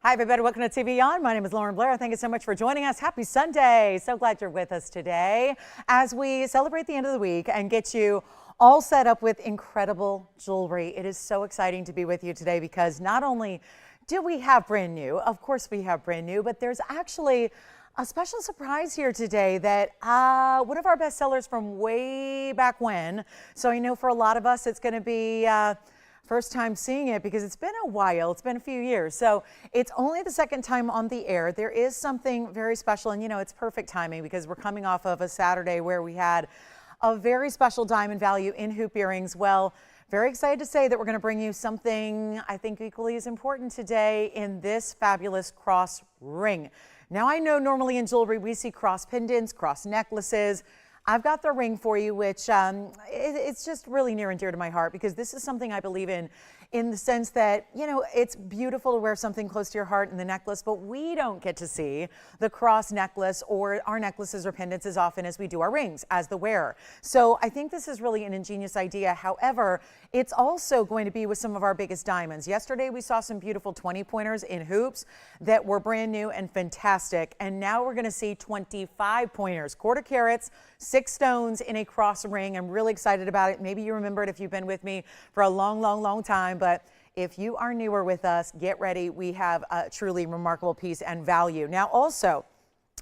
Hi, everybody. Welcome to TVON. My name is Blair. Thank you so much for joining us. Happy Sunday. So glad you're with us today as we celebrate the end of the week and get you all set up with incredible jewelry. It is so exciting to be with you today because not only do we have brand new, of course we have brand new, but there's actually a special surprise here today that one of our best sellers from way back when. So I know for a lot of us it's going to be first time seeing it because it's been a while. It's been a few years. So it's only the second time on the air. There is something very special, and you know, it's perfect timing because we're coming off of a Saturday where we had a very special diamond value in hoop earrings. Well, very excited to say that we're going to bring you something I think equally as important today in this fabulous cross ring. Now, I know normally in jewelry we see cross pendants, cross necklaces. I've got the ring for you, which it's just really near and dear to my heart because this is something I believe in the sense that, you know, it's beautiful to wear something close to your heart in the necklace, but we don't get to see the cross necklace or our necklaces or pendants as often as we do our rings as the wearer. So I think this is really an ingenious idea. However, it's also going to be with some of our biggest diamonds. Yesterday, we saw some beautiful 20-pointers in hoops that were brand new and fantastic. And now we're going to see 25-pointers, quarter carats, 6 stones in a cross ring. I'm really excited about it. Maybe you remember it if you've been with me for a long time. But if you are newer with us, get ready. We have a truly remarkable piece and value. Now, also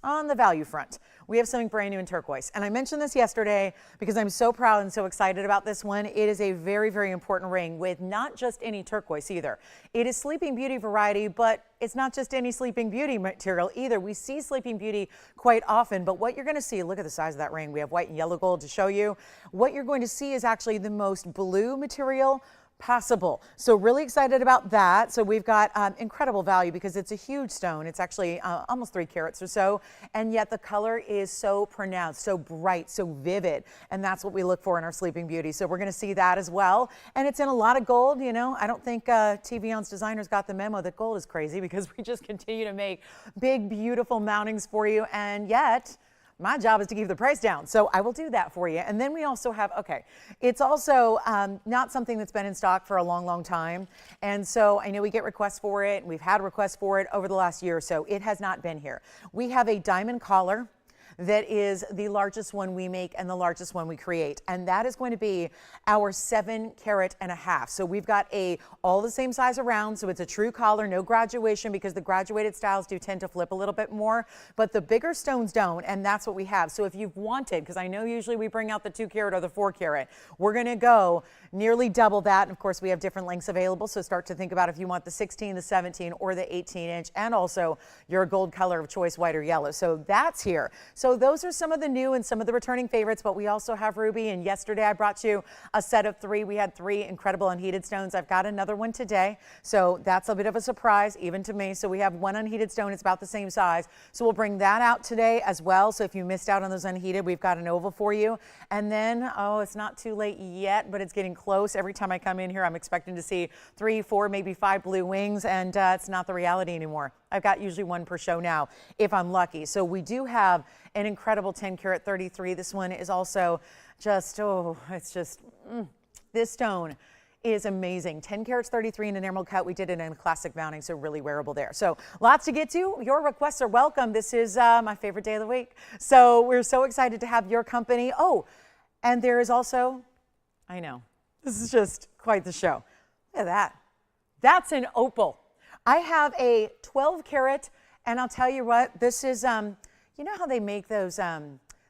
on the value front, we have something brand new in turquoise. And I mentioned this yesterday because I'm so proud and so excited about this one. It is a very, very important ring with not just any turquoise either. It is Sleeping Beauty variety, but it's not just any Sleeping Beauty material either. We see Sleeping Beauty quite often, but what you're going to see, look at the size of that ring. We have white and yellow gold to show you. What you're going to see is actually the most blue material possible. So really excited about that. So we've got incredible value because it's a huge stone. It's actually almost 3 carats or so, and yet the color is so pronounced, so bright, so vivid, and that's what we look for in our Sleeping Beauty. So we're going to see that as well, and it's in a lot of gold. You know, I don't think TVON's designers got the memo that gold is crazy because we just continue to make big, beautiful mountings for you, and yet my job is to keep the price down. So I will do that for you. And then we also have, okay, it's also not something that's been in stock for a long time. And so I know we get requests for it, and we've had requests for it over the last year or so. It has not been here. We have a diamond collar that is the largest one we make and the largest one we create. And that is going to be our 7.5 carat. So we've got all the same size around. So it's a true collar, no graduation because the graduated styles do tend to flip a little bit more, but the bigger stones don't. And that's what we have. So if you've wanted, because I know usually we bring out the 2 carat or the 4 carat, we're going to go nearly double that. And of course we have different lengths available. So start to think about if you want the 16, the 17 or the 18 inch, and also your gold color of choice, white or yellow. So that's here. So those are some of the new and some of the returning favorites, but we also have ruby. And yesterday I brought you a set of 3. We had 3 incredible unheated stones. I've got another one today. So that's a bit of a surprise even to me. So we have 1 unheated stone. It's about the same size. So we'll bring that out today as well. So if you missed out on those unheated, we've got an oval for you. And then, oh, it's not too late yet, but it's getting close. Every time I come in here, I'm expecting to see 3, 4, maybe 5 blue wings, and it's not the reality anymore. I've got usually 1 per show now if I'm lucky. So we do have an incredible 10 carat 33. This one is also just, oh, it's just, this stone is amazing. 10 carats 33 in an emerald cut. We did it in a classic mounting, so really wearable there. So lots to get to. Your requests are welcome. This is my favorite day of the week. So we're so excited to have your company. Oh, and there is also, I know, this is just quite the show. Look at that. That's an opal. I have a 12 carat, and I'll tell you what, this is, you know how they make those,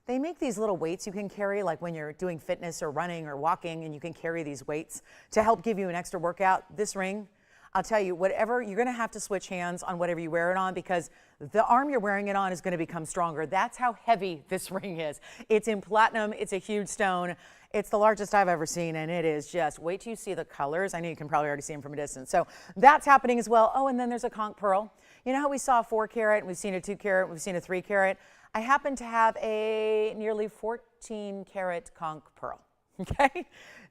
they make these little weights you can carry, like when you're doing fitness or running or walking, and you can carry these weights to help give you an extra workout. This ring, I'll tell you, whatever, you're going to have to switch hands on whatever you wear it on because the arm you're wearing it on is going to become stronger. That's how heavy this ring is. It's in platinum. It's a huge stone. It's the largest I've ever seen, and it is just, wait till you see the colors. I know you can probably already see them from a distance. So that's happening as well. Oh, and then there's a conch pearl. You know how we saw a 4 carat, and we've seen a 2 carat, we've seen a 3 carat. I happen to have a nearly 14 carat conch pearl, okay?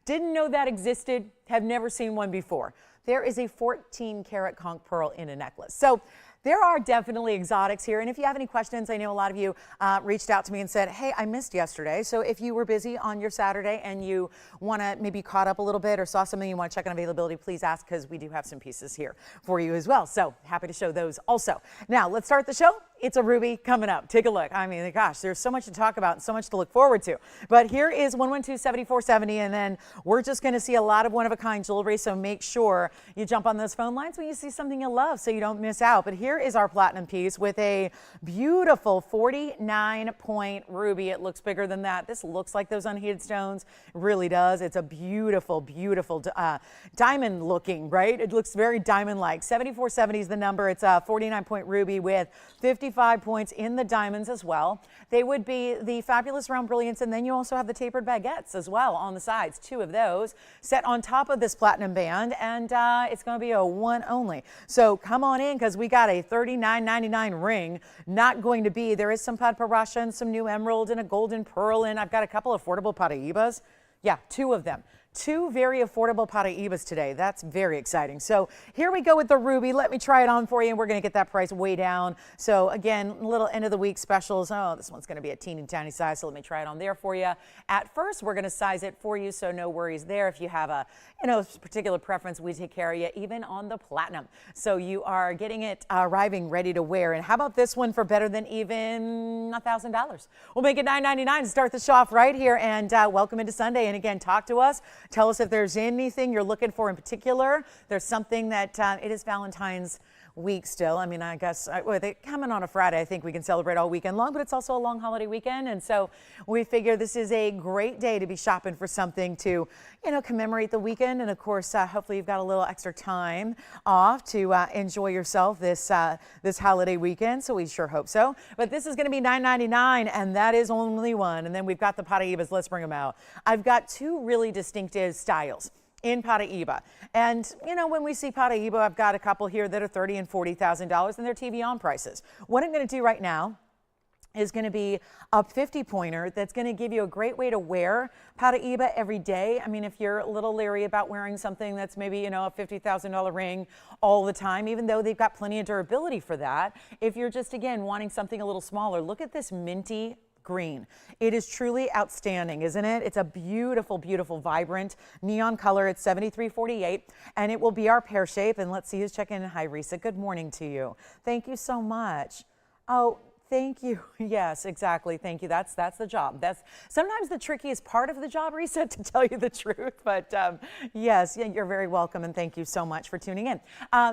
Didn't know that existed, have never seen one before. There is a 14 karat conch pearl in a necklace. So There are definitely exotics here, and if you have any questions, I know a lot of you reached out to me and said, hey, I missed yesterday. So if you were busy on your Saturday and you want to maybe caught up a little bit or saw something you want to check on availability, please ask, because we do have some pieces here for you as well. So happy to show those also. Now let's start the show. It's a ruby coming up. Take a look. I mean, gosh, there's so much to talk about and so much to look forward to. But here is 112-7470, and then we're just going to see a lot of one-of-a-kind jewelry, so make sure you jump on those phone lines when you see something you love so you don't miss out. But here is our platinum piece with a beautiful 49-point ruby. It looks bigger than that. This looks like those unheated stones. It really does. It's a beautiful, beautiful diamond looking, right? It looks very diamond-like. 7470 is the number. It's a 49-point ruby with 55 points in the diamonds as well. They would be the fabulous round brilliance, and then you also have the tapered baguettes as well on the sides, 2 of those set on top of this platinum band, and it's going to be a one only. So come on in, because we got a $39.99 ring. Not going to be. There is some Padparadscha and some new emerald and a golden pearl, and I've got a couple of affordable Paraibas. Yeah, 2 of them. 2 very affordable Paraibas today. That's very exciting. So here we go with the ruby. Let me try it on for you, and we're going to get that price way down. So again, little end of the week specials. Oh, this one's going to be a teeny tiny size, so let me try it on there for you. At first, we're going to size it for you, so no worries there. If you have a particular preference, we take care of you even on the platinum. So you are getting it arriving ready to wear. And how about this one for better than even $1,000? We'll make it $9.99 to start the show off right here, and welcome into Sunday. And again, talk to us. Tell us if there's anything you're looking for in particular. There's something that it is Valentine's week still. I mean, I guess they come in on a Friday. I think we can celebrate all weekend long, but it's also a long holiday weekend. And so we figure this is a great day to be shopping for something to, commemorate the weekend. And of course, hopefully you've got a little extra time off to enjoy yourself this holiday weekend. So we sure hope so. But this is going to be $9.99, and that is only one. And then we've got the Paraibas. Let's bring them out. I've got 2 really distinctive styles in Paraiba. And when we see Paraiba, I've got a couple here that are $30,000 and $40,000, and they're TVON prices. What I'm going to do right now is going to be a 50-pointer that's going to give you a great way to wear Paraiba every day. I mean, if you're a little leery about wearing something that's maybe, a $50,000 ring all the time, even though they've got plenty of durability for that. If you're just, again, wanting something a little smaller, look at this minty green. It is truly outstanding, isn't it? It's a beautiful, beautiful, vibrant neon color. It's $73.48, and it will be our pear shape. And let's see who's checking in. Hi, Risa. Good morning to you. Thank you so much. Oh, thank you. Yes, exactly. Thank you. That's the job. That's sometimes the trickiest part of the job, Risa, to tell you the truth. But yes, you're very welcome, and thank you so much for tuning in.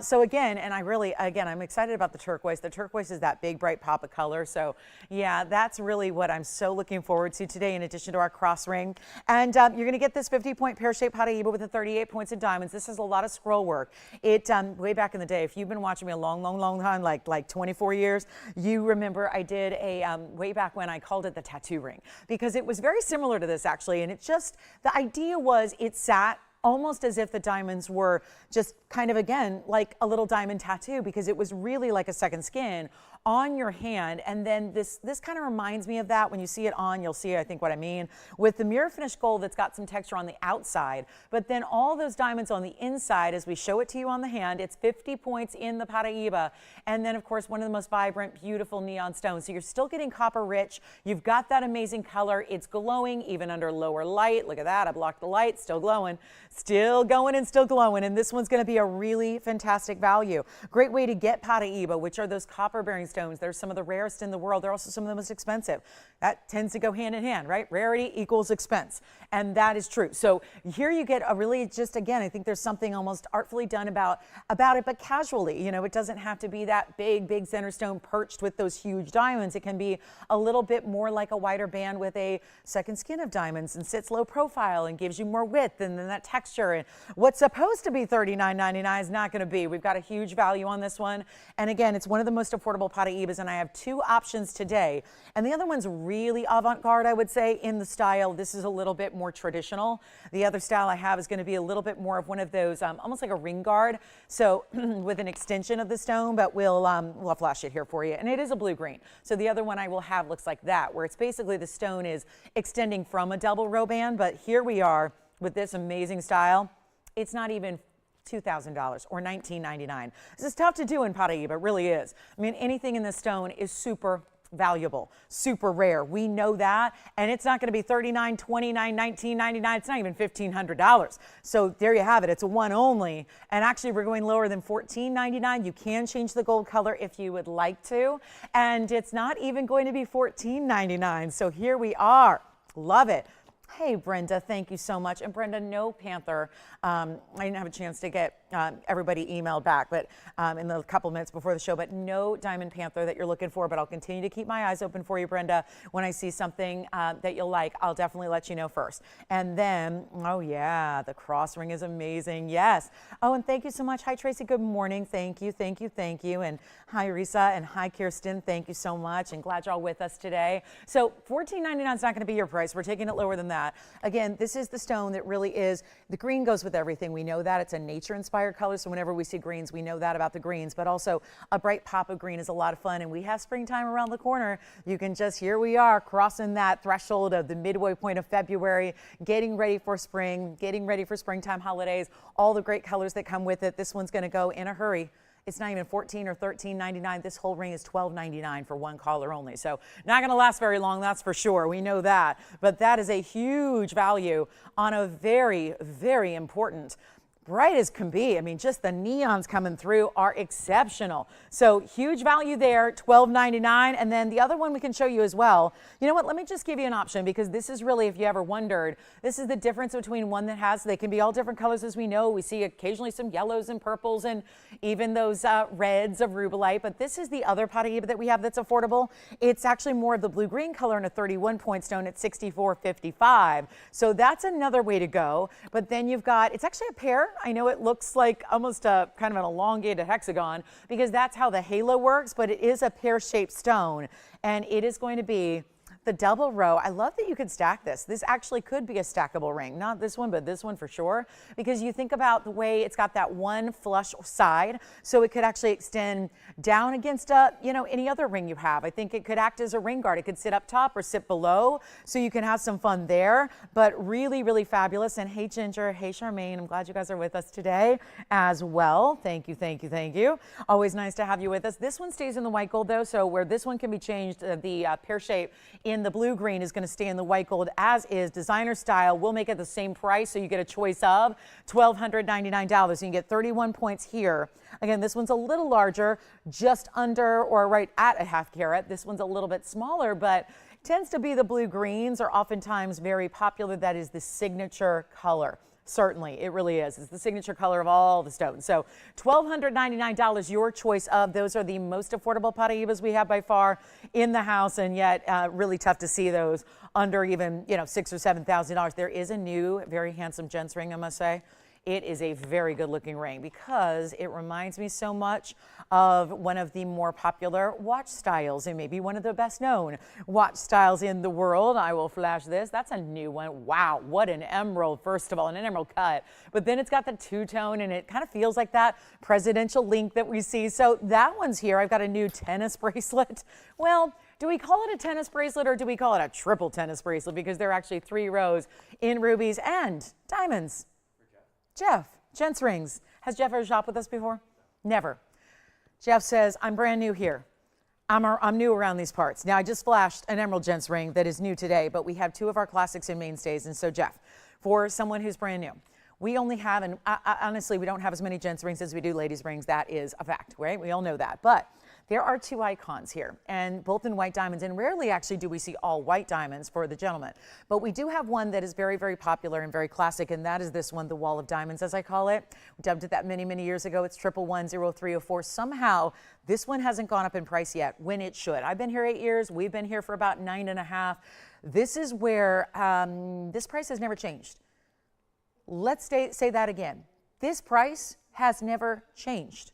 So again, and I'm excited about the turquoise. The turquoise is that big, bright pop of color. So yeah, that's really what I'm so looking forward to today, in addition to our cross ring. And you're going to get this 50-point pear-shaped Paraiba with the 38 points in diamonds. This is a lot of scroll work. It way back in the day, if you've been watching me a long, long, long time, like 24 years, you remember I did a way back when I called it the tattoo ring, because it was very similar to this actually. And it's just, the idea was it sat almost as if the diamonds were just kind of, again, like a little diamond tattoo, because it was really like a second skin on your hand. And then this kind of reminds me of that. When you see it on, you'll see, I think, what I mean, with the mirror finished gold that's got some texture on the outside, but then all those diamonds on the inside. As we show it to you on the hand, it's 50 points in the Paraiba. And then, of course, one of the most vibrant, beautiful neon stones. So you're still getting copper rich. You've got that amazing color. It's glowing even under lower light. Look at that. I blocked the light. Still glowing. Still going and still glowing. And this one's going to be a really fantastic value. Great way to get Paraiba, which are those copper-bearing stones. They're some of the rarest in the world. They're also some of the most expensive. That tends to go hand in hand, right? Rarity equals expense. And that is true. So here you get a really, just again, I think there's something almost artfully done about it, but casually. It doesn't have to be that big center stone perched with those huge diamonds. It can be a little bit more like a wider band with a second skin of diamonds, and sits low profile and gives you more width, and then that texture. And what's supposed to be $39.99 is not going to be. We've got a huge value on this one. And again, it's one of the most affordable Paraibas, and I have 2 options today. And the other one's really avant-garde, I would say, in the style. This is a little bit more traditional. The other style I have is going to be a little bit more of one of those, almost like a ring guard. So with an extension of the stone, but we'll flash it here for you. And it is a blue-green. So the other one I will have looks like that, where it's basically the stone is extending from a double row band. But here we are with this amazing style. It's not even $2,000 or $19.99. This is tough to do in Paraiba, it really is. I mean, anything in this stone is super valuable, super rare. We know that, and it's not going to be $39, $29, $19.99. It's not even $1,500. So there you have it. It's a one only, and actually we're going lower than $14.99. You can change the gold color if you would like to, and it's not even going to be $14.99. So here we are. Love it. Hey, Brenda, thank you so much. And Brenda, no Panther. I didn't have a chance to get everybody emailed back, but in the couple minutes before the show, but no Diamond Panther that you're looking for, but I'll continue to keep my eyes open for you, Brenda. When I see something that you'll like, I'll definitely let you know first. And then, oh yeah, the cross ring is amazing. Yes. Oh, and thank you so much. Hi, Tracy. Good morning. Thank you, thank you, thank you. And hi, Risa, and hi, Kirsten. Thank you so much, and glad you're all with us today. So $14.99 is not going to be your price. We're taking it lower than that. Again, this is the stone that really is, the green goes with everything. We know that. It's a nature-inspired color, so whenever we see greens, we know that about the greens. But also, a bright pop of green is a lot of fun, and we have springtime around the corner. You can just, here we are, crossing that threshold of the midway point of February, getting ready for spring, getting ready for springtime holidays, all the great colors that come with it. This one's going to go in a hurry. It's not even $14 or $13.99. This whole ring is $12.99 for one caller only. So not going to last very long, that's for sure. We know that. But that is a huge value on a very, very important, bright as can be. I mean, just the neons coming through are exceptional. So huge value there, $12.99. And then the other one we can show you as well. You know what? Let me just give you an option, because this is really, if you ever wondered, this is the difference between one that has, they can be all different colors as we know. We see occasionally some yellows and purples and even those reds of rubellite. But this is the other Paraiba that we have that's affordable. It's actually more of the blue-green color in a 31-point stone at $64.55. So that's another way to go. But then you've got, it's actually a pair. I know it looks like almost a kind of an elongated hexagon because that's how the halo works, but it is a pear-shaped stone, and it is going to be the double row. I love that you could stack this. This actually could be a stackable ring. Not this one, but this one for sure. Because you think about the way it's got that one flush side, so it could actually extend down against any other ring you have. I think it could act as a ring guard. It could sit up top or sit below, so you can have some fun there. But really, really fabulous. And hey, Ginger. Hey, Charmaine. I'm glad you guys are with us today as well. Thank you, thank you, thank you. Always nice to have you with us. This one stays in the white gold though, so where this one can be changed, the pear shape in the blue green is going to stay in the white gold as is. Designer style. We'll make it the same price, so you get a choice of $1,299. You can get 31 points here. Again, this one's a little larger, just under or right at a half carat. This one's a little bit smaller, but tends to be the blue greens are oftentimes very popular. That is the signature color. Certainly, it really is. It's the signature color of all the stones. So $1,299, your choice of. Those are the most affordable Paraibas we have by far in the house, and yet really tough to see those under even $6,000 or $7,000. There is a new, very handsome Gents ring, I must say. It is a very good looking ring because it reminds me so much of one of the more popular watch styles, and maybe one of the best known watch styles in the world. I will flash this. That's a new one. Wow, what an emerald, first of all, an emerald cut. But then it's got the two-tone, and it kind of feels like that presidential link that we see. So that one's here. I've got a new tennis bracelet. Well, do we call it a tennis bracelet or do we call it a triple tennis bracelet? Because there are actually 3 rows in rubies and diamonds. Jeff, Gents rings. Has Jeff ever shopped with us before? Never. Jeff says, I'm brand new here. I'm new around these parts. Now, I just flashed an emerald Gents ring that is new today, but we have 2 of our classics and mainstays. And so, Jeff, for someone who's brand new, we only have, and honestly, we don't have as many Gents rings as we do ladies rings. That is a fact, right? We all know that. But there are 2 icons here, and both in white diamonds, and rarely actually do we see all white diamonds for the gentleman. But we do have one that is very, very popular and very classic, and that is this one, the Wall of Diamonds, as I call it. We dubbed it that many, many years ago. It's 1110304. Somehow, this one hasn't gone up in price yet, when it should. I've been here 8 years. We've been here for about 9.5. This is where this price has never changed. Let's say that again. This price has never changed.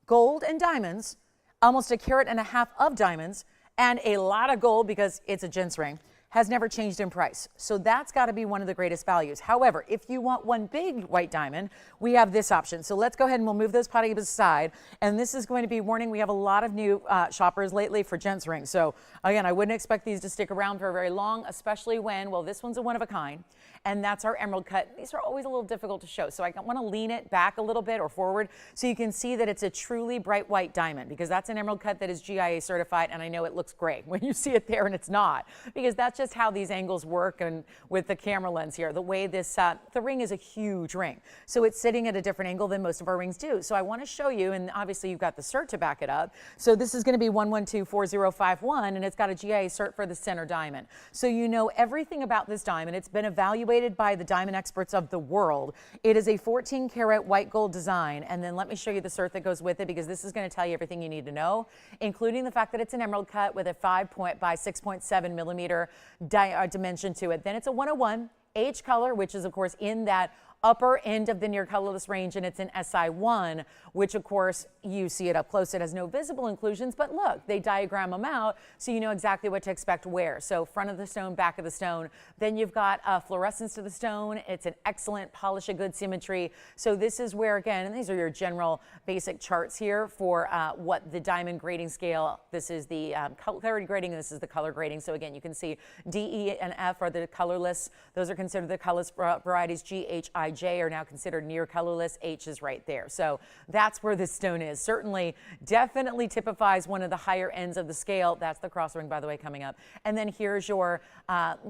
Gold and diamonds, almost 1.5 carats of diamonds, and a lot of gold because it's a Gents ring, has never changed in price. So that's got to be one of the greatest values. However, if you want one big white diamond, we have this option. So let's go ahead and we'll move those Paraibas aside. And this is going to be warning. We have a lot of new shoppers lately for Gents rings. So again, I wouldn't expect these to stick around for very long, especially when, well, this one's a one of a kind. And that's our emerald cut. These are always a little difficult to show. So I want to lean it back a little bit or forward so you can see that it's a truly bright white diamond, because that's an emerald cut that is GIA certified. And I know it looks gray when you see it there and it's not, because that's just how these angles work. And with the camera lens here, the way this, the ring is a huge ring. So it's sitting at a different angle than most of our rings do. So I want to show you, and obviously you've got the cert to back it up. So this is going to be 1124051, and it's got a GIA cert for the center diamond. So you know everything about this diamond. It's been evaluated by the diamond experts of the world. It is a 14 karat white gold design. And then let me show you the cert that goes with it, because this is going to tell you everything you need to know, including the fact that it's an emerald cut with a 5 by 6.7 millimeter dimension to it. Then it's a 101 H color, which is of course in that upper end of the near colorless range, and it's an SI1, which of course you see it up close. It has no visible inclusions, but look, they diagram them out so you know exactly what to expect where. So front of the stone, back of the stone. Then you've got fluorescence to the stone. It's an excellent polish, a good symmetry. So this is where, again, and these are your general basic charts here for what the diamond grading scale. This is the clarity grading, and this is the color grading. So again, you can see D, E, and F are the colorless. Those are considered the colorless varieties. G, H, I, J are now considered near colorless. H is right there. So that's where this stone is. Certainly, definitely typifies one of the higher ends of the scale. That's the cross ring, by the way, coming up. And then here's your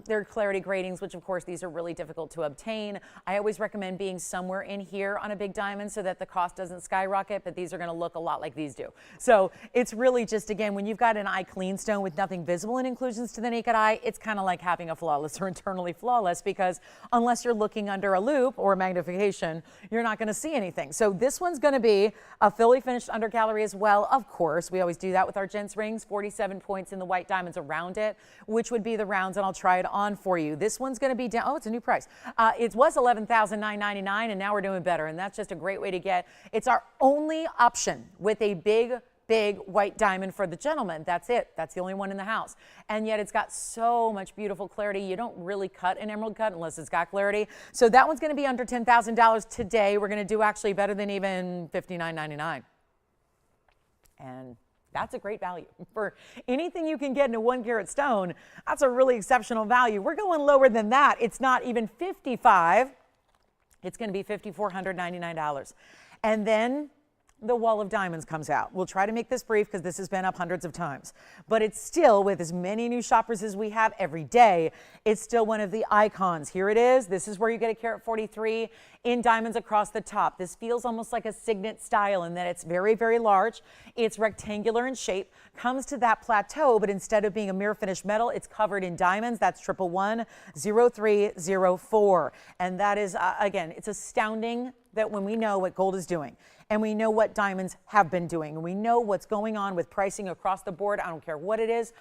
their clarity gradings, which of course these are really difficult to obtain. I always recommend being somewhere in here on a big diamond so that the cost doesn't skyrocket, but these are going to look a lot like these do. So it's really just, again, when you've got an eye clean stone with nothing visible in inclusions to the naked eye, it's kind of like having a flawless or internally flawless, because unless you're looking under a loupe or magnification, you're not going to see anything. So this one's going to be a fully finished under gallery as well. Of course, we always do that with our Gents rings. 47 points in the white diamonds around it, which would be the rounds, and I'll try it on for you. This one's going to be down. Oh, it's a new price. It was $11,999, and now we're doing better, and that's just a great way to get. It's our only option with a big white diamond for the gentleman. That's it. That's the only one in the house. And yet it's got so much beautiful clarity. You don't really cut an emerald cut unless it's got clarity. So that one's going to be under $10,000 today. We're going to do actually better than even $59.99. And that's a great value. For anything you can get in a 1 carat stone, that's a really exceptional value. We're going lower than that. It's not even $55. It's going to be $5,499. And then the wall of diamonds comes out. We'll try to make this brief because this has been up hundreds of times, but it's still, with as many new shoppers as we have every day, it's still one of the icons. Here it is. This is where you get a carat 43 in diamonds across the top. This feels almost like a signet style in that it's very, very large. It's rectangular in shape, comes to that plateau, but instead of being a mirror finished metal, it's covered in diamonds. That's 1110304. And that is, again, it's astounding that when we know what gold is doing, and we know what diamonds have been doing, and we know what's going on with pricing across the board, I don't care what it is,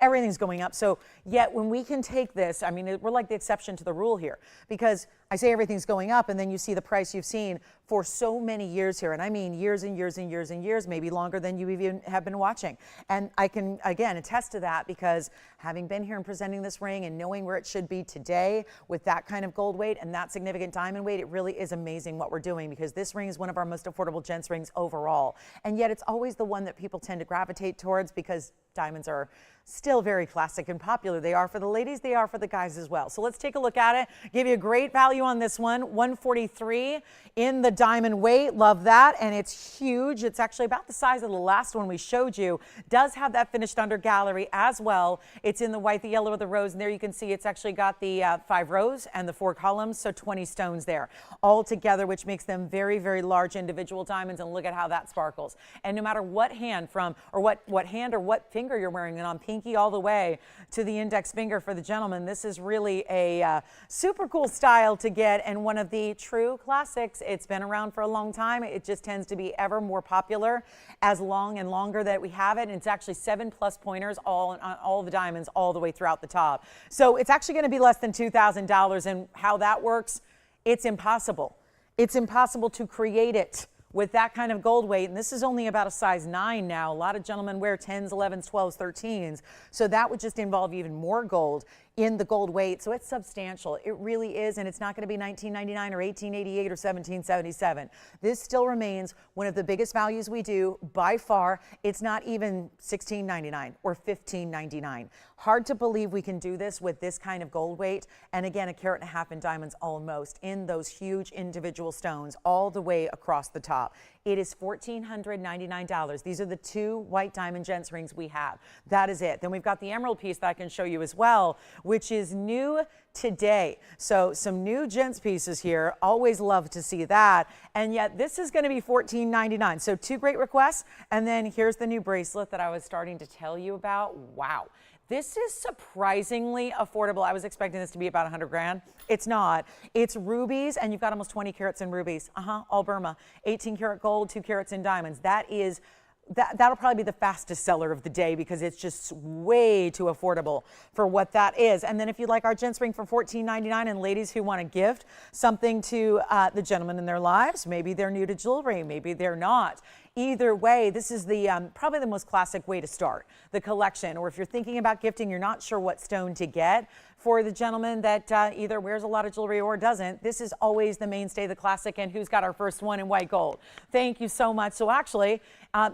everything's going up. So yet when we can take this, I mean, we're like the exception to the rule here, because I say everything's going up, and then you see the price you've seen for so many years here. And I mean years and years and years and years, maybe longer than you even have been watching. And I can, again, attest to that, because having been here and presenting this ring and knowing where it should be today with that kind of gold weight and that significant diamond weight, it really is amazing what we're doing, because this ring is one of our most affordable Gents rings overall. And yet it's always the one that people tend to gravitate towards, because diamonds are still very classic and popular. They are for the ladies, they are for the guys as well. So let's take a look at it, give you a great value on this one. 143 in the diamond weight. Love that. And it's huge. It's actually about the size of the last one we showed you. Does have that finished under gallery as well. It's in the white, the yellow, or the rose. And there you can see it's actually got the 5 rows and the 4 columns. So 20 stones there all together, which makes them very, very large individual diamonds. And look at how that sparkles. And no matter what hand from, or what hand or what finger you're wearing, and on pinky all the way to the index finger for the gentleman, this is really a super cool style to get, and one of the true classics. It's been around for a long time. It just tends to be ever more popular as long and longer that we have it. And it's actually 7+ pointers all on all the diamonds all the way throughout the top. So it's actually going to be less than $2,000. And how that works, it's impossible. It's impossible to create it with that kind of gold weight. And this is only about a size 9 now. A lot of gentlemen wear 10s, 11s, 12s, 13s. So that would just involve even more gold. in the gold weight. So it's substantial. It really is. And it's not going to be $19.99 or $18.88 or $17.77. This still remains one of the biggest values we do by far. It's not even $16.99 or $15.99. Hard to believe we can do this with this kind of gold weight. And again, 1.5 carats in diamonds almost in those huge individual stones all the way across the top. It is $1,499. These are the 2 white diamond gents rings we have. That is it. Then we've got the emerald piece that I can show you as well, which is new today. So some new gents pieces here. Always love to see that. And yet this is going to be $14.99. So 2 great requests. And then here's the new bracelet that I was starting to tell you about. Wow. This is surprisingly affordable. I was expecting this to be about 100 grand. It's not. It's rubies, and you've got almost 20 carats in rubies. All Burma. 18 karat gold, 2 carats in diamonds. That'll probably be the fastest seller of the day because it's just way too affordable for what that is. And then if you like our gents ring for $14.99, and ladies who want to gift something to the gentleman in their lives, maybe they're new to jewelry, maybe they're not. Either way, this is the probably the most classic way to start the collection. Or if you're thinking about gifting, you're not sure what stone to get for the gentleman that either wears a lot of jewelry or doesn't, this is always the mainstay, the classic. And who's got our first one in white gold? Thank you so much. So actually,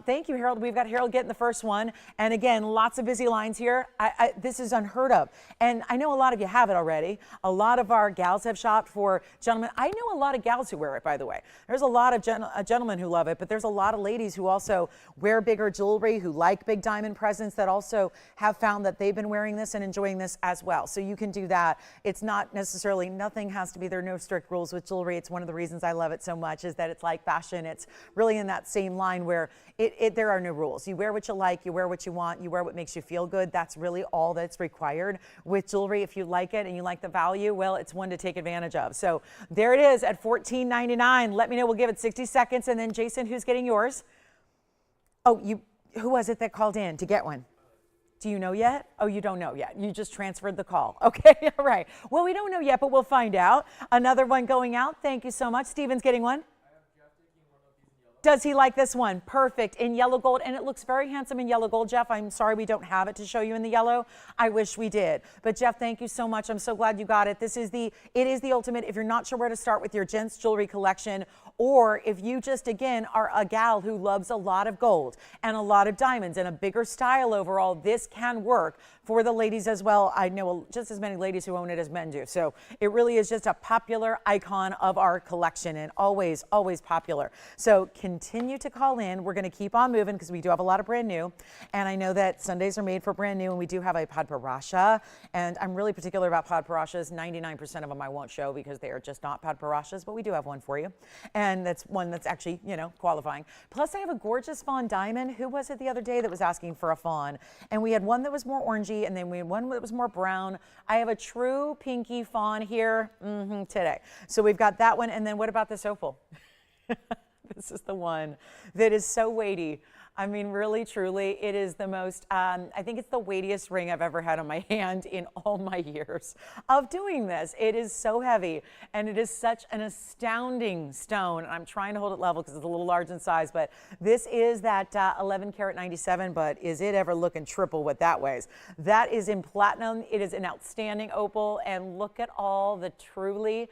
thank you, Harold. We've got Harold getting the first one. And again, lots of busy lines here. This is unheard of. And I know a lot of you have it already. A lot of our gals have shopped for gentlemen. I know a lot of gals who wear it, by the way. There's a lot of gentlemen who love it, but there's a lot of ladies who also wear bigger jewelry, who like big diamond presents, that also have found that they've been wearing this and enjoying this as well. So you can do that. It's not necessarily, nothing has to be, there are no strict rules with jewelry. It's one of the reasons I love it so much, is that it's like fashion. It's really in that same line where there are no rules. You wear what you like, you wear what you want, you wear what makes you feel good. That's really all that's required with jewelry. If you like it and you like the value, well, it's one to take advantage of. So there it is at $14.99. Let me know. We'll give it 60 seconds. And then Jason, who's getting yours? Oh, who was it that called in to get one? Do you know yet? Oh, you don't know yet. You just transferred the call. Okay, all right. Well, we don't know yet, but we'll find out. Another one going out. Thank you so much. Steven's getting one. Does he like this one? Perfect, in yellow gold, and it looks very handsome in yellow gold. Jeff, I'm sorry we don't have it to show you in the yellow. I wish we did. But Jeff, thank you so much. I'm so glad you got it. It is the ultimate. If you're not sure where to start with your gents jewelry collection, or if you just, again, are a gal who loves a lot of gold and a lot of diamonds and a bigger style overall, this can work for the ladies as well. I know just as many ladies who own it as men do. So it really is just a popular icon of our collection, and always, always popular. So continue to call in. We're going to keep on moving because we do have a lot of brand new. And I know that Sundays are made for brand new, and we do have a Padparadscha. And I'm really particular about Padparadscha's. 99% of them I won't show because they are just not Padparadscha's, but we do have one for you. And that's one that's actually, qualifying. Plus, I have a gorgeous fawn diamond. Who was it the other day that was asking for a fawn? And we had one that was more orangey, and then we had one that was more brown. I have a true pinky fawn here today. So we've got that one. And then what about this opal? This is the one that is so weighty. I mean, really, truly, it is the most, I think it's the weightiest ring I've ever had on my hand in all my years of doing this. It is so heavy, and it is such an astounding stone. And I'm trying to hold it level because it's a little large in size, but this is that 11 karat 97, but is it ever looking triple what that weighs? That is in platinum. It is an outstanding opal, and look at all the truly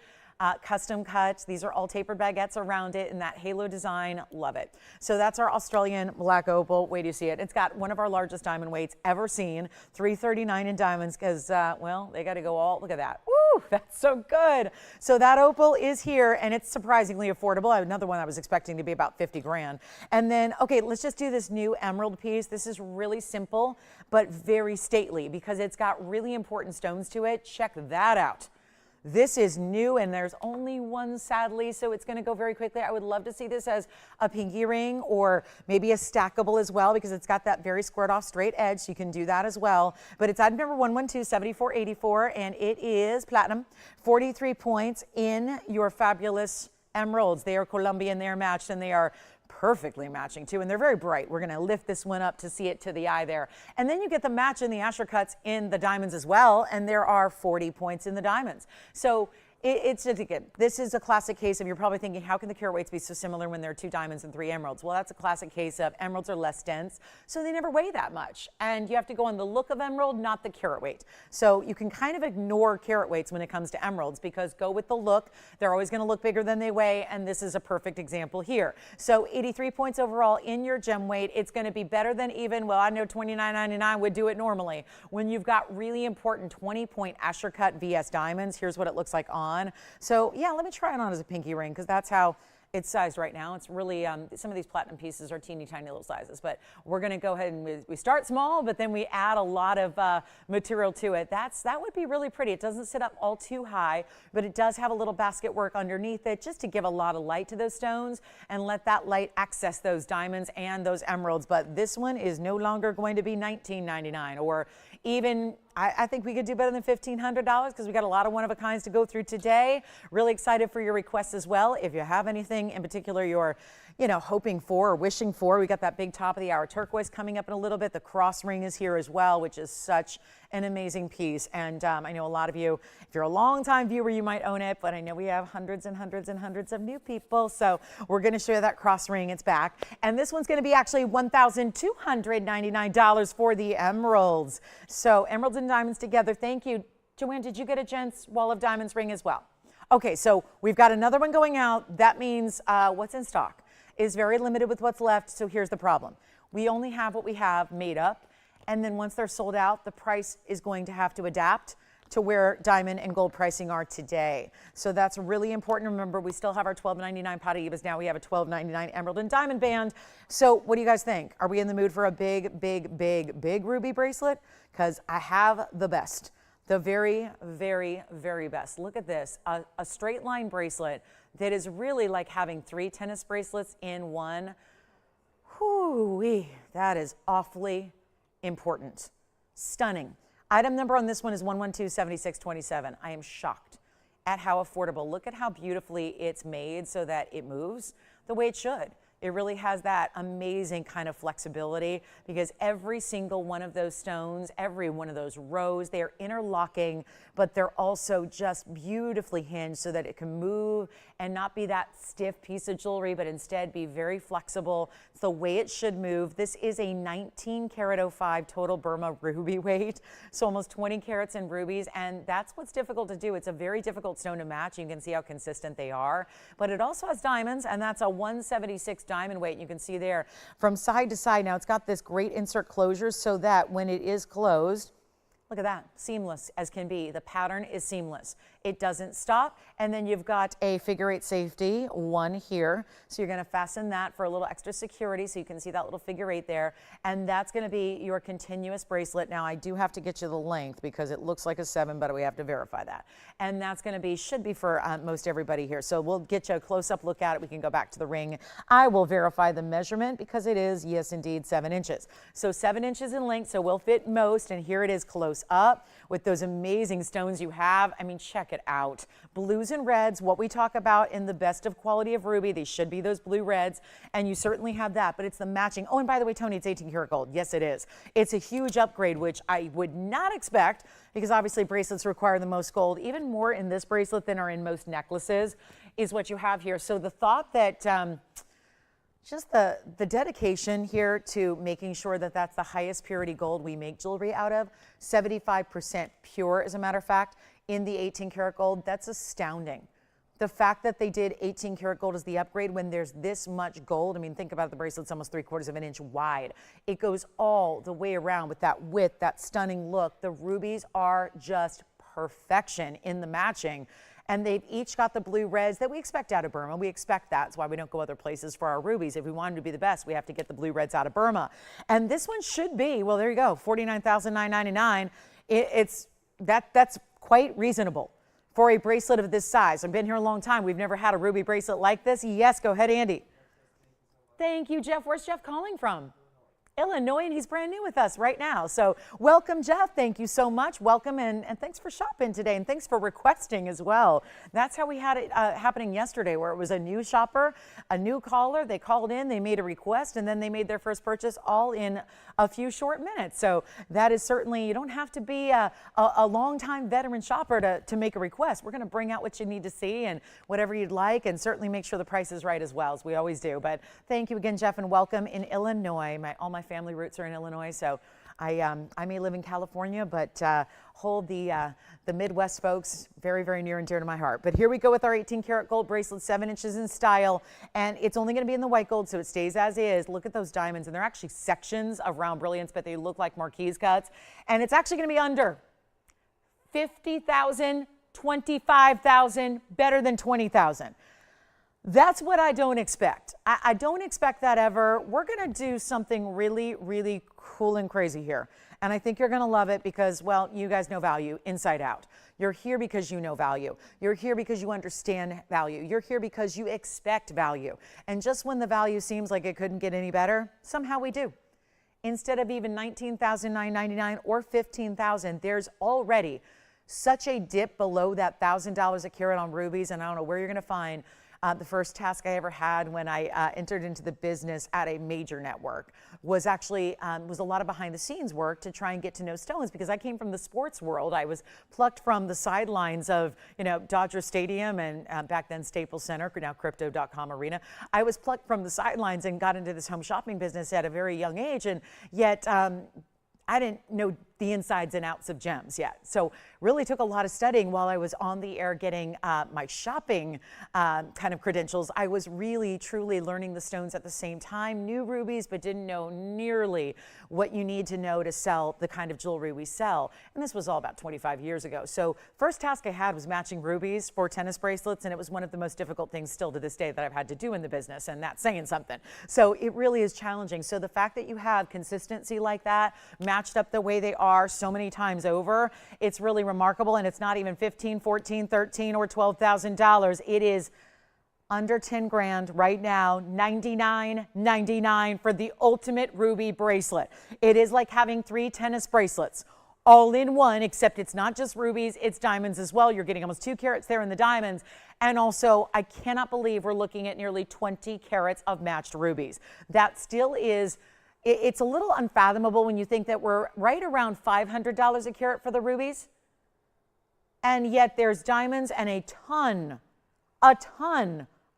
custom cuts. These are all tapered baguettes around it in that halo design. Love it. So that's our Australian black opal. Wait till you see it. It's got one of our largest diamond weights ever seen, 339 in diamonds, because, well, they got to go all, look at that. Woo, that's so good. So that opal is here, and it's surprisingly affordable. I have another one I was expecting to be about 50 grand. And then, okay, let's just do this new emerald piece. This is really simple, but very stately because it's got really important stones to it. Check that out. This is new, and there's only one, sadly, so it's going to go very quickly. I would love to see this as a pinky ring or maybe a stackable as well, because it's got that very squared off straight edge, so you can do that as well. But it's item number 112-7484, and it is platinum, 43 points in your fabulous emeralds. They are Colombian, they are matched, and they are perfectly matching too, and they're very bright. We're going to lift this one up to see it to the eye there. And then you get the match in the Asher cuts in the diamonds as well, and there are 40 points in the diamonds. So It's again, this is a classic case of, you're probably thinking, how can the carat weights be so similar when there are 2 diamonds and 3 emeralds? Well, that's a classic case of emeralds are less dense, so they never weigh that much. And you have to go on the look of emerald, not the carat weight. So you can kind of ignore carat weights when it comes to emeralds, because go with the look. They're always going to look bigger than they weigh, and this is a perfect example here. So 83 points overall in your gem weight. It's going to be better than even, well, I know $29.99 would do it normally. When you've got really important 20-point Asher cut VS diamonds, here's what it looks like on. So yeah, let me try it on as a pinky ring, because that's how it's sized right now. It's really, some of these platinum pieces are teeny tiny little sizes, but we're going to go ahead and we start small, but then we add a lot of material to it. That would be really pretty. It doesn't sit up all too high, but it does have a little basket work underneath it, just to give a lot of light to those stones and let that light access those diamonds and those emeralds. But this one is no longer going to be $19.99, or even, I think we could do better than $1,500, because we got a lot of one-of-a-kinds to go through today. Really excited for your requests as well. If you have anything in particular you're, hoping for or wishing for, we got that big top of the hour turquoise coming up in a little bit. The cross ring is here as well, which is such an amazing piece. And I know a lot of you, if you're a long-time viewer, you might own it, but I know we have hundreds and hundreds and hundreds of new people. So we're going to show you that cross ring. It's back. And this one's going to be actually $1,299 for the emeralds. So emeralds and diamonds together. Thank you. Joanne, did you get a Gents Wall of Diamonds ring as well? Okay, so we've got another one going out. That means what's in stock is very limited with what's left. So here's the problem. We only have what we have made up. And then once they're sold out, the price is going to have to adapt to where diamond and gold pricing are today. So that's really important. Remember, we still have our $12.99 Paraibas. Now we have a $12.99 emerald and diamond band. So what do you guys think? Are we in the mood for a big, big, big, big ruby bracelet? Because I have the best. The very, very, very best. Look at this, a straight line bracelet that is really like having 3 tennis bracelets in one. Whoo-wee, that is awfully important. Stunning. Item number on this one is 1127627. I am shocked at how affordable. Look at how beautifully it's made so that it moves the way it should. It really has that amazing kind of flexibility, because every single one of those stones, every one of those rows, they are interlocking, but they're also just beautifully hinged so that it can move and not be that stiff piece of jewelry, but instead be very flexible. It's the way it should move. This is a 19 karat 05 total Burma ruby weight, so almost 20 carats in rubies, and that's what's difficult to do. It's a very difficult stone to match. You can see how consistent they are, but it also has diamonds, and that's a 176 diamond weight. You can see there from side to side. Now it's got this great insert closure so that when it is closed, look at that, seamless as can be. The pattern is seamless. It doesn't stop. And then you've got a figure 8 safety, one here. So you're going to fasten that for a little extra security, so you can see that little figure 8 there. And that's going to be your continuous bracelet. Now I do have to get you the length because it looks like a 7, but we have to verify that. And that's going to be, should be for most everybody here. So we'll get you a close-up look at it. We can go back to the ring. I will verify the measurement because it is, yes indeed, 7 inches. So 7 inches in length, so we'll fit most. And here it is close up with those amazing stones you have. I mean, check it out. Blues and reds, what we talk about in the best of quality of ruby, they should be those blue reds, and you certainly have that, but it's the matching. Oh, and by the way, Tony, it's 18 karat gold. Yes, it is. It's a huge upgrade, which I would not expect, because obviously bracelets require the most gold. Even more in this bracelet than are in most necklaces is what you have here. So the thought that just the dedication here to making sure that that's the highest purity gold we make jewelry out of, 75% pure, as a matter of fact, in the 18 karat gold, that's astounding. The fact that they did 18 karat gold as the upgrade when there's this much gold, I mean, think about the bracelet's almost 3/4 of an inch wide. It goes all the way around with that width, that stunning look. The rubies are just perfection in the matching. And they've each got the blue reds that we expect out of Burma. We expect that. That's why we don't go other places for our rubies. If we want them to be the best, we have to get the blue reds out of Burma. And this one should be, well, there you go, $49,999. That's quite reasonable for a bracelet of this size. I've been here a long time. We've never had a ruby bracelet like this. Yes, go ahead, Andy. Thank you, Jeff. Where's Jeff calling from? Illinois, and he's brand new with us right now. So welcome, Jeff. Thank you so much. Welcome, and thanks for shopping today, and thanks for requesting as well. That's how we had it happening yesterday, where it was a new shopper, a new caller. They called in, they made a request, and then they made their first purchase all in a few short minutes. So that is certainly, you don't have to be a long-time veteran shopper to make a request. We're going to bring out what you need to see and whatever you'd like, and certainly make sure the price is right as well, as we always do. But thank you again, Jeff, and welcome in Illinois. All my family roots are in Illinois, so I may live in California, but hold the Midwest folks very, very near and dear to my heart. But here we go with our 18 karat gold bracelet, 7 inches in style, and it's only going to be in the white gold, so it stays as is. Look at those diamonds, and they're actually sections of round brilliance, but they look like marquise cuts, and it's actually going to be under 50,000, 25,000, better than 20,000. That's what I don't expect. I don't expect that ever. We're going to do something really, really cool and crazy here. And I think you're going to love it because, well, you guys know value inside out. You're here because you know value. You're here because you understand value. You're here because you expect value. And just when the value seems like it couldn't get any better, somehow we do. Instead of even $19,999 or $15,000, there's already such a dip below that $1,000 a carat on rubies, and I don't know where you're going to find the first task I ever had when I entered into the business at a major network was actually was a lot of behind the scenes work to try and get to know stones, because I came from the sports world. I was plucked from the sidelines of, you know, Dodger Stadium and back then Staples Center, now Crypto.com Arena. I was plucked from the sidelines and got into this home shopping business at a very young age, and yet I didn't know the insides and outs of gems yet. So really took a lot of studying while I was on the air getting my shopping kind of credentials. I was really, truly learning the stones at the same time, knew rubies, but didn't know nearly what you need to know to sell the kind of jewelry we sell. And this was all about 25 years ago. So first task I had was matching rubies for tennis bracelets, and it was one of the most difficult things still to this day that I've had to do in the business, and that's saying something. So it really is challenging. So the fact that you have consistency like that, matched up the way they are so many times over, it's really remarkable. And it's not even $15, $14, $13, or $12,000. It is under 10 grand right now, $99.99 for the ultimate ruby bracelet. It is like having 3 tennis bracelets all in one, except it's not just rubies, it's diamonds as well. You're getting almost 2 carats there in the diamonds. And also, I cannot believe we're looking at nearly 20 carats of matched rubies. That still is, it's a little unfathomable when you think that we're right around $500 a carat for the rubies. And yet there's diamonds and a ton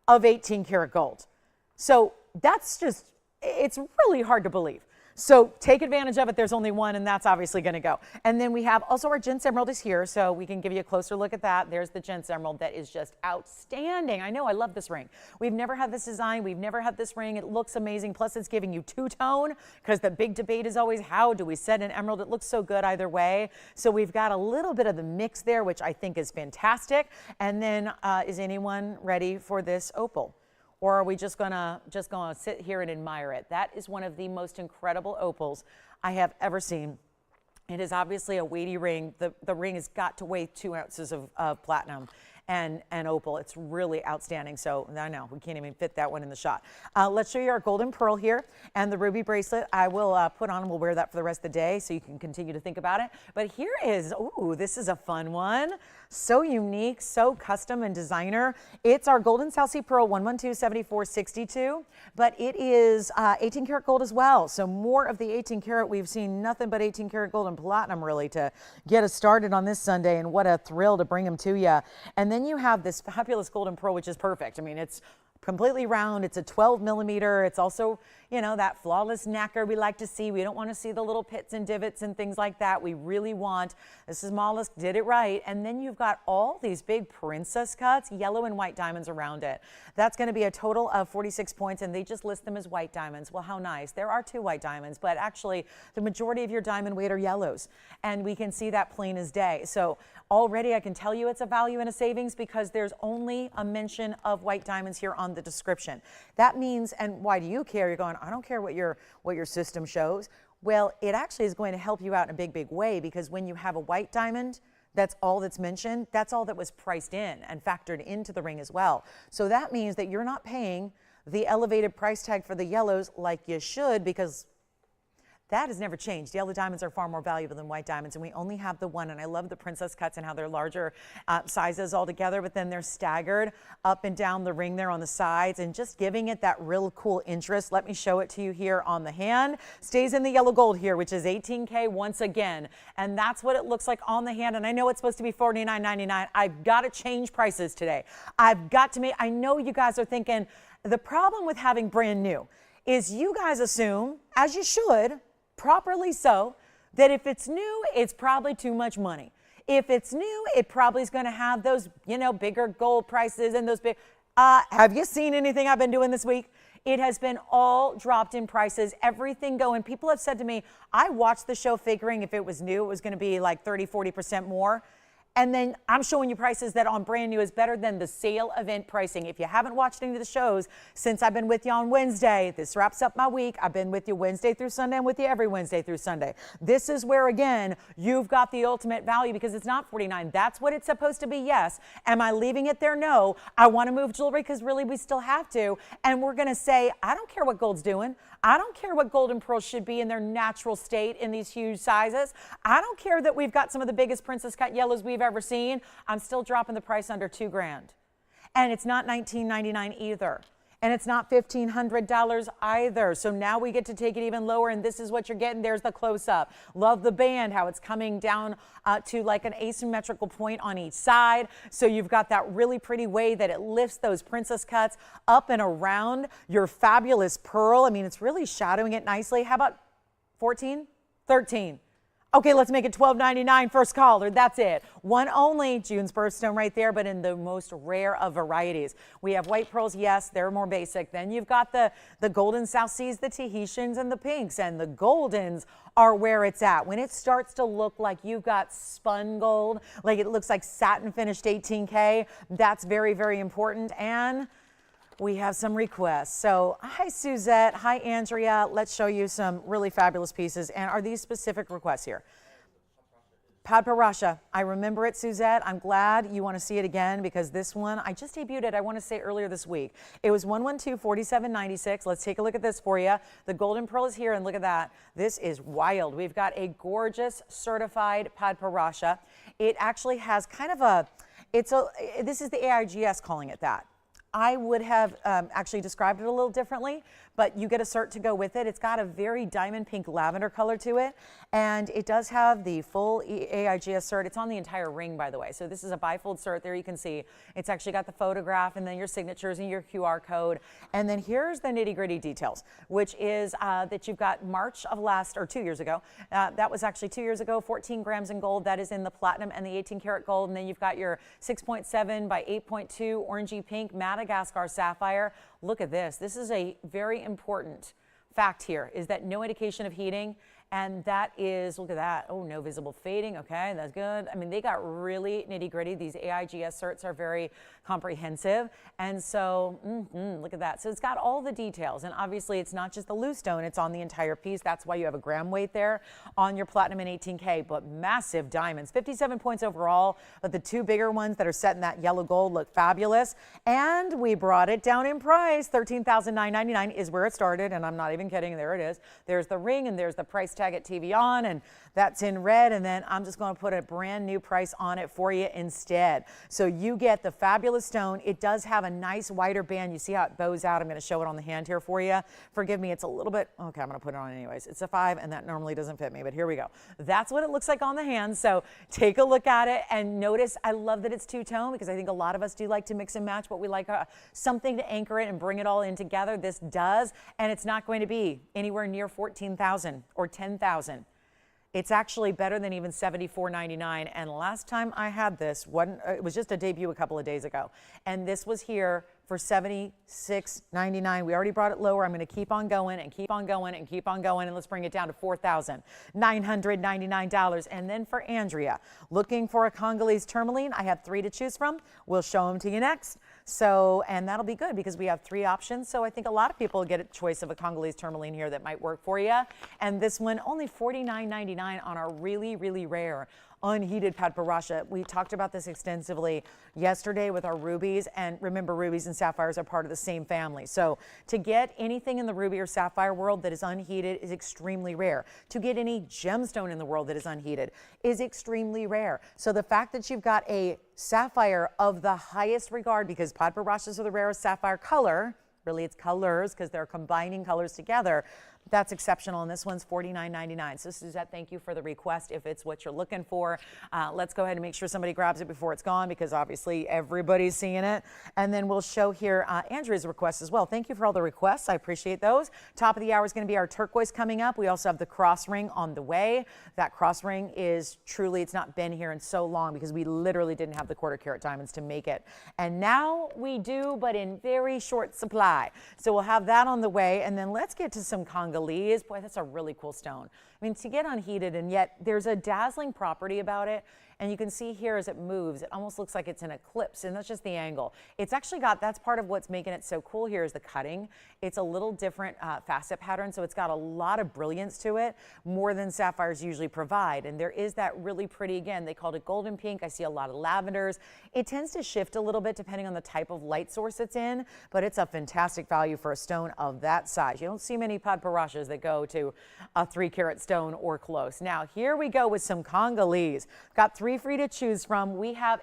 of 18 karat gold. So that's just, it's really hard to believe. So take advantage of it. There's only one, and that's obviously going to go. And then we have also our Gents emerald is here, so we can give you a closer look at that. There's the Gents emerald that is just outstanding. I know, I love this ring. We've never had this design. We've never had this ring. It looks amazing. Plus, it's giving you two-tone, because the big debate is always, how do we set an emerald? It looks so good either way. So we've got a little bit of the mix there, which I think is fantastic. And then is anyone ready for this opal? Or are we just gonna sit here and admire it? That is one of the most incredible opals I have ever seen. It is obviously a weighty ring. The ring has got to weigh 2 ounces of platinum and opal. It's really outstanding. So I know we can't even fit that one in the shot. Let's show you our golden pearl here and the ruby bracelet. I will put on and we'll wear that for the rest of the day so you can continue to think about it. But here is, ooh, this is a fun one. So unique, so custom and designer. It's our golden South Sea Pearl 112-7462, but it is 18 karat gold as well. So more of the 18 karat. We've seen nothing but 18 karat gold and platinum really to get us started on this Sunday, and what a thrill to bring them to you. And then you have this fabulous golden pearl, which is perfect. I mean, it's completely round. It's a 12 millimeter. It's also, you know, that flawless nacre we like to see. We don't want to see the little pits and divots and things like that. We really want, the smallest did it right. And then you've got all these big princess cuts, yellow and white diamonds around it. That's going to be a total of 46 points, and they just list them as white diamonds. Well, how nice. There are 2 white diamonds, but actually the majority of your diamond weight are yellows, and we can see that plain as day. So already I can tell you it's a value and a savings, because there's only a mention of white diamonds here on the description. That means, and why do you care? You're going, I don't care what your system shows. Well, it actually is going to help you out in a big, big way, because when you have a white diamond, that's all that's mentioned. That's all that was priced in and factored into the ring as well. So that means that you're not paying the elevated price tag for the yellows like you should, because That has never changed. Yellow diamonds are far more valuable than white diamonds, and we only have the one. And I love the princess cuts and how they're larger sizes all together, but then they're staggered up and down the ring there on the sides and just giving it that real cool interest. Let me show it to you here on the hand. Stays in the yellow gold here, which is $18K once again. And that's what it looks like on the hand. And I know it's supposed to be $49.99. I've got to change prices today. I've got to make, I know you guys are thinking, the problem with having brand new is you guys assume, as you should, properly so, that if it's new, it's probably too much money. If it's new, it probably is going to have those, you know, bigger gold prices and those big. Have you seen anything I've been doing this week? It has been all dropped in prices, everything going. People have said to me, I watched the show figuring if it was new, it was going to be like 30–40% more. And then I'm showing you prices that on brand new is better than the sale event pricing. If you haven't watched any of the shows since I've been with you on Wednesday, this wraps up my week. I've been with you Wednesday through Sunday. I'm with you every Wednesday through Sunday. This is where, again, you've got the ultimate value because it's not $49. That's what it's supposed to be, yes. Am I leaving it there? No. I want to move jewelry because really we still have to. And we're going to say, I don't care what gold's doing. I don't care what gold and pearls should be in their natural state in these huge sizes. I don't care that we've got some of the biggest princess cut yellows we've ever seen. I'm still dropping the price under $2 grand. And it's not $19.99 either. And it's not $1,500 either. So now we get to take it even lower, and this is what you're getting. There's the close-up. Love the band, how it's coming down to like an asymmetrical point on each side. So you've got that really pretty way that it lifts those princess cuts up and around your fabulous pearl. I mean, it's really shadowing it nicely. How about 14? 13. Okay, let's make it $12.99 first caller. That's it. One only. June's birthstone right there, but in the most rare of varieties. We have white pearls. Yes, they're more basic. Then you've got the golden South Seas, the Tahitians, and the pinks. And the goldens are where it's at. When it starts to look like you've got spun gold, like it looks like satin finished 18K, that's very, very important. And we have some requests. So hi, Suzette. Hi, Andrea. Let's show you some really fabulous pieces. And are these specific requests here? Padparadscha. I remember it, Suzette. I'm glad you want to see it again because this one, I just debuted it, I want to say earlier this week. It was 112-4796. Let's take a look at this for you. The golden pearl is here, and look at that. This is wild. We've got a gorgeous certified Padparadscha. It actually has kind of this is the AIGS calling it that. I would have actually described it a little differently, but you get a cert to go with it. It's got a very diamond pink lavender color to it, and it does have the full AIGS cert. It's on the entire ring, by the way. So this is a bifold cert. There you can see it's actually got the photograph and then your signatures and your QR code. And then here's the nitty-gritty details, which is that you've got March of 2 years ago. That was actually 2 years ago, 14 grams in gold. That is in the platinum and the 18 karat gold. And then you've got your 6.7 by 8.2 orangey pink Madagascar sapphire. Look at this. This is a very important fact here, is that no indication of heating. And that is, look at that. Oh, no visible fading. Okay, that's good. I mean, they got really nitty gritty. These AIGS certs are very comprehensive. And so, look at that. So it's got all the details. And obviously, it's not just the loose stone. It's on the entire piece. That's why you have a gram weight there on your platinum and 18K. But massive diamonds. 57 points overall. But the two bigger ones that are set in that yellow gold look fabulous. And we brought it down in price. $13,999 is where it started. And I'm not even kidding. There it is. There's the ring and there's the price tag at TVON, and that's in red. And then I'm just going to put a brand new price on it for you instead. So you get the fabulous stone. It does have a nice wider band. You see how it bows out. I'm going to show it on the hand here for you. Forgive me, it's a little bit, okay, I'm going to put it on anyways. It's a 5 and that normally doesn't fit me, but here we go. That's what it looks like on the hand. So take a look at it and notice, I love that it's two-tone because I think a lot of us do like to mix and match, but we like something to anchor it and bring it all in together. This does, and it's not going to be anywhere near 14,000 or 10,000. It's actually better than even $74.99. And last time I had this, it was just a debut a couple of days ago. And this was here for $76.99. We already brought it lower. I'm going to keep on going and keep on going and keep on going. And let's bring it down to $4,999. And then for Andrea, looking for a Congolese tourmaline, I have 3 to choose from. We'll show them to you next. So, and that'll be good because we have 3 options. So I think a lot of people get a choice of a Congolese tourmaline here that might work for you. And this one, only $49.99 on our really, really rare unheated Padparadscha. We talked about this extensively yesterday with our rubies, and remember, rubies and sapphires are part of the same family. So to get anything in the ruby or sapphire world that is unheated is extremely rare. To get any gemstone in the world that is unheated is extremely rare. So the fact that you've got a sapphire of the highest regard, because Padparadscha's are the rarest sapphire color, really it's colors because they're combining colors together, that's exceptional, and this one's $49.99. So Suzette, thank you for the request. If it's what you're looking for, let's go ahead and make sure somebody grabs it before it's gone, because obviously everybody's seeing it. And then we'll show here Andrea's request as well. Thank you for all the requests. I appreciate those. Top of the hour is going to be our turquoise coming up. We also have the cross ring on the way. That cross ring is truly, it's not been here in so long because we literally didn't have the quarter carat diamonds to make it. And now we do, but in very short supply. So we'll have that on the way. And then let's get to some Congolese. Boy, that's a really cool stone. I mean, to get unheated, and yet there's a dazzling property about it. And you can see here as it moves, it almost looks like it's an eclipse, and that's just the angle. It's actually got, that's part of what's making it so cool here is the cutting. It's a little different facet pattern, so it's got a lot of brilliance to it, more than sapphires usually provide. And there is that really pretty, again, they called it golden pink. I see a lot of lavenders. It tends to shift a little bit depending on the type of light source it's in, but it's a fantastic value for a stone of that size. You don't see many Padparadschas that go to a 3-carat stone or close. Now, here we go with some Congolese. Got 3 free to choose from. We have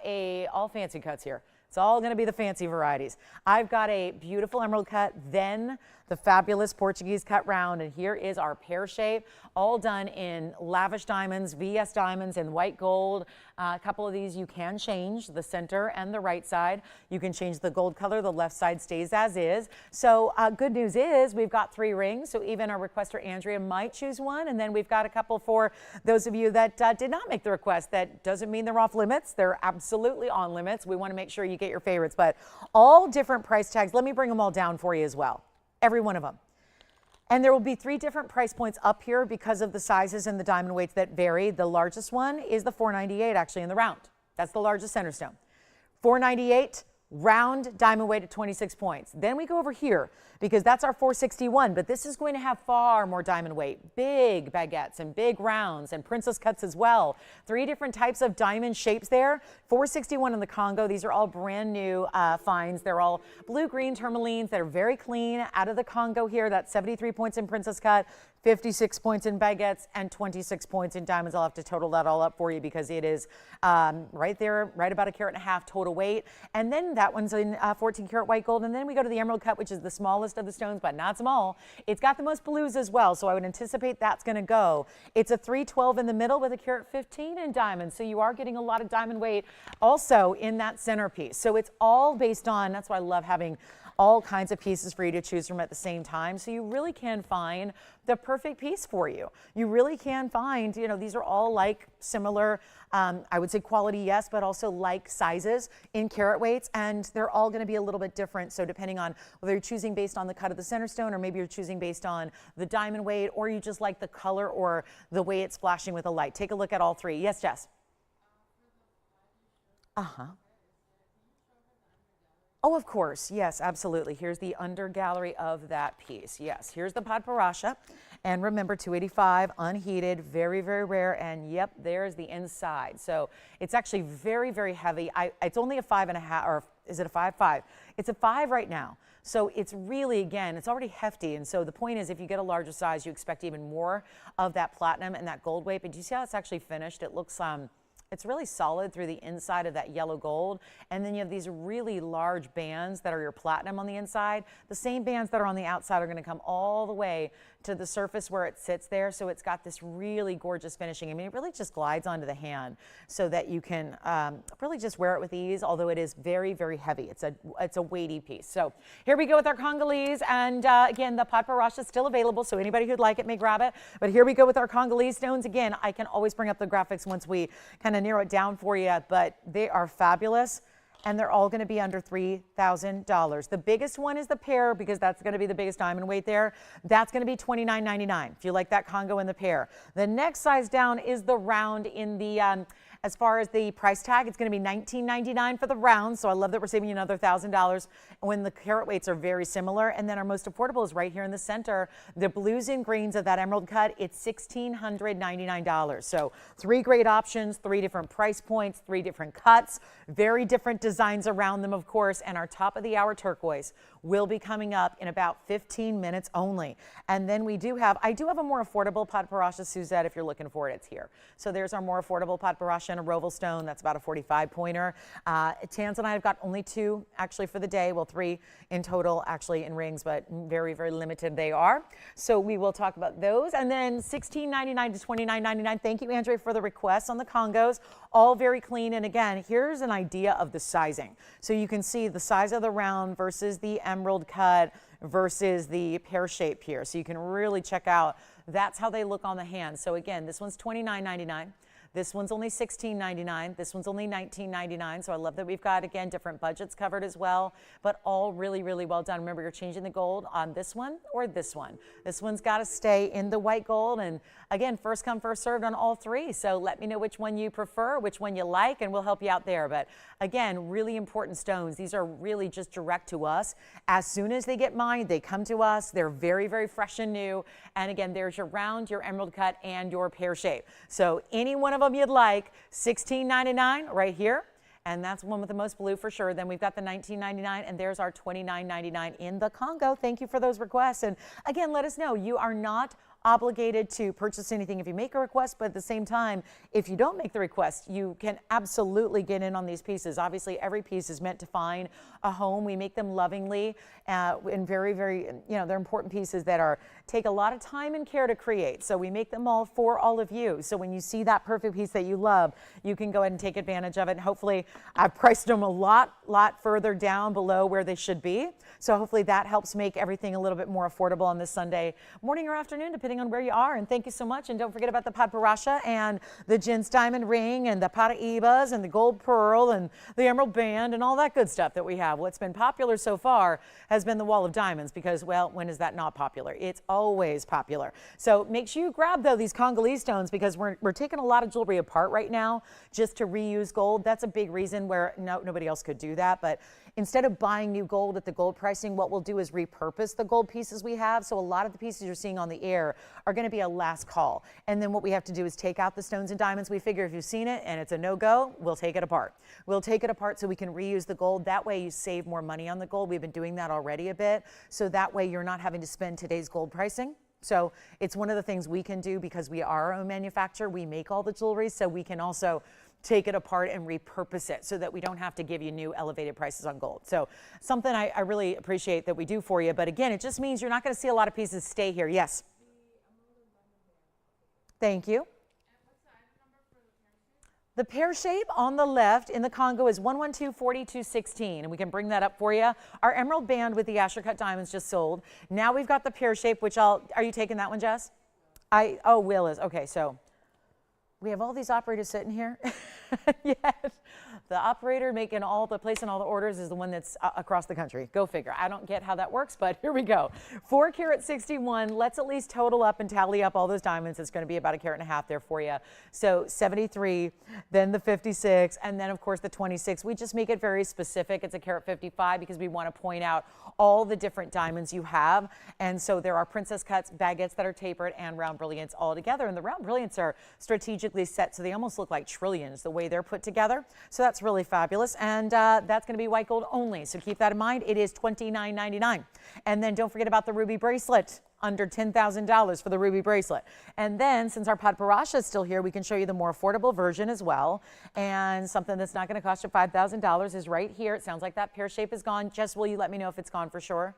all fancy cuts here. It's all going to be the fancy varieties. I've got a beautiful emerald cut, then the fabulous Portuguese cut round, and here is our pear shape, all done in lavish diamonds, VS diamonds, and white gold. A couple of these you can change, the center and the right side. You can change the gold color, the left side stays as is. So good news is we've got 3 rings, so even our requester Andrea might choose one, and then we've got a couple for those of you that did not make the request. That doesn't mean they're off limits. They're absolutely on limits. We want to make sure you get your favorites, but all different price tags. Let me bring them all down for you as well. Every one of them. And there will be 3 different price points up here because of the sizes and the diamond weights that vary. The largest one is the $498 actually in the round. That's the largest center stone. $498 round diamond weight at 26 points. Then we go over here because that's our $461, but this is going to have far more diamond weight, big baguettes and big rounds and princess cuts as well. 3 different types of diamond shapes there. $461 in the Congo. These are all brand new finds. They're all blue-green tourmalines that are very clean out of the Congo here. That's 73 points in princess cut, 56 points in baguettes, and 26 points in diamonds. I'll have to total that all up for you because it is right there, right about 1.5 carats total weight. And then that one's in 14 karat white gold. And then we go to the emerald cut, which is the smallest of the stones, but not small. It's got the most blues as well, so I would anticipate that's going to go. It's a 312 in the middle with 1.15 carat in diamonds, so you are getting a lot of diamond weight also in that centerpiece. So it's all based on, that's why I love having all kinds of pieces for you to choose from at the same time, so you really can find the perfect piece for you. You really can find, you know, these are all like similar, I would say quality, yes, but also like sizes in carat weights, and they're all going to be a little bit different. So depending on whether you're choosing based on the cut of the center stone, or maybe you're choosing based on the diamond weight, or you just like the color or the way it's flashing with the light. Take a look at all 3. Yes, Jess? Oh, of course. Yes, absolutely. Here's the under gallery of that piece. Yes, here's the Padparadscha. And remember, 285, unheated, very, very rare. And yep, there's the inside. So it's actually very, very heavy. It's only a 5.5, or is it a 5? 5. It's a 5 right now. So it's really, again, it's already hefty. And so the point is, if you get a larger size, you expect even more of that platinum and that gold weight. But do you see how it's actually finished? It looks, it's really solid through the inside of that yellow gold. And then you have these really large bands that are your platinum on the inside. The same bands that are on the outside are going to come all the way to the surface where it sits there. So it's got this really gorgeous finishing. I mean, it really just glides onto the hand so that you can really just wear it with ease, although it is very, very heavy. It's a weighty piece. So here we go with our Congolese. And again, the Padparadscha is still available, so anybody who'd like it may grab it. But here we go with our Congolese stones. Again, I can always bring up the graphics once we kind of narrow it down for you, but they are fabulous. And they're all going to be under $3,000. The biggest one is the pear, because that's going to be the biggest diamond weight there. That's going to be $29.99 if you like that Congo in the pear. The next size down is the round in the As far as the price tag, it's going to be $19.99 for the round. So I love that we're saving you another $1,000 when the carat weights are very similar. And then our most affordable is right here in the center. The blues and greens of that emerald cut, it's $1,699. So 3 great options, 3 different price points, 3 different cuts, very different designs around them, of course. And our top of the hour turquoise will be coming up in about 15 minutes only. And then I do have a more affordable Padparadscha Suzette if you're looking for it. It's here. So there's our more affordable Padparadscha and a Roval stone. That's about a 45 pointer. Tanzanite, I've got only 2 actually for the day. Well, 3 in total actually in rings, but very, very limited they are. So we will talk about those. And then $16.99 to $29.99. Thank you, Andrea, for the request on the Congos. All very clean. And again, here's an idea of the sizing. So you can see the size of the round versus the emerald cut versus the pear shape here. So you can really check out, that's how they look on the hand. So again, this one's $29.99. This one's only $16.99. This one's only $19.99. So I love that we've got, again, different budgets covered as well, but all really, really well done. Remember, you're changing the gold on this one or this one. This one's got to stay in the white gold. And again, first come, first served on all 3. So let me know which one you prefer, which one you like, and we'll help you out there. But again, really important stones. These are really just direct to us. As soon as they get mined, they come to us. They're very, very fresh and new. And again, there's your round, your emerald cut, and your pear shape. So any one of them you'd like, $16.99 right here. And that's one with the most blue for sure. Then we've got the $19.99, and there's our $29.99 in the Congo. Thank you for those requests. And again, let us know. You are not obligated to purchase anything if you make a request, but at the same time, if you don't make the request, you can absolutely get in on these pieces. Obviously, every piece is meant to find a home. We make them lovingly and very, very, they're important pieces that take a lot of time and care to create. So we make them all for all of you. So when you see that perfect piece that you love, you can go ahead and take advantage of it. And hopefully, I've priced them a lot further down below where they should be. So hopefully that helps make everything a little bit more affordable on this Sunday morning or afternoon, depending on where you are. And thank you so much. And don't forget about the Padparadscha and the Gents diamond ring and the Paraibas and the gold pearl and the emerald band and all that good stuff that we have. What's been popular so far has been the wall of diamonds because, well, when is that not popular? It's always popular. So make sure you grab, though, these Congolese stones because we're taking a lot of jewelry apart right now just to reuse gold. That's a big reason where nobody else could do that. But instead of buying new gold at the gold pricing, what we'll do is repurpose the gold pieces we have. So a lot of the pieces you're seeing on the air are going to be a last call. And then what we have to do is take out the stones and diamonds. We figure if you've seen it and it's a no-go, we'll take it apart. We'll take it apart so we can reuse the gold. That way you save more money on the gold. We've been doing that already a bit. So that way you're not having to spend today's gold pricing. So it's one of the things we can do because we are our own manufacturer. We make all the jewelry, so we can also take it apart and repurpose it so that we don't have to give you new elevated prices on gold. So something I really appreciate that we do for you. But again, it just means you're not going to see a lot of pieces stay here. Yes. Thank you. The pear shape on the left in the Congo is 112-4216, and we can bring that up for you. Our emerald band with the Asher cut diamonds just sold. Now we've got the pear shape, which are you taking that one, Jess? Will is. Okay, so we have all these operators sitting here. Yes. The operator placing all the orders is the one that's across the country. Go figure. I don't get how that works, but here we go. 4 carat 61. Let's at least total up and tally up all those diamonds. It's going to be about 1.5 carats there for you. So 73, then the 56, and then of course the 26. We just make it very specific. It's 1.55 carat because we want to point out all the different diamonds you have. And so there are princess cuts, baguettes that are tapered, and round brilliants all together. And the round brilliants are strategically set so they almost look like trillions the way they're put together. So that's really fabulous. And that's going to be white gold only. So keep that in mind. It is $29.99. And then don't forget about the ruby bracelet. Under $10,000 for the ruby bracelet. And then since our Padparadscha is still here, we can show you the more affordable version as well. And something that's not going to cost you $5,000 is right here. It sounds like that pear shape is gone. Jess, will you let me know if it's gone for sure?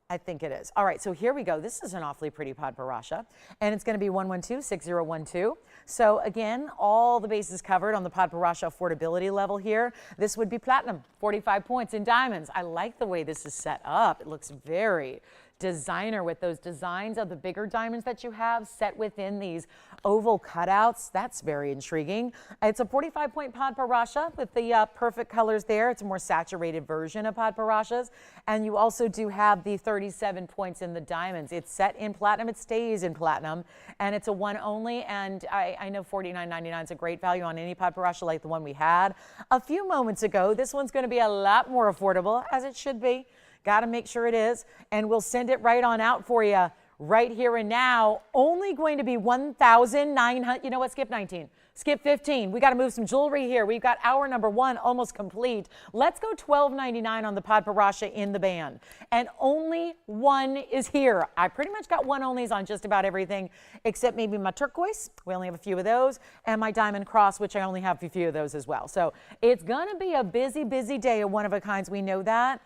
I think it is. All right, so here we go. This is an awfully pretty Padparadscha, and it's going to be 112-6012. So again, all the bases covered on the Padparadscha affordability level here. This would be platinum, 45 points in diamonds. I like the way this is set up. It looks very designer with those designs of the bigger diamonds that you have set within these oval cutouts. That's very intriguing. It's a 45-point Padparadscha with the perfect colors there. It's a more saturated version of Padparadschas. And you also do have the 37 points in the diamonds. It's set in platinum. It stays in platinum. And it's a one only. And I know $49.99 is a great value on any Padparadscha like the one we had a few moments ago. This one's going to be a lot more affordable, as it should be. Got to make sure it is. And we'll send it right on out for you right here and now. Only going to be $1,900. You know what? Skip 19. Skip 15. We got to move some jewelry here. We've got hour number 1 almost complete. Let's go $12.99 on the Padparadscha in the band. And only one is here. I pretty much got one onlys on just about everything except maybe my turquoise. We only have a few of those. And my diamond cross, which I only have a few of those as well. So it's going to be a busy, busy day of one of a kinds. We know that.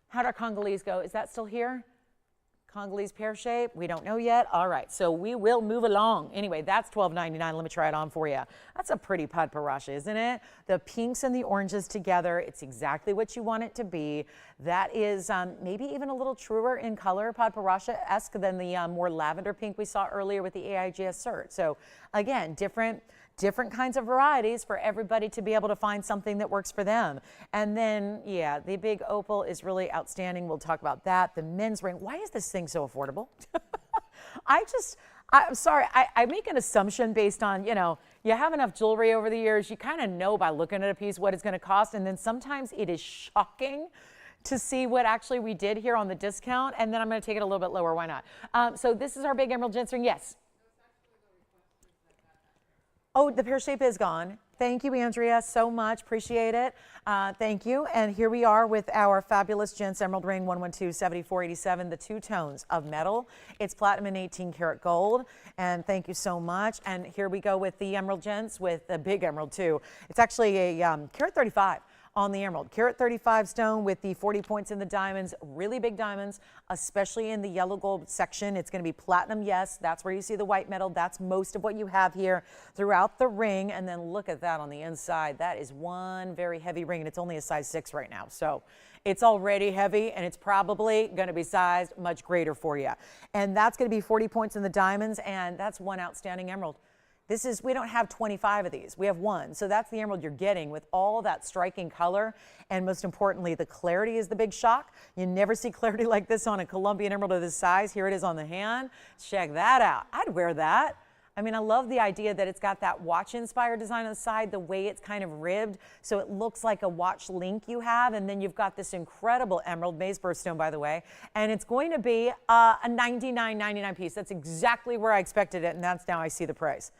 How'd our Congolese go? Is that still here? Congolese pear shape? We don't know yet. All right, so we will move along. Anyway, that's $12.99. Let me try it on for you. That's a pretty Padparadscha, isn't it? The pinks and the oranges together. It's exactly what you want it to be. That is maybe even a little truer in color, Padparadscha-esque, than the more lavender pink we saw earlier with the AIGS cert. So again, different kinds of varieties for everybody to be able to find something that works for them. And then, yeah, the big opal is really outstanding. We'll talk about that. The men's ring. Why is this thing so affordable? I'm sorry, I make an assumption based on, you know, you have enough jewelry over the years, you kind of know by looking at a piece what it's going to cost. And then sometimes it is shocking to see what actually we did here on the discount. And then I'm going to take it a little bit lower. Why not? So this is our big emerald gents ring. Yes. Oh, the pear shape is gone. Thank you, Andrea, so much. Appreciate it. Thank you. And here we are with our fabulous Gents Emerald Ring 112-7487, the 2 tones of metal. It's platinum and 18 karat gold. And thank you so much. And here we go with the Emerald Gents with the big emerald too. It's actually a carat 35. On the emerald, carat 35 stone with the 40 points in the diamonds, really big diamonds, especially in the yellow gold section. It's going to be platinum, yes, that's where you see the white metal. That's most of what you have here throughout the ring. And then look at that on the inside. That is one very heavy ring, and it's only a size 6 right now. So it's already heavy, and it's probably going to be sized much greater for you. And that's going to be 40 points in the diamonds, and that's one outstanding emerald. This is, we don't have 25 of these. We have one. So that's the emerald you're getting with all that striking color. And most importantly, the clarity is the big shock. You never see clarity like this on a Colombian emerald of this size. Here it is on the hand. Check that out. I'd wear that. I mean, I love the idea that it's got that watch-inspired design on the side, the way it's kind of ribbed, so it looks like a watch link you have, and then you've got this incredible emerald maze birthstone, by the way, and it's going to be a $99.99 piece. That's exactly where I expected it, and that's now I see the price.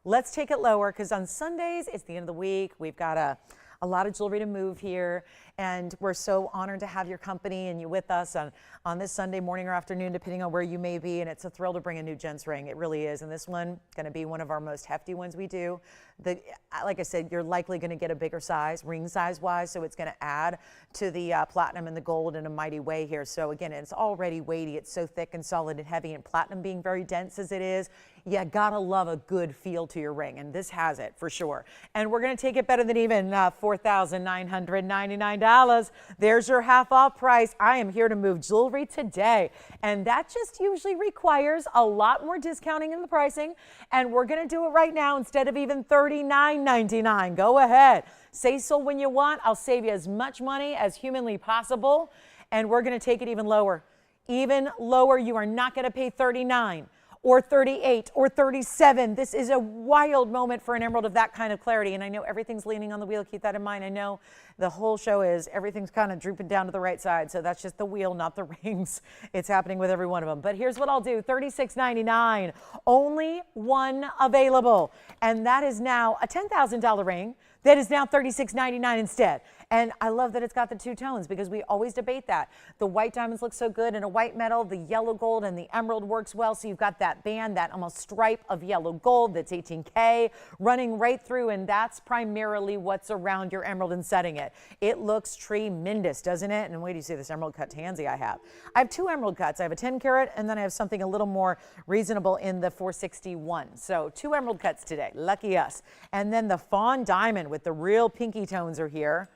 Let's take it lower because on Sundays, it's the end of the week. We've got a lot of jewelry to move here, and we're so honored to have your company and you with us on this Sunday morning or afternoon, depending on where you may be, and it's a thrill to bring a new Gents ring. It really is, and this one going to be one of our most hefty ones we do. Like I said, you're likely going to get a bigger size, ring size-wise, so it's going to add to the platinum and the gold in a mighty way here. So again, it's already weighty. It's so thick and solid and heavy, and platinum being very dense as it is, you gotta love a good feel to your ring, and this has it for sure. And we're gonna take it better than even $4,999. There's your half off price. I am here to move jewelry today, and that just usually requires a lot more discounting in the pricing, and we're gonna do it right now instead of even $39.99. Go ahead, say so when you want. I'll save you as much money as humanly possible, and we're gonna take it even lower. Even lower. You are not gonna pay $39 or $38 or $37. This is a wild moment for an emerald of that kind of clarity. And I know everything's leaning on the wheel. Keep that in mind. I know the whole show is everything's kind of drooping down to the right side. So that's just the wheel, not the rings. It's happening with every one of them. But here's what I'll do. $36.99. Only one available. And that is now a $10,000 ring. That is now $36.99 instead. And I love that it's got the 2 tones because we always debate that. The white diamonds look so good in a white metal, the yellow gold and the emerald works well. So you've got that band, that almost stripe of yellow gold that's 18K running right through, and that's primarily what's around your emerald and setting it. It looks tremendous, doesn't it? And wait till you see this emerald cut tansy I have. I have 2 emerald cuts. I have a 10 karat and then I have something a little more reasonable in the 461. So 2 emerald cuts today, lucky us. And then the fawn diamond with the real pinky tones are here.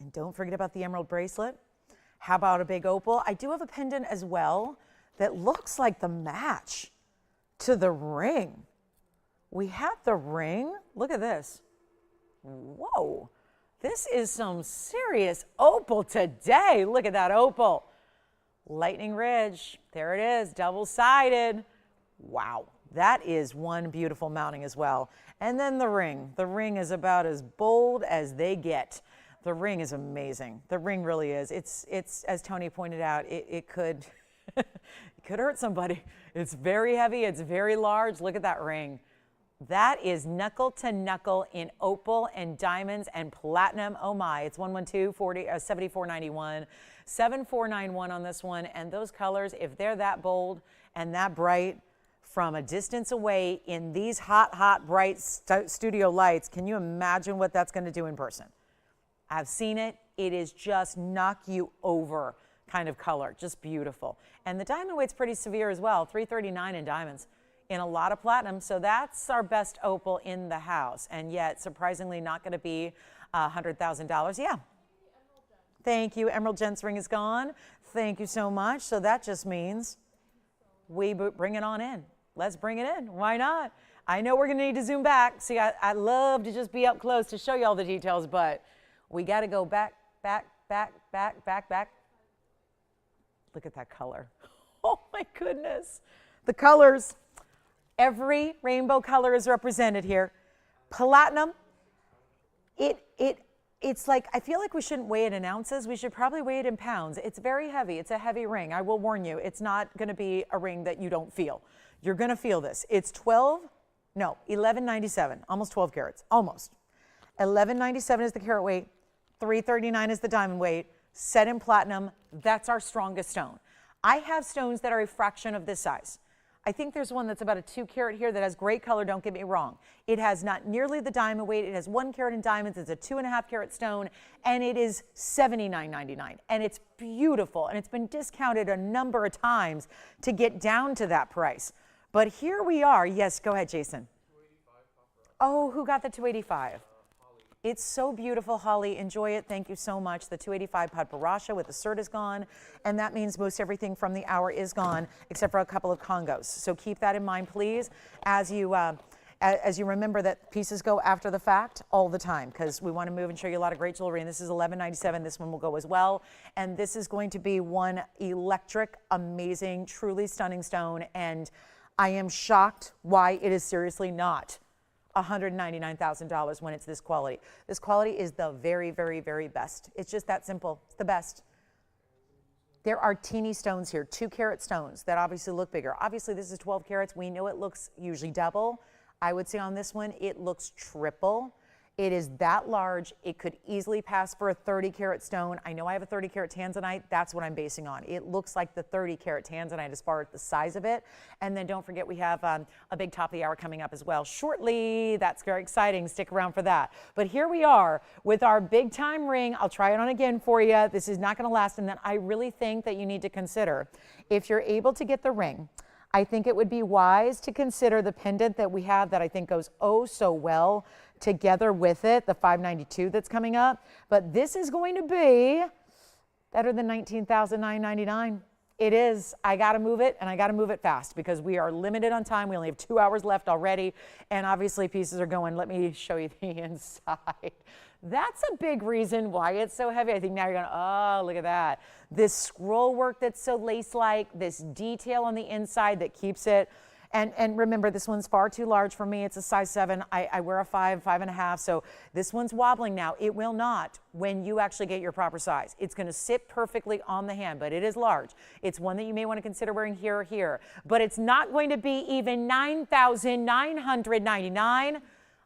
And don't forget about the emerald bracelet. How about a big opal? I do have a pendant as well that looks like the match to the ring. We have the ring. Look at this. Whoa. This is some serious opal today. Look at that opal. Lightning Ridge. There it is, double-sided. Wow. That is one beautiful mounting as well. And then the ring. The ring is about as bold as they get. The ring is amazing. The ring really is. It's as Tony pointed out, it could it could hurt somebody. It's very heavy. It's very large. Look at that ring. That is knuckle to knuckle in opal and diamonds and platinum. Oh my, it's 7491, 7491 on this one. And those colors, if they're that bold and that bright from a distance away in these hot, hot, bright studio lights, can you imagine what that's going to do in person? I've seen it. It is just knock you over kind of color, just beautiful. And the diamond weight's pretty severe as well, 339 in diamonds. In a lot of platinum, so that's our best opal in the house, and yet surprisingly not going to be $100,000. Yeah. Thank you. Emerald Gents ring is gone. Thank you so much. So that just means we bring it on in. Let's bring it in. Why not? I know we're going to need to zoom back. See, I love to just be up close to show you all the details, but we got to go back, back, back, back, back, back. Look at that color. Oh my goodness. The colors. Every rainbow color is represented here. Platinum, it's like, I feel like we shouldn't weigh it in ounces. We should probably weigh it in pounds. It's very heavy. It's a heavy ring. I will warn you, it's not going to be a ring that you don't feel. You're going to feel this. It's 1197, almost 12 carats, almost. 1197 is the carat weight. 339 is the diamond weight. Set in platinum, that's our strongest stone. I have stones that are a fraction of this size. I think there's one that's about a 2 carat here that has great color, don't get me wrong. It has not nearly the diamond weight. It has 1 carat in diamonds. It's a 2.5 carat stone, and it is $79.99. And it's beautiful, and it's been discounted a number of times to get down to that price. But here we are. Yes, go ahead, Jason. 285. Oh, who got the 285? It's so beautiful, Holly. Enjoy it. Thank you so much. The 285 Padparadscha with the cert is gone, and that means most everything from the hour is gone, except for a couple of Congos. So keep that in mind, please, as you remember that pieces go after the fact all the time, because we want to move and show you a lot of great jewelry. And this is 1197. This one will go as well. And this is going to be one electric, amazing, truly stunning stone. And I am shocked why it is seriously not $199,000 when it's this quality. This quality is the very, very, very best. It's just that simple. It's the best. There are teeny stones here, 2 carat stones that obviously look bigger. Obviously this is 12 carats. We know it looks usually double. I would say on this one, it looks triple. It is that large. It could easily pass for a 30 carat stone. I know I have a 30 carat Tanzanite. That's what I'm basing on. It looks like the 30 carat Tanzanite as far as the size of it. And then don't forget we have a big top of the hour coming up as well shortly. That's very exciting. Stick around for that. But here we are with our big time ring. I'll try it on again for you. This is not going to last. And then I really think that you need to consider, if you're able to get the ring, I think it would be wise to consider the pendant that we have that I think goes oh so well together with it, the 592 that's coming up. But this is going to be better than $19,999. It is. I got to move it, and I got to move it fast because we are limited on time. We only have 2 hours left already, and obviously pieces are going. Let me show you the inside. That's a big reason why it's so heavy. I think now you're going, oh, look at that. This scroll work that's so lace-like, this detail on the inside that keeps it. And remember, this one's far too large for me. It's a size 7. I wear a 5, 5.5. So this one's wobbling now. It will not when you actually get your proper size. It's going to sit perfectly on the hand, but it is large. It's one that you may want to consider wearing here or here. But it's not going to be even $9,999.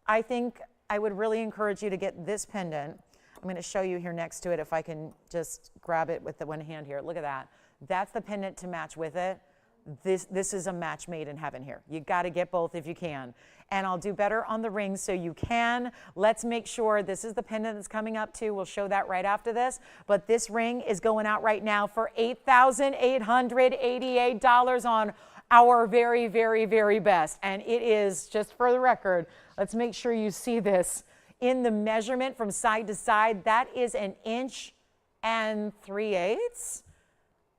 I think I would really encourage you to get this pendant. I'm going to show you here next to it if I can just grab it with the one hand here. Look at that. That's the pendant to match with it. This is a match made in heaven here. You got to get both if you can. And I'll do better on the rings so you can. Let's make sure this is the pendant that's coming up too. We'll show that right after this. But this ring is going out right now for $8,888 on our very, very, very best. And it is, just for the record, let's make sure you see this in the measurement from side to side. That is 1 3/8 inches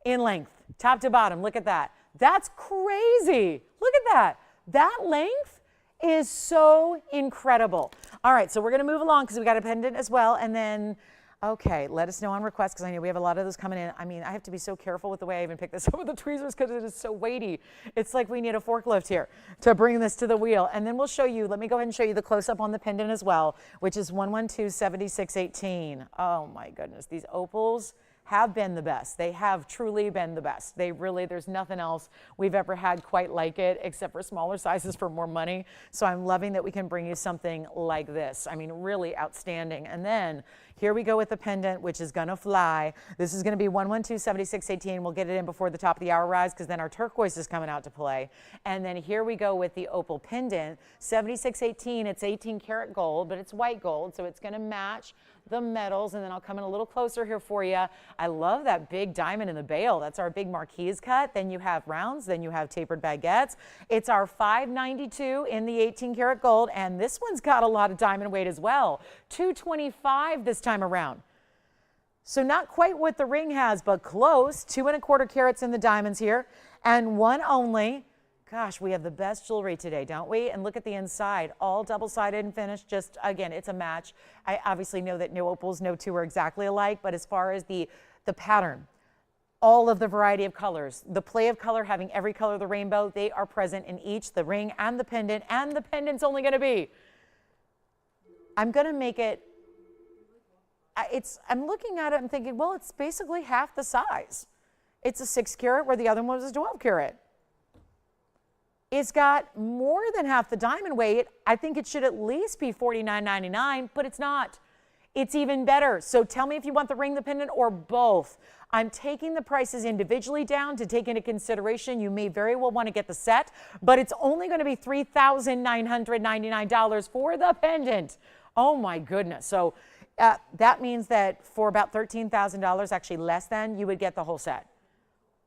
in length, top to bottom. Look at that. That's crazy. Look at that. That length is so incredible. All right, so we're going to move along because we got a pendant as well. And then, okay, let us know on request because I know we have a lot of those coming in. I mean, I have to be so careful with the way I even pick this up with the tweezers because it is so weighty. It's like we need a forklift here to bring this to the wheel. And then we'll show you, let me go ahead and show you the close-up on the pendant as well, which is 112-7618. Oh my goodness, these opals have been the best. They have truly been the best. They really, there's nothing else we've ever had quite like it except for smaller sizes for more money. So I'm loving that we can bring you something like this. I mean, really outstanding. And then here we go with the pendant, which is gonna fly. This is gonna be 112-7618. We'll get it in before the top of the hour rise because then our turquoise is coming out to play. And then here we go with the opal pendant, 7618. It's 18 karat gold, but it's white gold, so it's gonna match the metals. And then I'll come in a little closer here for you. I love that big diamond in the bail. That's our big marquise cut. Then you have rounds, then you have tapered baguettes. It's our 592 in the 18 karat gold, and this one's got a lot of diamond weight as well. 225 this time around. So not quite what the ring has, but close. 2 1/4 carats in the diamonds here, and one only. Gosh, we have the best jewelry today, don't we? And look at the inside, all double-sided and finished. Just, again, it's a match. I obviously know that no opals, no two are exactly alike, but as far as the pattern, all of the variety of colors, the play of color, having every color of the rainbow, they are present in each, the ring and the pendant's only gonna be, I'm gonna make it, I'm looking at it and thinking, well, it's basically half the size. It's a 6 karat where the other one was a 12 karat. It's got more than half the diamond weight. I think it should at least be $49.99, but it's not. It's even better. So tell me if you want the ring, the pendant, or both. I'm taking the prices individually down to take into consideration. You may very well want to get the set, but it's only going to be $3,999 for the pendant. Oh my goodness. So that means that for about $13,000, actually less than, you would get the whole set.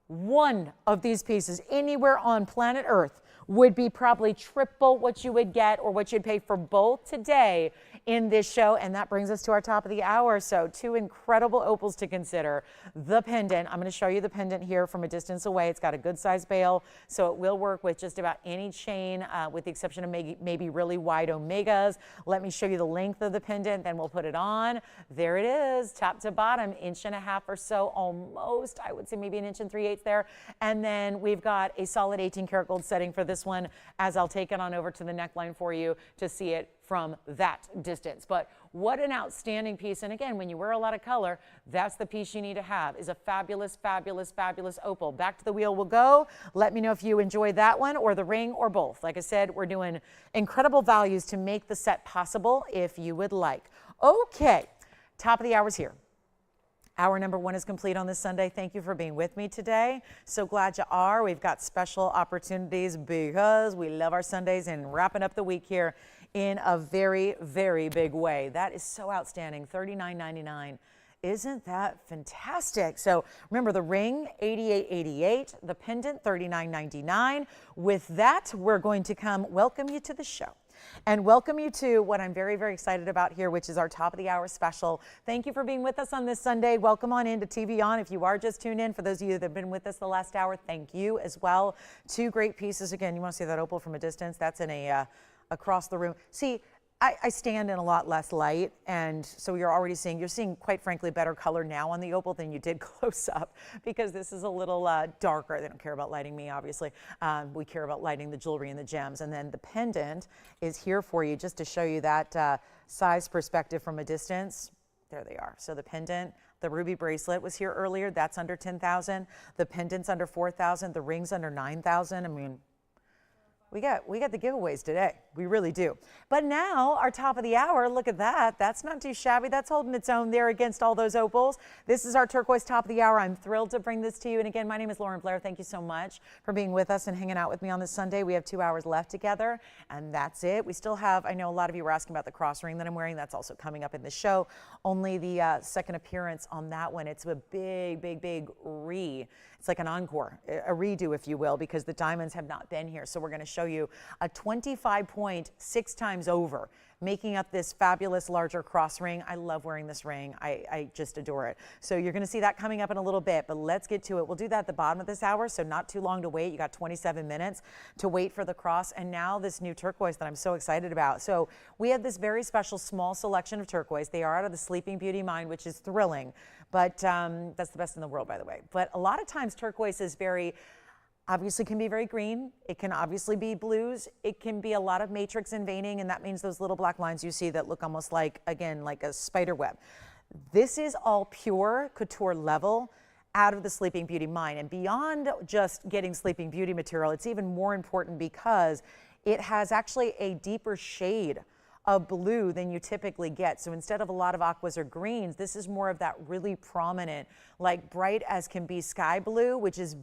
One of these pieces anywhere on planet Earth would be probably triple what you would get or what you'd pay for both today in this show. And that brings us to our top of the hour. So 2 incredible opals to consider. The pendant, I'm going to show you the pendant here from a distance away. It's got a good size bail, so it will work with just about any chain with the exception of maybe really wide omegas. Let me show you the length of the pendant, then we'll put it on. There it is, top to bottom, 1.5 inches or so, almost, I would say maybe 1 3/8 inches there. And then we've got a solid 18 karat gold setting for this one, as I'll take it on over to the neckline for you to see it from that distance. But what an outstanding piece. And again, when you wear a lot of color, that's the piece you need to have, is a fabulous, fabulous, fabulous opal. Back to the wheel we'll go. Let me know if you enjoyed that one or the ring or both. Like I said, we're doing incredible values to make the set possible if you would like. Okay, top of the hour's here. Hour number 1 is complete on this Sunday. Thank you for being with me today. So glad you are. We've got special opportunities because we love our Sundays and wrapping up the week here in a very, very big way. That is so outstanding. $39.99. Isn't that fantastic? So remember, the ring, $88.88. The pendant, $39.99. With that, we're going to come welcome you to the show and welcome you to what I'm very, very excited about here, which is our top of the hour special. Thank you for being with us on this Sunday. Welcome on into TVON. If you are just tuned in, for those of you that have been with us the last hour, thank you as well. 2 great pieces. Again, you want to see that opal from a distance? That's in a across the room. See, I stand in a lot less light, and so you're seeing quite frankly better color now on the opal than you did close up, because this is a little darker. They don't care about lighting me, obviously. We care about lighting the jewelry and the gems. And then the pendant is here for you just to show you that size perspective from a distance. There they are. So the pendant, the ruby bracelet was here earlier. That's under $10,000. The pendant's under $4,000. The ring's under $9,000. I mean, we got the giveaways today. We really do. But now our top of the hour, look at that. That's not too shabby. That's holding its own there against all those opals. This is our turquoise top of the hour. I'm thrilled to bring this to you. And again, my name is Lauren Blair. Thank you so much for being with us and hanging out with me on this Sunday. We have 2 hours left together, and that's it. We still have, I know a lot of you were asking about the cross ring that I'm wearing. That's also coming up in the show. Only the second appearance on that one. It's a big, big, big it's like an encore, a redo, if you will, because the diamonds have not been here. So we're going to show you a 25 point 6 times over. making up this fabulous larger cross ring. I love wearing this ring. I just adore it. So you're going to see that coming up in a little bit, but let's get to it. We'll do that at the bottom of this hour, so not too long to wait. You got 27 minutes to wait for the cross, and now this new turquoise that I'm so excited about. So we have this very special small selection of turquoise. They are out of the Sleeping Beauty mine, which is thrilling, but that's the best in the world, by the way. But a lot of times turquoise is very obviously can be very green. It can obviously be blues. It can be a lot of matrix and veining, and that means those little black lines you see that look almost like, again, like a spider web. This is all pure couture level out of the Sleeping Beauty mine. And beyond just getting Sleeping Beauty material, it's even more important because it has actually a deeper shade of blue than you typically get. So instead of a lot of aquas or greens, this is more of that really prominent, like bright as can be sky blue, which is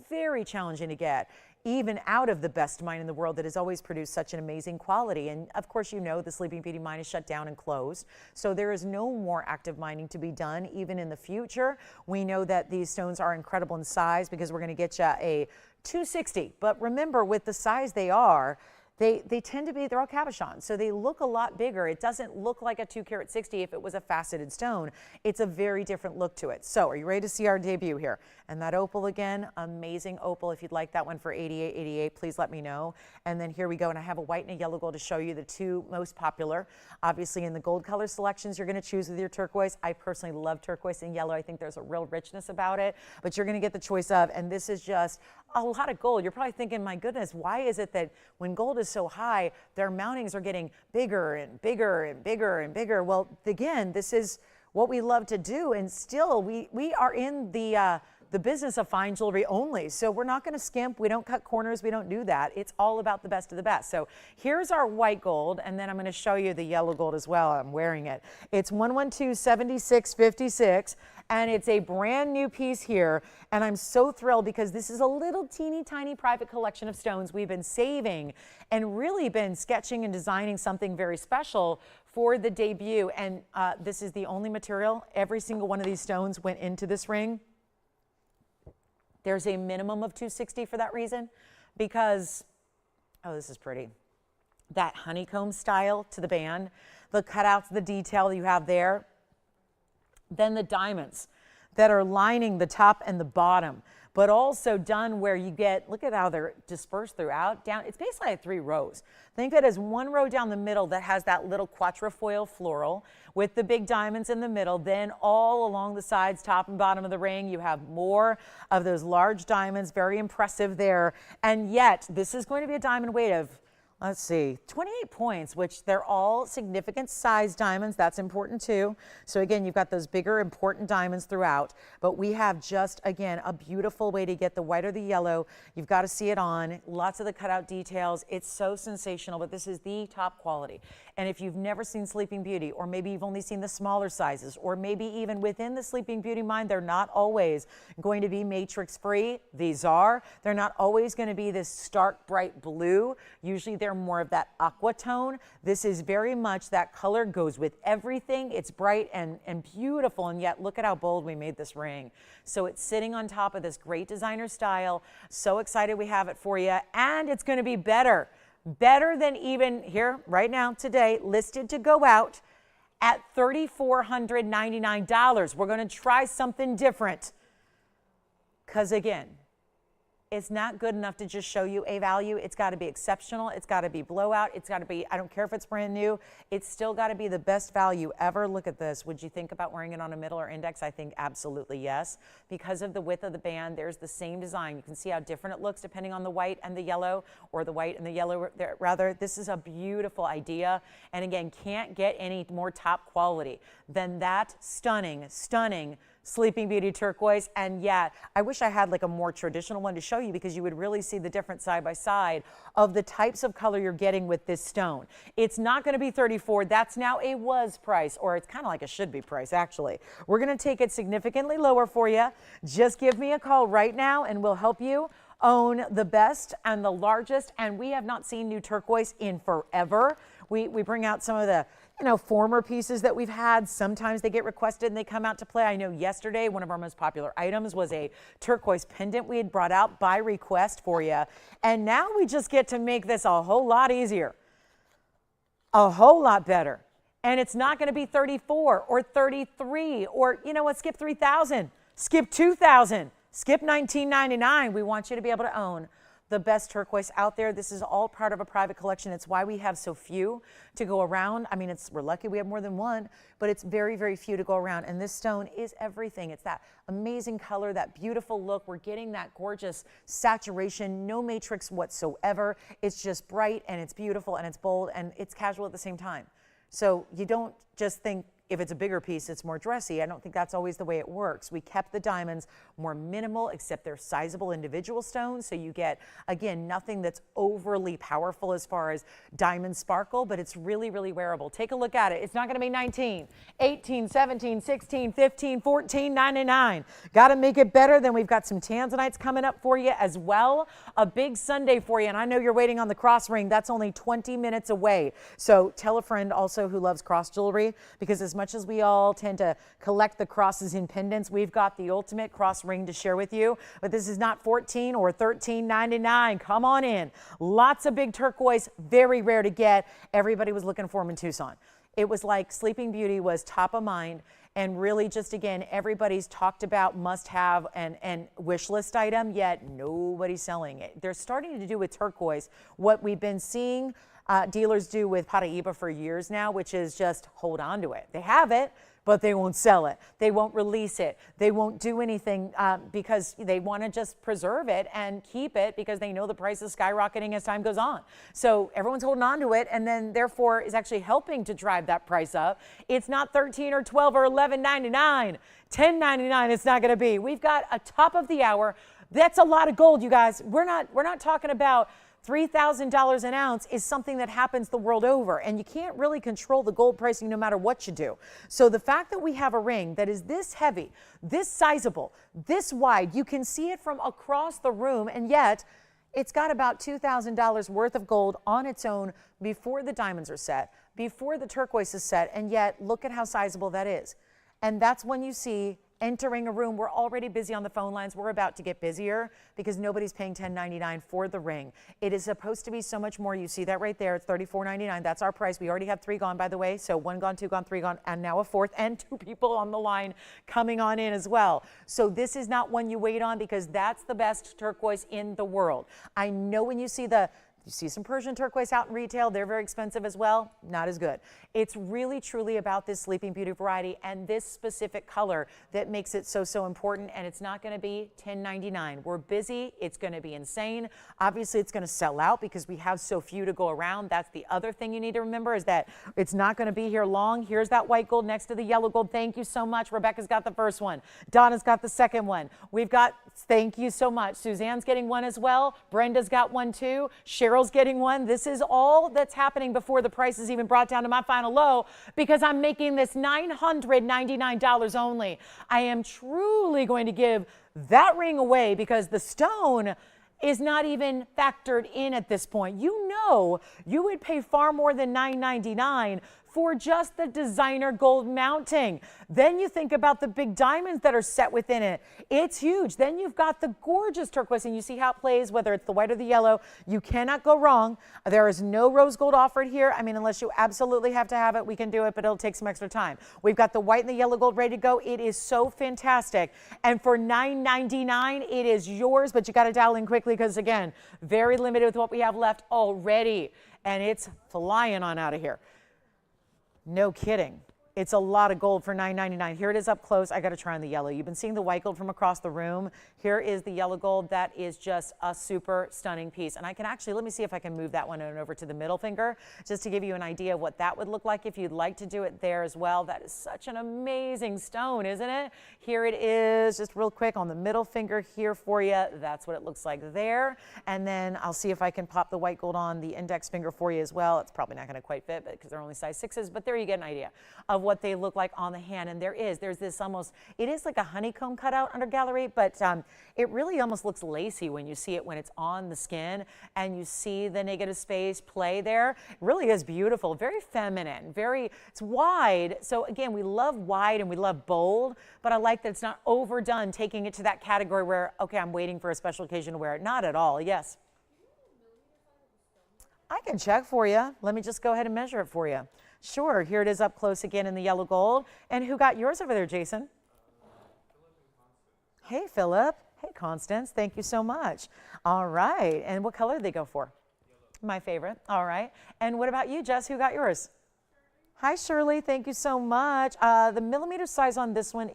very challenging to get, even out of the best mine in the world that has always produced such an amazing quality. And of course, you know, the Sleeping Beauty mine is shut down and closed. So there is no more active mining to be done, even in the future. We know that these stones are incredible in size because we're gonna get you a 260. But remember, with the size they are, they tend to be, they're all cabochons, so they look a lot bigger. It doesn't look like a 2-carat 60 if it was a faceted stone. It's a very different look to it. So are you ready to see our debut here? And that opal again, amazing opal. If you'd like that one for $88.88, please let me know. And then here we go, and I have a white and a yellow gold to show you the two most popular. Obviously in the gold color selections, you're gonna choose with your turquoise. I personally love turquoise and yellow. I think there's a real richness about it, but you're gonna get the choice of, and this is just a lot of gold. You're probably thinking, my goodness, why is it that when gold is so high, their mountings are getting bigger and bigger and bigger and bigger? Well, again, this is what we love to do, and still we are in the business of fine jewelry only. So we're not going to skimp. We don't cut corners. We don't do that. It's all about the best of the best. So here's our white gold, and then I'm going to show you the yellow gold as well. I'm wearing it. It's 112-7656, and it's a brand new piece here. And I'm so thrilled because this is a little teeny tiny private collection of stones we've been saving and really been sketching and designing something very special for the debut. And this is the only material. Every single one of these stones went into this ring. There's a minimum of 260 for that reason, because, oh, this is pretty. That honeycomb style to the band, the cutouts, the detail you have there. Then the diamonds that are lining the top and the bottom, but also done where you get, look at how they're dispersed throughout, down. It's basically like 3 rows. Think of it as one row down the middle that has that little quatrefoil floral with the big diamonds in the middle. Then all along the sides, top and bottom of the ring, you have more of those large diamonds, very impressive there. And yet, this is going to be a diamond weight of, let's see, 28 points, which they're all significant size diamonds. That's important too. So again, you've got those bigger important diamonds throughout, but we have just, again, a beautiful way to get the white or the yellow. You've got to see it on. Lots of the cutout details. It's so sensational, but this is the top quality. And if you've never seen Sleeping Beauty, or maybe you've only seen the smaller sizes, or maybe even within the Sleeping Beauty mine, they're not always going to be matrix free. These are. They're not always going to be this stark bright blue. Usually they're more of that aqua tone. This is very much that color goes with everything. It's bright and beautiful, and yet look at how bold we made this ring. So it's sitting on top of this great designer style. So excited we have it for you, and it's going to be better than even here right now today, listed to go out at $3,499. We're going to try something different, because again, it's not good enough to just show you a value. It's got to be exceptional. It's got to be blowout. It's got to be, I don't care if it's brand new, it's still got to be the best value ever. Look at this. Would you think about wearing it on a middle or index? I think absolutely yes. Because of the width of the band, there's the same design. You can see how different it looks depending on the white and the yellow, or the white and the yellow rather. This is a beautiful idea. And again, can't get any more top quality than that stunning, stunning Sleeping Beauty turquoise. And yet, I wish I had like a more traditional one to show you, because you would really see the difference side by side of the types of color you're getting with this stone. It's not going to be $34. That's now a was price, or it's kind of like a should be price actually. We're going to take it significantly lower for you. Just give me a call right now and we'll help you own the best and the largest. And we have not seen new turquoise in forever. We bring out some of the, you know, former pieces that we've had. Sometimes they get requested and they come out to play. I know yesterday one of our most popular items was a turquoise pendant we had brought out by request for you. And now we just get to make this a whole lot easier. a whole lot better. And it's not going to be 34 or 33 or, you know what, skip 3,000, skip 2,000, skip 1999. We want you to be able to own the best turquoise out there. This is all part of a private collection. It's why we have so few to go around. I mean, we're lucky we have more than one, but it's very, very few to go around. And this stone is everything. It's that amazing color, that beautiful look. We're getting that gorgeous saturation, no matrix whatsoever. It's just bright and it's beautiful and it's bold and it's casual at the same time. So you don't just think if it's a bigger piece, it's more dressy. I don't think that's always the way it works. We kept the diamonds more minimal, except they're sizable individual stones. So you get, again, nothing that's overly powerful as far as diamond sparkle, but it's really, really wearable. Take a look at it. It's not going to be 19, 18, 17, 16, 15, 14, 99. Got to make it better. Then we've got some Tanzanites coming up for you as well. A big Sunday for you. And I know you're waiting on the cross ring. That's only 20 minutes away. So tell a friend also who loves cross jewelry, because as much as we all tend to collect the crosses in pendants, we've got the ultimate cross ring to share with you. But this is not 14 or 13.99. Come on in. Lots of big turquoise, very rare to get. Everybody was looking for them in Tucson. It was like Sleeping Beauty was top of mind, and really just, again, everybody's talked about must have and wish list item, yet nobody's selling it. They're starting to do with turquoise what we've been seeing dealers do with Paraiba for years now, which is just hold on to it. They have it, but they won't sell it. They won't release it. They won't do anything because they want to just preserve it and keep it because they know the price is skyrocketing as time goes on. So everyone's holding on to it, and then therefore is actually helping to drive that price up. It's not 13 or 12 or 11.99, 10.99. It's not going to be. We've got a top of the hour. That's a lot of gold, you guys. We're not talking about $3,000 an ounce is something that happens the world over, and you can't really control the gold pricing no matter what you do. So the fact that we have a ring that is this heavy, this sizable, this wide, you can see it from across the room, and yet it's got about $2,000 worth of gold on its own before the diamonds are set, before the turquoise is set, and yet look at how sizable that is. And that's when you see entering a room. We're already busy on the phone lines. We're about to get busier because nobody's paying $10.99 for the ring. It is supposed to be so much more. You see that right there. It's $34.99. That's our price. We already have 3 gone, by the way. So 1 gone, 2 gone, 3 gone, and now a 4th, and 2 people on the line coming on in as well. So this is not one you wait on because that's the best turquoise in the world. I know when you see some Persian turquoise out in retail. They're very expensive as well. Not as good. It's really, truly about this Sleeping Beauty variety and this specific color that makes it so, so important. And it's not going to be $10.99. We're busy. It's going to be insane. Obviously, it's going to sell out because we have so few to go around. That's the other thing you need to remember is that it's not going to be here long. Here's that white gold next to the yellow gold. Thank you so much. Rebecca's got the first one. Donna's got the second one. We've got, thank you so much. Suzanne's getting one as well. Brenda's got one too. Cheryl's getting one. This is all that's happening before the price is even brought down to my final low because I'm making this $999 only. I am truly going to give that ring away because the stone is not even factored in at this point. You know, you would pay far more than $999 for just the designer gold mounting. Then you think about the big diamonds that are set within it. It's huge. Then you've got the gorgeous turquoise, and you see how it plays, whether it's the white or the yellow. You cannot go wrong. There is no rose gold offered here. I mean, unless you absolutely have to have it, we can do it, but it'll take some extra time. We've got the white and the yellow gold ready to go. It is so fantastic. And for $999, it is yours, but you got to dial in quickly because, again, very limited with what we have left already. And it's flying on out of here. No kidding. It's a lot of gold for $9.99. Here it is up close. I got to try on the yellow. You've been seeing the white gold from across the room. Here is the yellow gold. That is just a super stunning piece. And I can actually, let me see if I can move that one over to the middle finger just to give you an idea of what that would look like if you'd like to do it there as well. That is such an amazing stone, isn't it? Here it is, just real quick on the middle finger here for you. That's what it looks like there. And then I'll see if I can pop the white gold on the index finger for you as well. It's probably not going to quite fit because they're only size 6s, but there you get an idea of what they look like on the hand. And there's this almost, it is like a honeycomb cutout under gallery, but it really almost looks lacy when you see it when it's on the skin and you see the negative space play there. It really is beautiful, very feminine, it's wide. So again, we love wide and we love bold, but I like that it's not overdone, taking it to that category where, okay, I'm waiting for a special occasion to wear it. Not at all. Yes. I can check for you. Let me just go ahead and measure it for you. Sure, here it is up close again in the yellow gold. And who got yours over there, Jason? Hey, Philip. Hey, Constance. Thank you so much. All right. And what color did they go for? Yellow. My favorite. All right. And what about you, Jess? Who got yours? Hi, Shirley. Thank you so much. The millimeter size on this one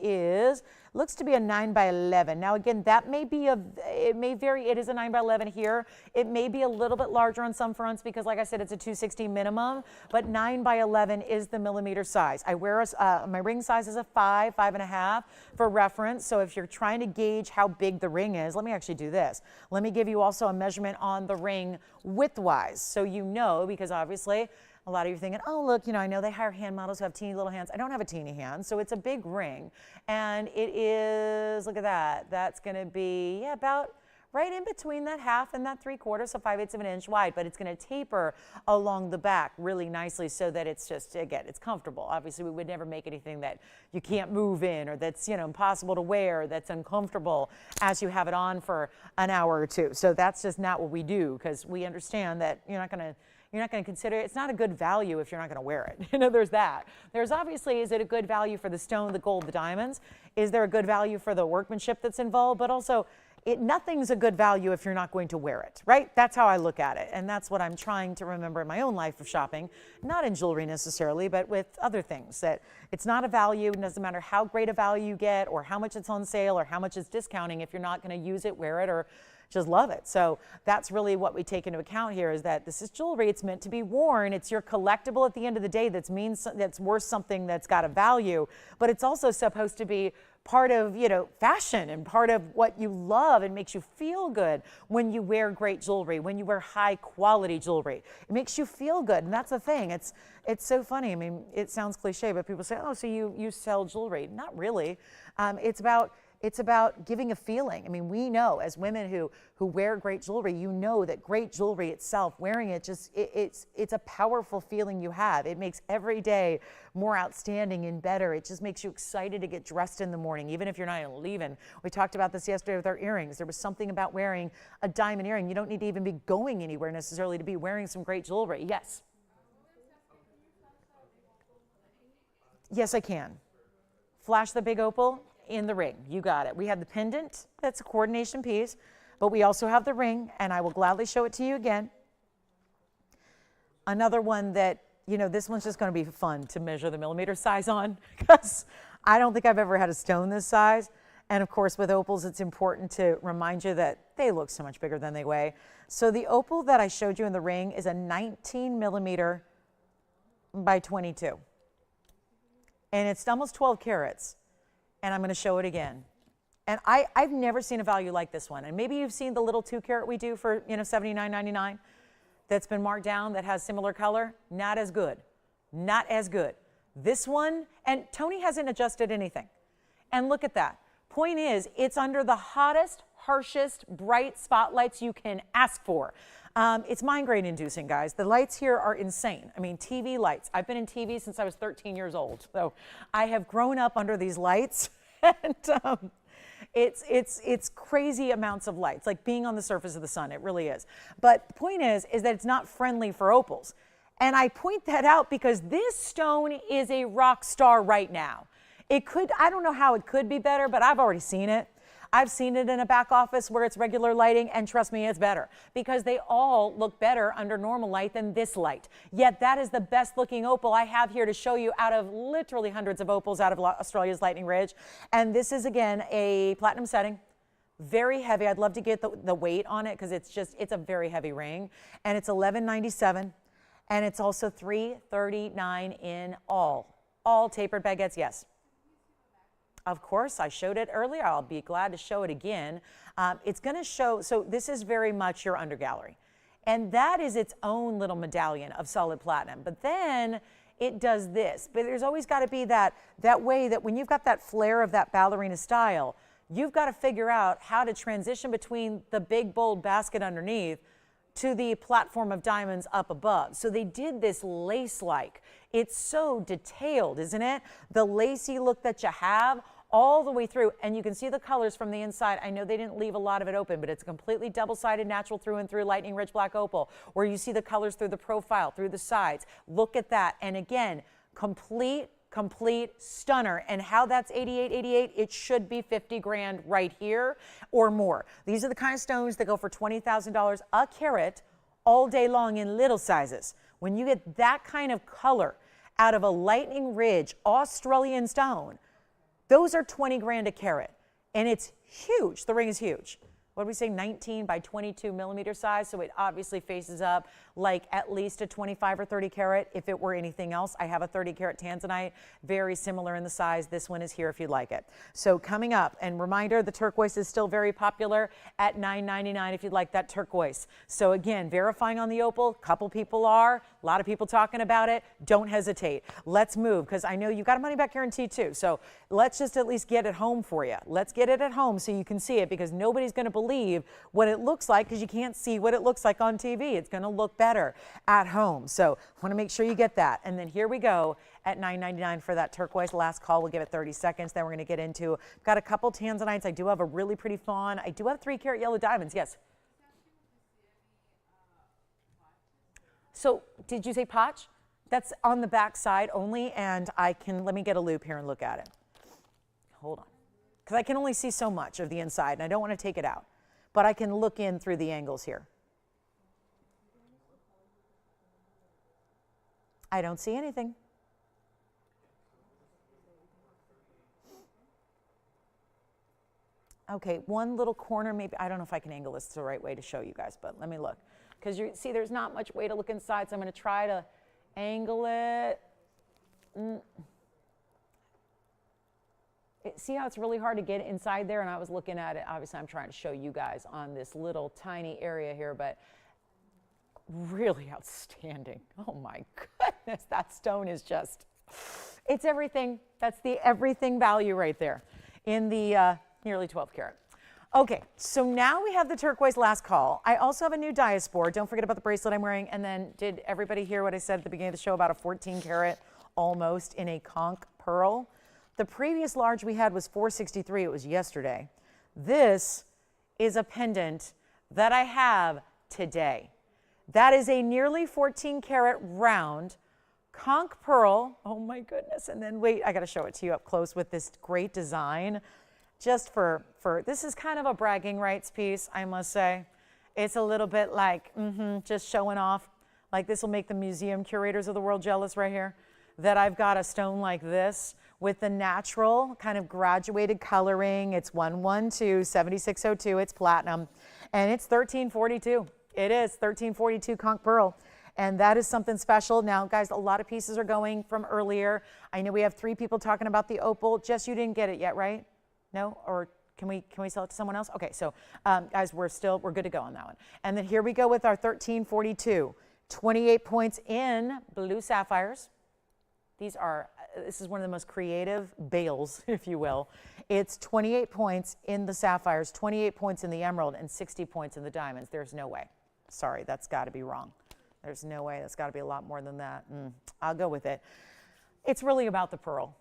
looks to be a 9 by 11. Now, again, that may be it may vary. It is a 9 by 11 here. It may be a little bit larger on some fronts because, like I said, it's a 260 minimum, but 9 by 11 is the millimeter size. I wear my ring size is a 5, 5.5 for reference. So if you're trying to gauge how big the ring is, let me actually do this. Let me give you also a measurement on the ring width-wise, so you know, because obviously, a lot of you are thinking, oh, look, I know they hire hand models who have teeny little hands. I don't have a teeny hand, so it's a big ring. And it is, look at that. That's going to be, about right in between that half and that 3/4, so 5/8 of an inch wide. But it's going to taper along the back really nicely so that it's just, again, it's comfortable. Obviously, we would never make anything that you can't move in or that's, impossible to wear, that's uncomfortable as you have it on for an hour or two. So that's just not what we do because we understand that you're not going to consider it. It's not a good value if you're not going to wear it. There's that. There's obviously, is it a good value for the stone, the gold, the diamonds? Is there a good value for the workmanship that's involved? But also, nothing's a good value if you're not going to wear it, right? That's how I look at it. And that's what I'm trying to remember in my own life of shopping, not in jewelry necessarily, but with other things, that it's not a value. It doesn't matter how great a value you get or how much it's on sale or how much it's discounting. If you're not going to use it, wear it, or just love it. So that's really what we take into account here, is that this is jewelry. It's meant to be worn. It's your collectible at the end of the day that's worth something, that's got a value, but it's also supposed to be part of, fashion and part of what you love and makes you feel good when you wear great jewelry, when you wear high quality jewelry. It makes you feel good. And that's the thing. It's so funny. I mean, it sounds cliche, but people say, oh, so you sell jewelry. Not really. It's about giving a feeling. I mean, we know as women who wear great jewelry, that great jewelry itself, wearing it, it's a powerful feeling you have. It makes every day more outstanding and better. It just makes you excited to get dressed in the morning, even if you're not even leaving. We talked about this yesterday with our earrings. There was something about wearing a diamond earring. You don't need to even be going anywhere necessarily to be wearing some great jewelry. Yes. Yes, I can. Flash the big opal in the ring. You got it. We have the pendant. That's a coordination piece, but we also have the ring, and I will gladly show it to you again. Another one that, this one's just going to be fun to measure the millimeter size on, because I don't think I've ever had a stone this size. And of course, with opals, it's important to remind you that they look so much bigger than they weigh. So the opal that I showed you in the ring is a 19 millimeter by 22. And it's almost 12 carats. And I'm going to show it again. And I've never seen a value like this one. And maybe you've seen the little 2 carat we do for, $79.99 that's been marked down that has similar color. Not as good. Not as good. This one, and Tony hasn't adjusted anything. And look at that. Point is, it's under the hottest, harshest, bright spotlights you can ask for. It's migraine inducing, guys. The lights here are insane. I mean, TV lights. I've been in TV since I was 13 years old. So I have grown up under these lights. And it's crazy amounts of lights, like being on the surface of the sun. It really is. But the point is that it's not friendly for opals. And I point that out because this stone is a rock star right now. I don't know how it could be better, but I've already seen it. I've seen it in a back office where it's regular lighting, and trust me, it's better because they all look better under normal light than this light. Yet that is the best looking opal I have here to show you out of literally hundreds of opals out of Australia's Lightning Ridge. And this is, again, a platinum setting. Very heavy. I'd love to get the weight on it because it's a very heavy ring. And it's $11.97. And it's also $339 in all. All tapered baguettes, yes. Of course, I showed it earlier. I'll be glad to show it again. It's going to show, so this is very much your undergallery. And that is its own little medallion of solid platinum. But then it does this. But there's always got to be that way that when you've got that flair of that ballerina style, you've got to figure out how to transition between the big, bold basket underneath to the platform of diamonds up above. So they did this lace-like. It's so detailed, isn't it? The lacy look that you have all the way through, and you can see the colors from the inside. I know they didn't leave a lot of it open, but it's a completely double-sided natural through and through lightning rich black opal, where you see the colors through the profile, through the sides. Look at that. And again, complete stunner. And how that's 88, it should be 50 grand right here or more. These are the kind of stones that go for $20,000 a carat all day long in little sizes. When you get that kind of color out of a lightning ridge Australian stone, those are 20 grand a carat, and it's huge. The ring is huge. What do we say, 19 by 22 millimeter size? So it obviously faces up like at least a 25 or 30 carat if it were anything else. I have a 30 carat Tanzanite, very similar in the size. This one is here if you'd like it. So coming up, and reminder, the turquoise is still very popular at $9.99 if you'd like that turquoise. So again, verifying on the opal, couple people are, a lot of people talking about it. Don't hesitate. Let's move, because I know you've got a money back guarantee too. So let's just at least get it home for you. Let's get it at home so you can see it, because nobody's going to believe what it looks like because you can't see what it looks like on TV. It's going to look better at home. So want to make sure you get that. And then here we go at $9.99 for that turquoise. Last call, we'll give it 30 seconds. Then we're going to get into, got a couple Tanzanites. I do have a really pretty fawn. I do have 3 carat yellow diamonds. Yes. So did you say potch? That's on the back side only, and let me get a loop here and look at it. Hold on. Because I can only see so much of the inside, and I don't want to take it out. But I can look in through the angles here. I don't see anything. Okay, one little corner maybe. I don't know if I can angle this the right way to show you guys, but let me look. Because you see there's not much way to look inside, so I'm going to try to angle it. See how it's really hard to get inside there? And I was looking at it. Obviously, I'm trying to show you guys on this little tiny area here, but really outstanding. Oh my goodness, that stone is just, it's everything. That's the everything value right there in the nearly 12 carat. Okay, so now we have the turquoise last call. I also have a new diaspore. Don't forget about the bracelet I'm wearing. And then did everybody hear what I said at the beginning of the show about a 14 carat almost in a conch pearl? The previous large we had was 463. It was yesterday. This is a pendant that I have today. That is a nearly 14 carat round conch pearl. Oh my goodness. And then wait, I got to show it to you up close with this great design. Just for this is kind of a bragging rights piece, I must say. It's a little bit like just showing off. Like this will make the museum curators of the world jealous right here, that I've got a stone like this with the natural kind of graduated coloring. It's 112, 7602, it's platinum, and it's 1342. It is 1342 conch pearl. And that is something special. Now, guys, a lot of pieces are going from earlier. I know we have 3 people talking about the opal. Jess, you didn't get it yet, right? No? Or can we sell it to someone else? Okay, so guys, we're good to go on that one. And then here we go with our 1342. 28 points in blue sapphires. This is one of the most creative bales, if you will. It's 28 points in the sapphires, 28 points in the emerald, and 60 points in the diamonds. There's no way. Sorry, that's got to be wrong. There's no way. That's got to be a lot more than that. I'll go with it. It's really about the pearl.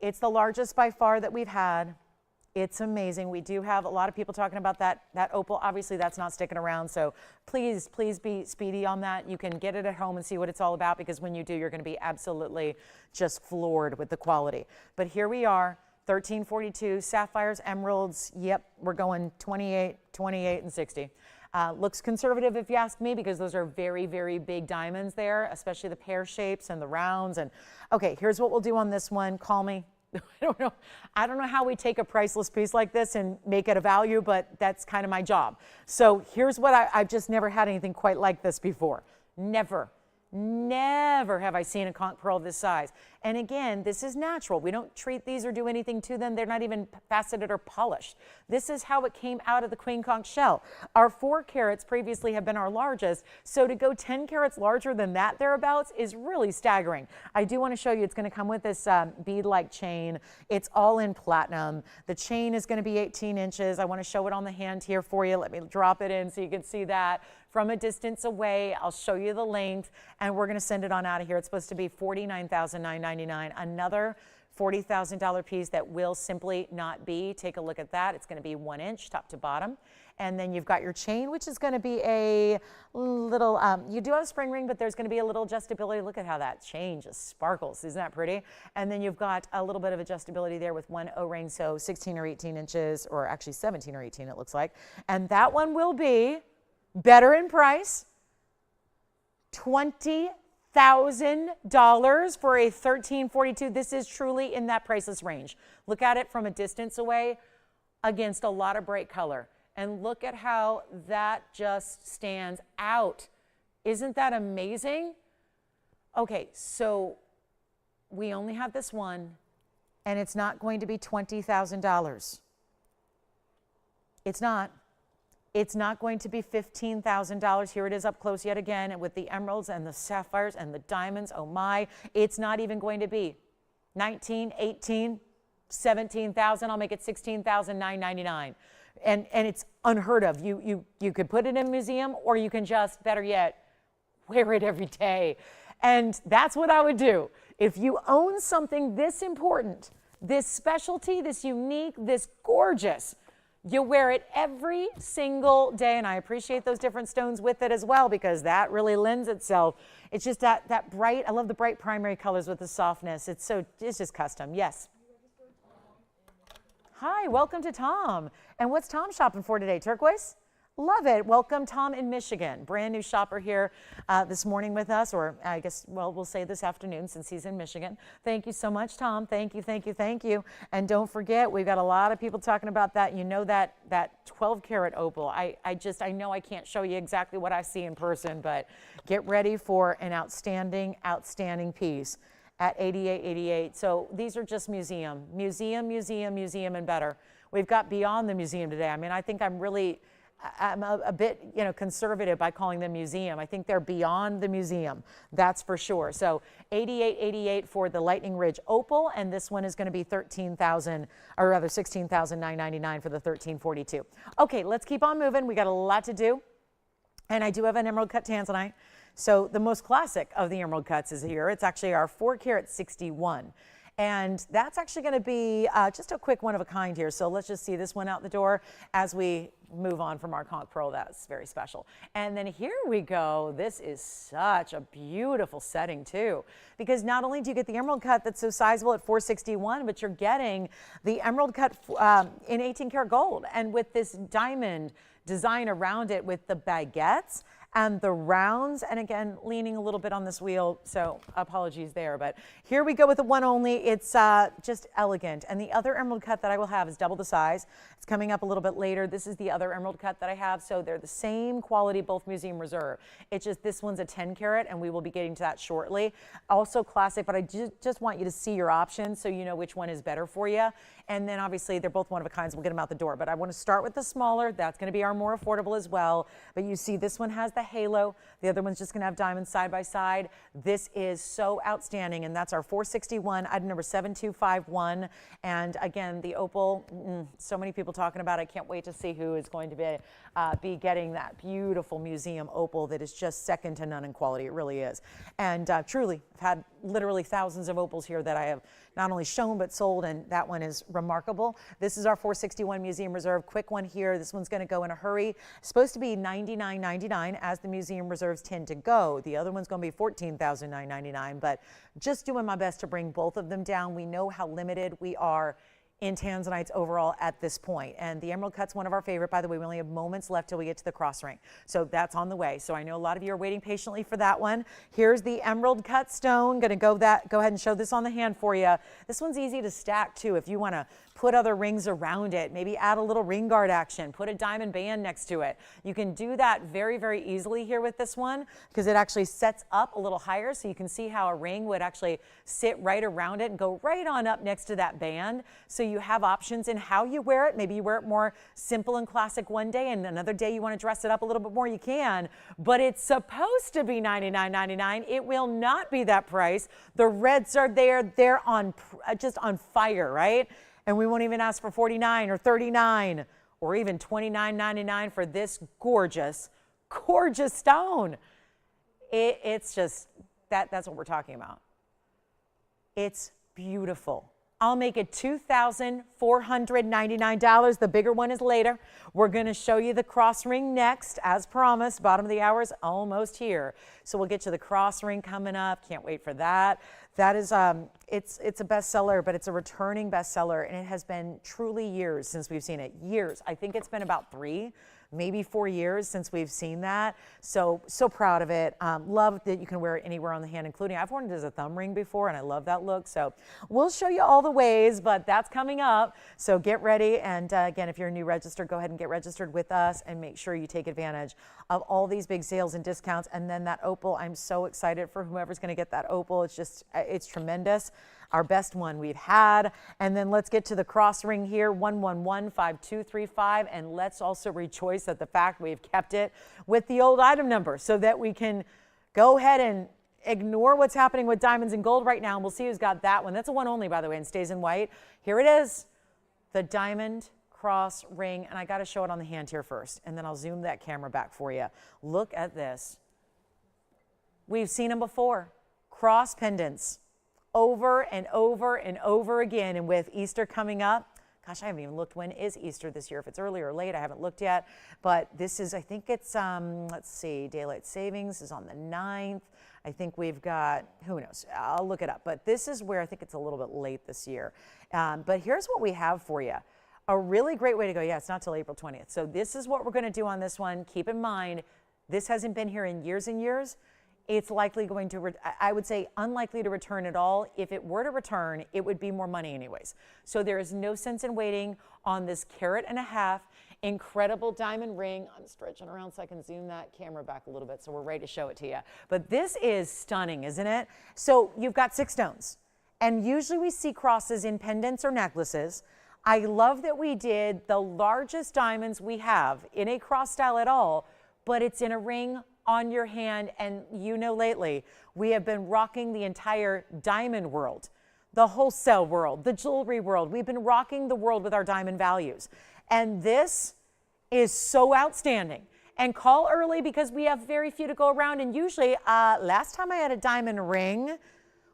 It's the largest by far that we've had. It's amazing. We do have a lot of people talking about that opal. Obviously, that's not sticking around, so please be speedy on that. You can get it at home and see what it's all about, because when you do, you're going to be absolutely just floored with the quality. But here we are, 1342, sapphires, emeralds. Yep, we're going 28, 28, and 60. Looks conservative if you ask me, because those are very, very big diamonds there, especially the pear shapes and the rounds. And okay, here's what we'll do on this one. Call me. I don't know how we take a priceless piece like this and make it a value, but that's kind of my job. So here's what I've just never had anything quite like this before. Never have I seen a conch pearl this size. And again, this is natural. We don't treat these or do anything to them. They're not even faceted or polished. This is how it came out of the queen conch shell. Our 4 carats previously have been our largest. So to go 10 carats larger than that thereabouts is really staggering. I do want to show you, it's going to come with this bead-like chain. It's all in platinum. The chain is going to be 18 inches. I want to show it on the hand here for you. Let me drop it in so you can see that. From a distance away, I'll show you the length, and we're going to send it on out of here. It's supposed to be $49,999. Another $40,000 piece that will simply not be. Take a look at that. It's going to be 1 inch top to bottom. And then you've got your chain, which is going to be a little, you do have a spring ring, but there's going to be a little adjustability. Look at how that chain just sparkles. Isn't that pretty? And then you've got a little bit of adjustability there with one O-ring, so 16 or 18 inches, or actually 17 or 18 it looks like. And that one will be better in price, $20,000 for a 1342. This is truly in that priceless range. Look at it from a distance away against a lot of bright color. And look at how that just stands out. Isn't that amazing? Okay, so we only have this one, and it's not going to be $20,000. It's not. It's not going to be $15,000. Here it is up close yet again, and with the emeralds and the sapphires and the diamonds. Oh my, it's not even going to be 19, 18, 17,000. I'll make it $16,999. And it's unheard of. You could put it in a museum, or you can just, better yet, wear it every day. And that's what I would do. If you own something this important, this specialty, this unique, this gorgeous, you wear it every single day. And I appreciate those different stones with it as well, because that really lends itself. It's just that bright, I love the bright primary colors with the softness. It's just custom. Yes. Hi, welcome to Tom. And what's Tom shopping for today? Turquoise? Love it. Welcome, Tom in Michigan. Brand new shopper here this morning with us, or I guess, well, we'll say this afternoon since he's in Michigan. Thank you so much, Tom. Thank you, thank you, thank you. And don't forget, we've got a lot of people talking about that. You know, that 12 karat opal. I know I can't show you exactly what I see in person, but get ready for an outstanding, outstanding piece at $88.88. So these are just museum, and better. We've got beyond the museum today. I mean, I think I'm a bit, conservative by calling them museum. I think they're beyond the museum, that's for sure. So $88.88 for the Lightning Ridge Opal, and this one is going to be $16,999 for the 1342. Okay, let's keep on moving. We got a lot to do, and I do have an emerald cut Tanzanite. So the most classic of the emerald cuts is here. It's actually our 4 karat 61. And that's actually going to be just a quick one of a kind here. So let's just see this one out the door as we move on from our conch pearl. That's very special. And then here we go. This is such a beautiful setting too, because not only do you get the emerald cut that's so sizable at 461, but you're getting the emerald cut in 18 karat gold, and with this diamond design around it with the baguettes and the rounds, and again, leaning a little bit on this wheel, so apologies there, but here we go with the one only. It's just elegant. And the other emerald cut that I will have is double the size. It's coming up a little bit later. This is the other emerald cut that I have, so they're the same quality, both museum reserve. It's just this one's a 10 karat, and we will be getting to that shortly. Also classic, but I just want you to see your options so you know which one is better for you. And then obviously they're both one of a kind, so we'll get them out the door. But I want to start with the smaller. That's going to be our more affordable as well. But you see this one has the halo. The other one's just going to have diamonds side by side. This is so outstanding, and that's our 461, item number 7251. And again, the opal, so many people talking about it. I can't wait to see who is going to be getting that beautiful museum opal that is just second to none in quality. It really is. And truly, I've had literally thousands of opals here that I have not only shown but sold, and that one is remarkable. This is our 461 Museum Reserve. Quick one here. This one's going to go in a hurry. It's supposed to be $99.99 as the Museum Reserves tend to go. The other one's going to be $14,999, but just doing my best to bring both of them down. We know how limited we are in Tanzanites overall at this point. And the emerald cut's one of our favorite. By the way, we only have moments left till we get to the cross ring. So that's on the way. So I know a lot of you are waiting patiently for that one. Here's the emerald cut stone. Gonna go ahead and show this on the hand for you. This one's easy to stack too if you wanna put other rings around it, maybe add a little ring guard action, put a diamond band next to it. You can do that very, very easily here with this one because it actually sets up a little higher, so you can see how a ring would actually sit right around it and go right on up next to that band. So you have options in how you wear it. Maybe you wear it more simple and classic one day, and another day you want to dress it up a little bit more, you can. But it's supposed to be $99.99. It will not be that price. The reds are there. They're just on fire, right? And we won't even ask for $49 or $39 or even $29.99 for this gorgeous, gorgeous stone. It's just, that's what we're talking about. It's beautiful. I'll make it $2,499. The bigger one is later. We're going to show you the cross ring next, as promised. Bottom of the hour is almost here. So we'll get you the cross ring coming up. Can't wait for that. That is, it's a bestseller, but it's a returning bestseller, and it has been truly years since we've seen it. Years. I think it's been about 3, maybe 4 years since we've seen that. So proud of it. Love that you can wear it anywhere on the hand, including I've worn it as a thumb ring before, and I love that look. So we'll show you all the ways, but that's coming up. So get ready. And again, if you're a new register, go ahead and get registered with us and make sure you take advantage of all these big sales and discounts. And then that opal, I'm so excited for whoever's going to get that opal. It's just, it's tremendous. Our best one we've had. And then let's get to the cross ring here, 1115235. And let's also rejoice at the fact we've kept it with the old item number so that we can go ahead and ignore what's happening with diamonds and gold right now. And we'll see who's got that one. That's a one only, by the way, and stays in white. Here it is, the diamond cross ring. And I got to show it on the hand here first, and then I'll zoom that camera back for you. Look at this. We've seen them before. Cross pendants. Over and over and over again. And with Easter coming up, gosh, I haven't even looked when is Easter this year. If it's early or late, I haven't looked yet. But this is, I think it's, let's see, daylight savings is on the 9th. I think we've got, who knows, I'll look it up. But this is where I think it's a little bit late this year. But here's what we have for you. A really great way to go. Yeah, it's not till April 20th. So this is what we're going to do on this one. Keep in mind, this hasn't been here in years and years. It's likely going to, I would say unlikely to return at all. If it were to return, it would be more money anyways. So there is no sense in waiting on this 1.5 carat incredible diamond ring. I'm stretching around so I can zoom that camera back a little bit so we're ready to show it to you. But this is stunning, isn't it? So you've got 6 stones, and usually we see crosses in pendants or necklaces. I love that we did the largest diamonds we have in a cross style at all, but it's in a ring on your hand. And you know, lately we have been rocking the entire diamond world, the wholesale world, the jewelry world. We've been rocking the world with our diamond values, and this is so outstanding. And call early because we have very few to go around. And usually last time I had a diamond ring,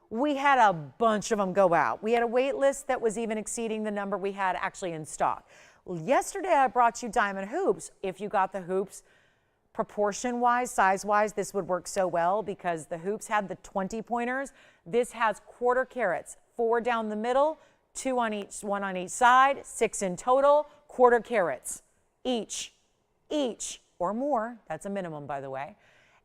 we had a bunch of them go out. We had a wait list that was even exceeding the number we had actually in stock. Yesterday I brought you diamond hoops. If you got the hoops, proportion-wise, size-wise, this would work so well because the hoops had the 20 pointers. This has 1/4 carats, 4 down the middle, 2 on each, 1 on each side, 6 in total, 1/4 carats each or more. That's a minimum, by the way.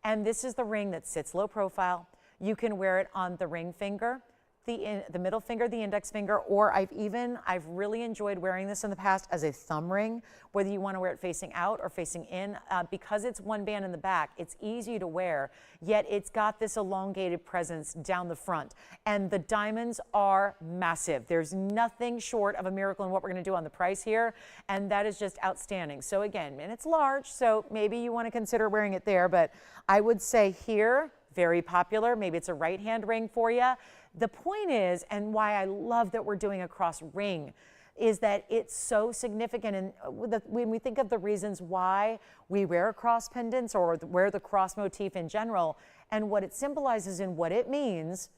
And this is the ring that sits low profile. You can wear it on the ring finger, the middle finger, the index finger, or I've really enjoyed wearing this in the past as a thumb ring, whether you want to wear it facing out or facing in. Because it's one band in the back, it's easy to wear, yet it's got this elongated presence down the front. And the diamonds are massive. There's nothing short of a miracle in what we're going to do on the price here, and that is just outstanding. So again, and it's large, so maybe you want to consider wearing it there, but I would say here, very popular. Maybe it's a right hand ring for you. The point is, and why I love that we're doing a cross ring, is that it's so significant. And when we think of the reasons why we wear cross pendants or wear the cross motif in general, and what it symbolizes and what it means,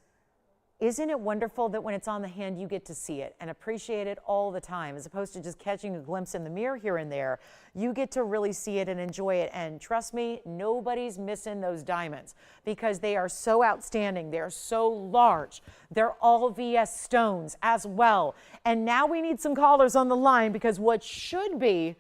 isn't it wonderful that when it's on the hand, you get to see it and appreciate it all the time, as opposed to just catching a glimpse in the mirror here and there? You get to really see it and enjoy it. And trust me, nobody's missing those diamonds because they are so outstanding. They're so large. They're all VS stones as well. And now we need some callers on the line because what should be,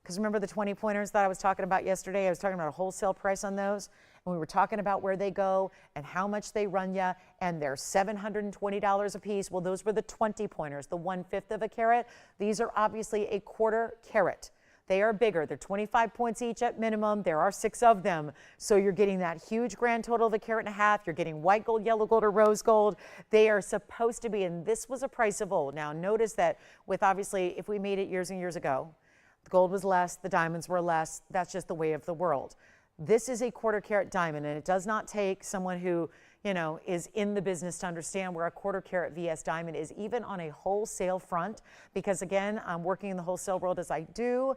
because remember the 20 pointers that I was talking about yesterday? I was talking about a wholesale price on those. And we were talking about where they go and how much they run you, and they're $720 a piece. Well, those were the 20 pointers, the 1/5 of a carat. These are obviously a 1/4 carat. They are bigger. They're 25 points each at minimum. There are 6 of them. So you're getting that huge grand total of 1.5 carats. You're getting white gold, yellow gold, or rose gold. They are supposed to be, and this was a price of old. Now notice that with obviously, if we made it years and years ago, the gold was less, the diamonds were less. That's just the way of the world. This is a 1/4 carat diamond, and it does not take someone who, you know, is in the business to understand where a 1/4 carat VS diamond is, even on a wholesale front, because again, I'm working in the wholesale world as I do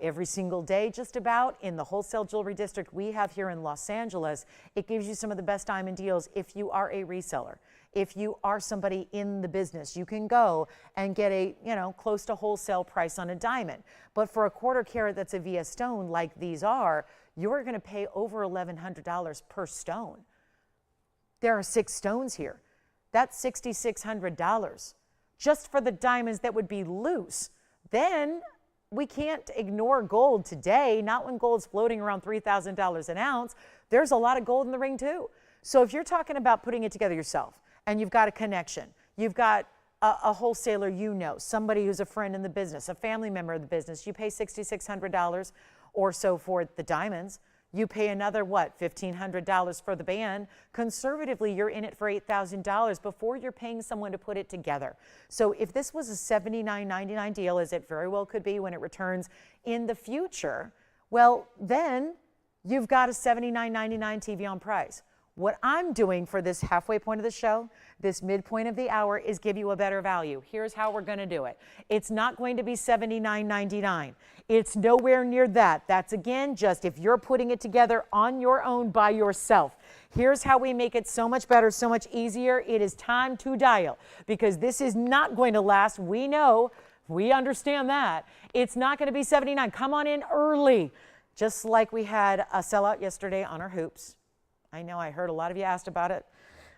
every single day, just about, in the wholesale jewelry district we have here in Los Angeles. It gives you some of the best diamond deals if you are a reseller. if you are somebody in the business, you can go and get a, close to wholesale price on a diamond. But for a 1/4 carat that's a VS stone like these are, you're going to pay over $1,100 per stone. There are 6 stones here. That's $6,600 just for the diamonds that would be loose. Then we can't ignore gold today, not when gold's floating around $3,000 an ounce. There's a lot of gold in the ring too. So if you're talking about putting it together yourself and you've got a connection, you've got a wholesaler, somebody who's a friend in the business, a family member of the business, you pay $6,600 or so for the diamonds. You pay another, $1,500 for the band. Conservatively, you're in it for $8,000 before you're paying someone to put it together. So if this was a $79.99 deal, as it very well could be when it returns in the future, well, then you've got a $79.99 TVON price. What I'm doing for this halfway point of the show, this midpoint of the hour, is give you a better value. Here's how we're going to do it. It's not going to be $79.99. It's nowhere near that. That's, again, just if you're putting it together on your own by yourself. Here's how we make it so much better, so much easier. It is time to dial, because this is not going to last. We know, we understand that. It's not going to be $79. Come on in early. Just like we had a sellout yesterday on our hoops. I know I heard a lot of you asked about it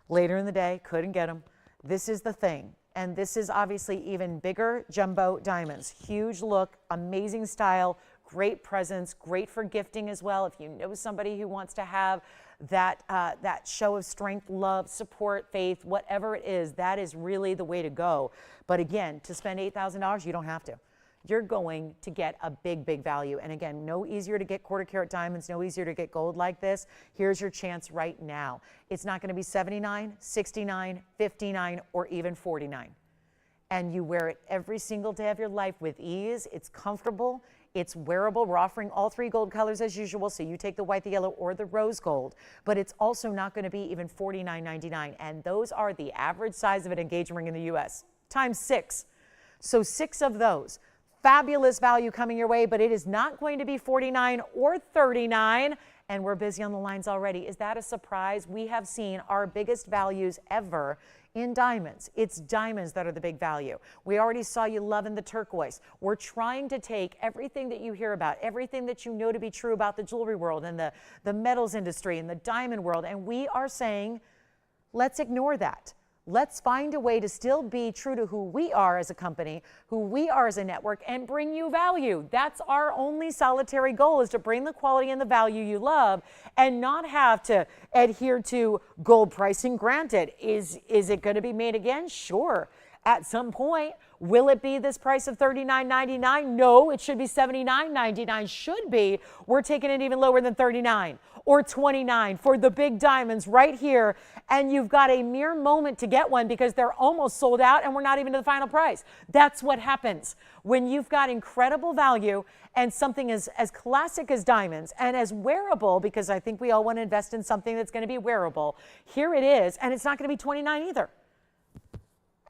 later in the day, couldn't get them. This is the thing. And this is obviously even bigger jumbo diamonds. Huge look, amazing style, great presence, great for gifting as well. If you know somebody who wants to have that, that show of strength, love, support, faith, whatever it is, that is really the way to go. But again, to spend $8,000, you don't have to. You're going to get a big, big value. And again, no easier to get 1/4 carat diamonds, no easier to get gold like this. Here's your chance right now. It's not going to be $79, $69, $59, or even $49. And you wear it every single day of your life with ease. It's comfortable. It's wearable. We're offering all 3 gold colors as usual, so you take the white, the yellow, or the rose gold. But it's also not going to be even $49.99. And those are the average size of an engagement ring in the U.S. times 6. So 6 of those. Fabulous value coming your way, but it is not going to be $49 or $39, and we're busy on the lines already. Is that a surprise? We have seen our biggest values ever in diamonds. It's diamonds that are the big value. We already saw you loving the turquoise. We're trying to take everything that you hear about, everything that you know to be true about the jewelry world and the metals industry and the diamond world, and we are saying, let's ignore that. Let's find a way to still be true to who we are as a company, who we are as a network, and bring you value. That's our only solitary goal, is to bring the quality and the value you love and not have to adhere to gold pricing. Granted, is it going to be made again? Sure. At some point. Will it be this price of $39.99? No, it should be $79.99. Should be. We're taking it even lower than $39 or $29 for the big diamonds right here. And you've got a mere moment to get one because they're almost sold out and we're not even to the final price. That's what happens when you've got incredible value and something as classic as diamonds and as wearable, because I think we all want to invest in something that's going to be wearable. Here it is, and it's not going to be $29 either.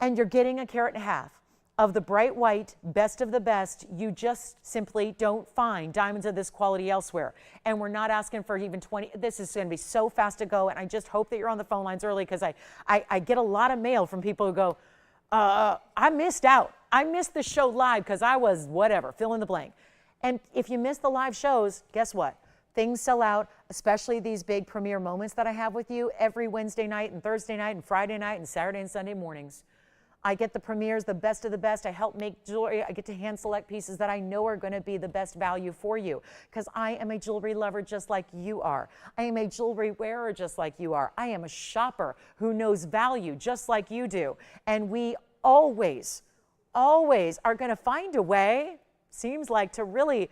And you're getting 1.5 carats of the bright white, best of the best. You just simply don't find diamonds of this quality elsewhere. And we're not asking for even 20. This is going to be so fast to go. And I just hope that you're on the phone lines early, because I get a lot of mail from people who go, I missed out. I missed the show live because I was whatever, fill in the blank. And if you miss the live shows, guess what? Things sell out, especially these big premiere moments that I have with you every Wednesday night and Thursday night and Friday night and Saturday and Sunday mornings. I get the premieres, the best of the best. I help make jewelry. I get to hand select pieces that I know are going to be the best value for you, because I am a jewelry lover just like you are. I am a jewelry wearer just like you are. I am a shopper who knows value just like you do. And we always are going to find a way, seems like, to really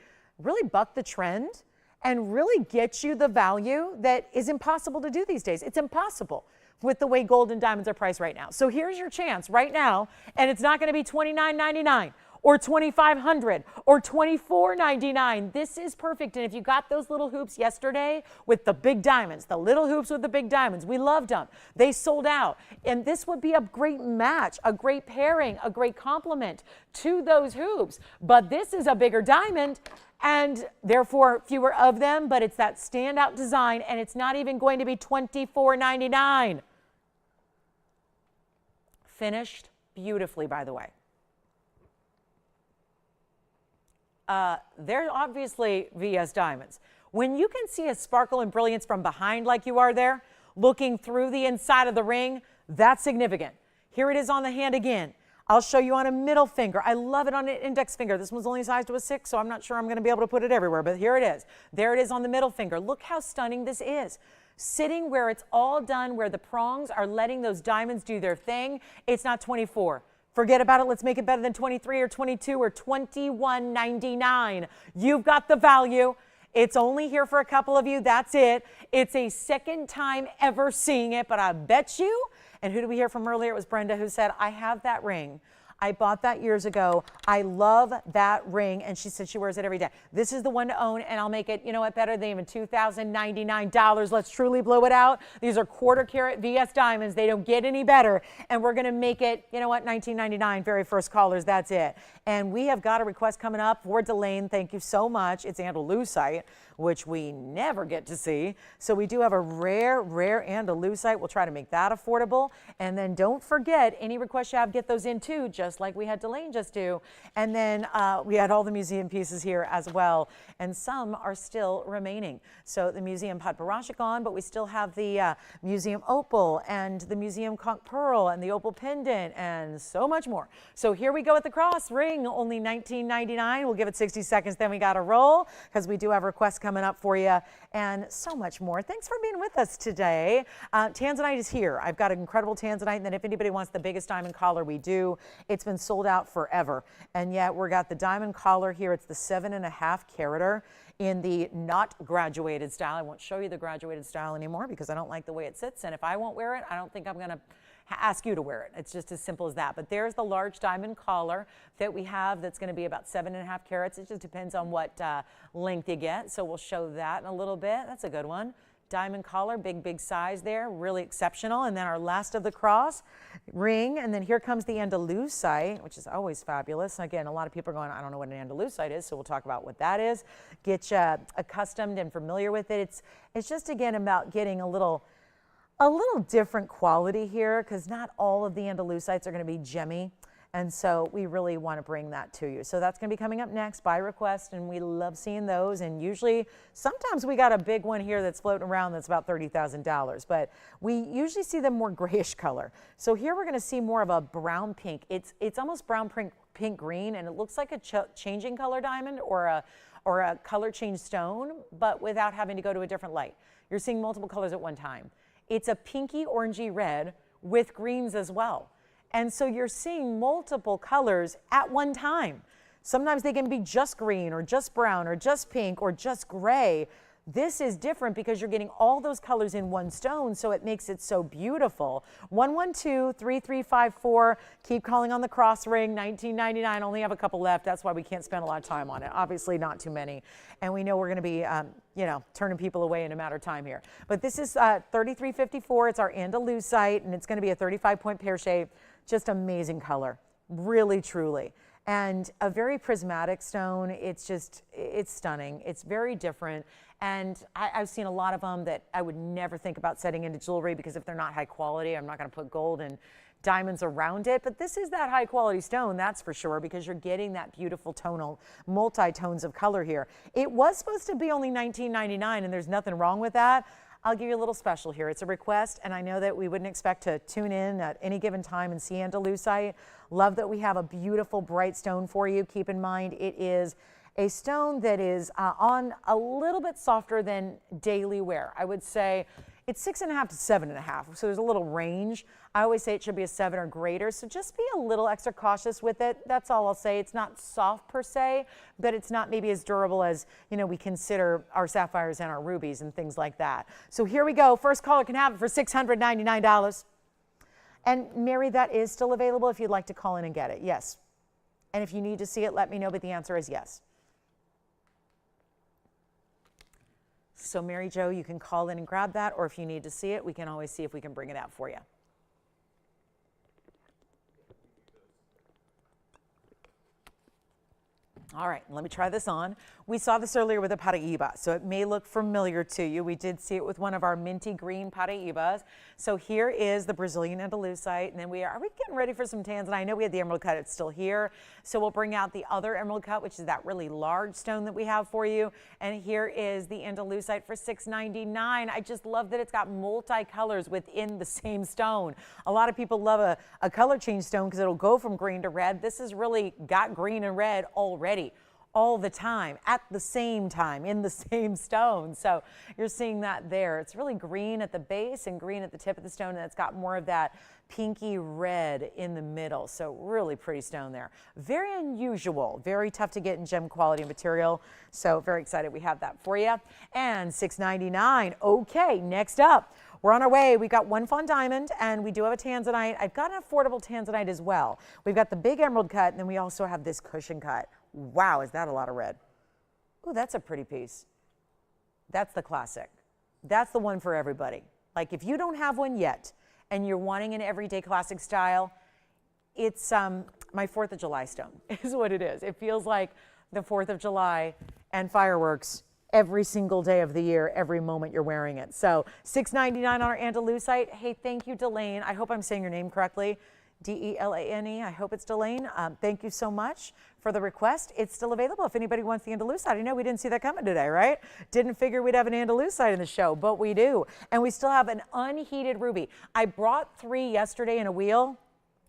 buck the trend and really get you the value that is impossible to do these days. It's impossible with the way gold and diamonds are priced right now. So here's your chance right now, and it's not going to be $29.99 or $2,500 or $24.99. This is perfect. And if you got those little hoops yesterday with the big diamonds, the little hoops with the big diamonds, we loved them. They sold out. And this would be a great match, a great pairing, a great complement to those hoops. But this is a bigger diamond, and therefore fewer of them, but it's that standout design, and it's not even going to be $24.99. finished beautifully, by the way. They're obviously VS diamonds. When you can see a sparkle and brilliance from behind like you are there, looking through the inside of the ring, that's significant. Here it is on the hand again. I'll show you on a middle finger. I love it on an index finger. This one's only sized to a 6, so I'm not sure I'm going to be able to put it everywhere, but here it is. There it is on the middle finger. Look how stunning this is. Sitting where it's all done, where the prongs are letting those diamonds do their thing. It's not 24. Forget about it. Let's make it better than 23 or 22 or $21.99. You've got the value. It's only here for a couple of you. That's it. It's a second time ever seeing it, but I bet you, and who did we hear from earlier? It was Brenda who said, I have that ring. I bought that years ago. I love that ring. And she said she wears it every day. This is the one to own, and I'll make it, you know what, better than even $2,099. Let's truly blow it out. These are quarter carat VS diamonds. They don't get any better. And we're going to make it, you know what, $19.99, very first callers. That's it. And we have got a request coming up for Delane. Thank you so much. It's andalusite, which we never get to see. So we do have a rare andalusite. We'll try to make that affordable. And then don't forget, any requests you have, get those in too, just like we had Delane just do. And then we had all the museum pieces here as well. And some are still remaining. So the museum Padparadscha gone, but we still have the museum Opal and the museum conch pearl and the Opal pendant and so much more. So here we go with the cross ring, only $19.99. We'll give it 60 seconds, then we got to roll because we do have requests coming up for you and so much more. Thanks for being with us today. Tanzanite is here. I've got an incredible Tanzanite, and then if anybody wants the biggest diamond collar, we do. It's been sold out forever, and yet we've got the diamond collar here. It's the 7.5 carater in the not graduated style. I won't show you the graduated style anymore because I don't like the way it sits, and if I won't wear it, I don't think I'm going to ask you to wear it. It's just as simple as that. But there's the large diamond collar that we have that's going to be about 7.5 carats. It just depends on what length you get. So we'll show that in a little bit. That's a good one. Diamond collar, big size there, really exceptional. And then our last of the cross ring. And then here comes the andalusite, which is always fabulous. Again, a lot of people are going, I don't know what an andalusite is, so we'll talk about what that is. Get you accustomed and familiar with it. It's just, again, about getting a little different quality here because not all of the andalusites are going to be gemmy. And so we really want to bring that to you. So that's going to be coming up next by request, and we love seeing those. And usually, sometimes we got a big one here that's floating around that's about $30,000, but we usually see them more grayish color. So here we're going to see more of a brown pink. It's almost brown pink green, and it looks like a changing color diamond or a color change stone, but without having to go to a different light. You're seeing multiple colors at one time. It's a pinky orangey red with greens as well. And so you're seeing multiple colors at one time. Sometimes they can be just green or just brown or just pink or just gray. This is different because you're getting all those colors in one stone, so it makes it so beautiful. 112-3354. Keep calling on the cross ring. $19.99. Only have a couple left. That's why we can't spend a lot of time on it. Obviously, not too many. And we know we're going to be, turning people away in a matter of time here. But this is 3354. It's our andalusite, and it's going to be a 35-point pear shape. Just amazing color. Really, truly. And a very prismatic stone. It's stunning. It's very different. And I've seen a lot of them that I would never think about setting into jewelry because if they're not high quality, I'm not going to put gold and diamonds around it. But this is that high quality stone, that's for sure, because you're getting that beautiful tonal, multi-tones of color here. It was supposed to be only $19.99, and there's nothing wrong with that. I'll give you a little special here. It's a request, and I know that we wouldn't expect to tune in at any given time and see andalusite. Love that we have a beautiful bright stone for you. Keep in mind it is a stone that is on a little bit softer than daily wear. I would say it's 6.5 to 7.5, so there's a little range. I always say it should be a 7 or greater, so just be a little extra cautious with it. That's all I'll say. It's not soft per se, but it's not maybe as durable as, we consider our sapphires and our rubies and things like that. So here we go. First caller can have it for $699. And Mary, that is still available if you'd like to call in and get it. Yes. And if you need to see it, let me know, but the answer is yes. So Mary Jo, you can call in and grab that, or if you need to see it, we can always see if we can bring it out for you. All right, let me try this on. We saw this earlier with a Paraiba, so it may look familiar to you. We did see it with one of our minty green Paraibas. So here is the Brazilian andalusite, and then we are we getting ready for some Tanzanite? I know we had the emerald cut, it's still here. So we'll bring out the other emerald cut, which is that really large stone that we have for you. And here is the andalusite for $6.99. I just love that it's got multi-colors within the same stone. A lot of people love a color change stone because it'll go from green to red. This has really got green and red already, all the time, at the same time, in the same stone. So you're seeing that there. It's really green at the base and green at the tip of the stone, and it's got more of that pinky red in the middle. So really pretty stone there. Very unusual, very tough to get in gem quality material. So very excited we have that for you. And $6.99. Okay, next up, we're on our way. We got one Fawn diamond, and we do have a Tanzanite. I've got an affordable Tanzanite as well. We've got the big emerald cut, and then we also have this cushion cut. Wow, is that a lot of red? Oh, that's a pretty piece. That's the classic. That's the one for everybody. Like if you don't have one yet and you're wanting an everyday classic style, it's my 4th of July stone is what it is. It feels like the 4th of July and fireworks every single day of the year, every moment you're wearing it. So $6.99 on our andalusite. Hey, thank you, Delane. I hope I'm saying your name correctly. D-E-L-A-N-E. I hope it's Delane. Thank you so much for the request. It's still available if anybody wants the andalusite. I know we didn't see that coming today, right? Didn't figure we'd have an andalusite in the show, but we do. And we still have an unheated ruby. I brought 3 yesterday in a wheel.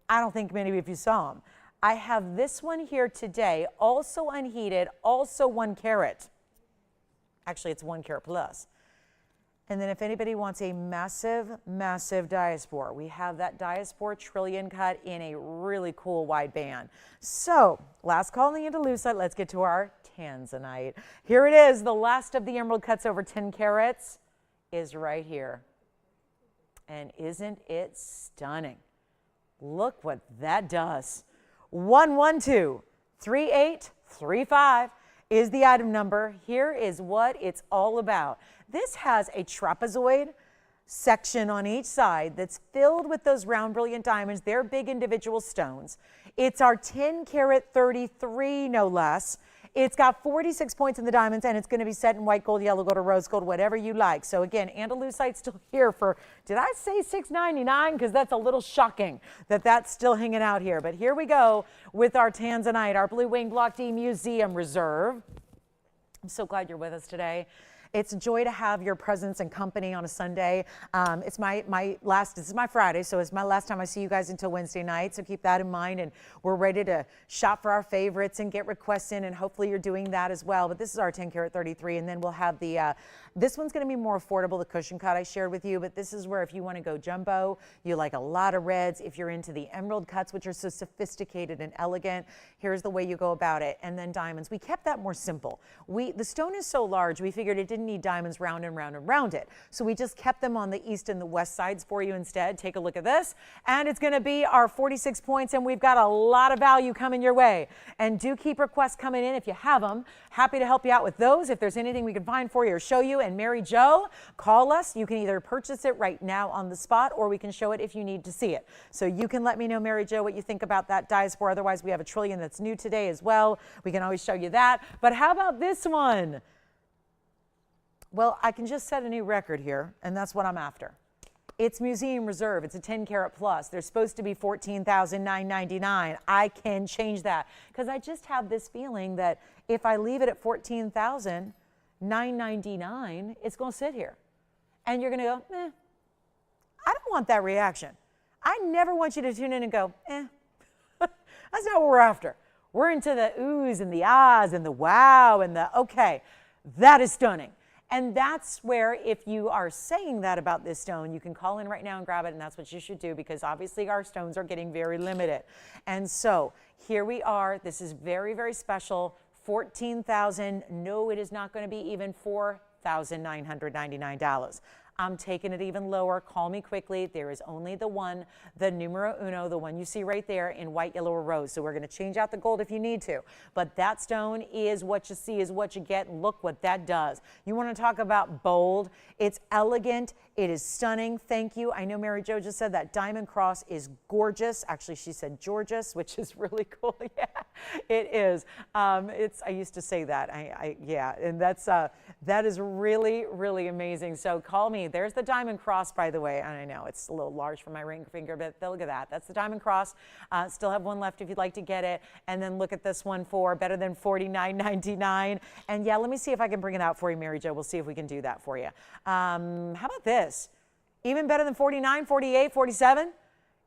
I don't think many of you saw them. I have this one here today, also unheated, also 1 carat. Actually, it's 1 carat plus. And then if anybody wants a massive, massive diaspora, we have that diaspora trillion cut in a really cool wide band. So last call on the andalusite. Let's get to our Tanzanite. Here it is. The last of the emerald cuts over 10 carats is right here. And isn't it stunning? Look what that does. 1123835 is the item number. Here is what it's all about. This has a trapezoid section on each side that's filled with those round brilliant diamonds. They're big individual stones. It's our 10 carat 33, no less. It's got 46 points in the diamonds, and it's going to be set in white gold, yellow gold, or rose gold, whatever you like. So again, andalusite's still here for, did I say $6.99? Because that's a little shocking that that's still hanging out here. But here we go with our Tanzanite, our Blue Wing Block D Museum Reserve. I'm so glad you're with us today. It's a joy to have your presence and company on a Sunday. It's this is my Friday, so it's my last time I see you guys until Wednesday night, so keep that in mind. And we're ready to shop for our favorites and get requests in, and hopefully you're doing that as well. But this is our 10 carat 33, and then we'll have the, this one's gonna be more affordable, the cushion cut I shared with you, but this is where if you wanna go jumbo, you like a lot of reds, if you're into the emerald cuts, which are so sophisticated and elegant, here's the way you go about it. And then diamonds, we kept that more simple. The stone is so large, we figured it didn't need diamonds round and round and round it. So we just kept them on the east and the west sides for you instead. Take a look at this. And it's going to be our 46 points, and we've got a lot of value coming your way. And do keep requests coming in if you have them. Happy to help you out with those. If there's anything we can find for you or show you. And Mary Jo, call us. You can either purchase it right now on the spot, or we can show it if you need to see it. So you can let me know, Mary Jo, what you think about that diaspora. Otherwise, we have a trillion that's new today as well. We can always show you that. But how about this one? Well, I can just set a new record here, and that's what I'm after. It's Museum Reserve. It's a 10 carat plus. They're supposed to be $14,999. I can change that because I just have this feeling that if I leave it at $14,999, it's going to sit here. And you're going to go, I don't want that reaction. I never want you to tune in and go, That's not what we're after. We're into the oohs and the ahs and the wow and the okay. That is stunning. And that's where, if you are saying that about this stone, you can call in right now and grab it, and that's what you should do, because obviously our stones are getting very limited. And so here we are. This is very, very special. $14,000. No, it is not going to be even $4,999. I'm taking it even lower. Call me quickly. There is only the one, the numero uno, the one you see right there in white, yellow, or rose. So we're going to change out the gold if you need to. But that stone is what you see, is what you get. And look what that does. You want to talk about bold? It's elegant. It is stunning. Thank you. I know Mary Jo just said that diamond cross is gorgeous. Actually, she said gorgeous, which is really cool. Yeah, it is. I used to say that. Yeah, and that is really, really amazing. So call me. There's the diamond cross, by the way. And I know it's a little large for my ring finger, but look at that. That's the diamond cross. Still have one left if you'd like to get it. And then look at this one for better than $49.99. And yeah, let me see if I can bring it out for you, Mary Jo. We'll see if we can do that for you. How about this? Even better than 49, 48, 47?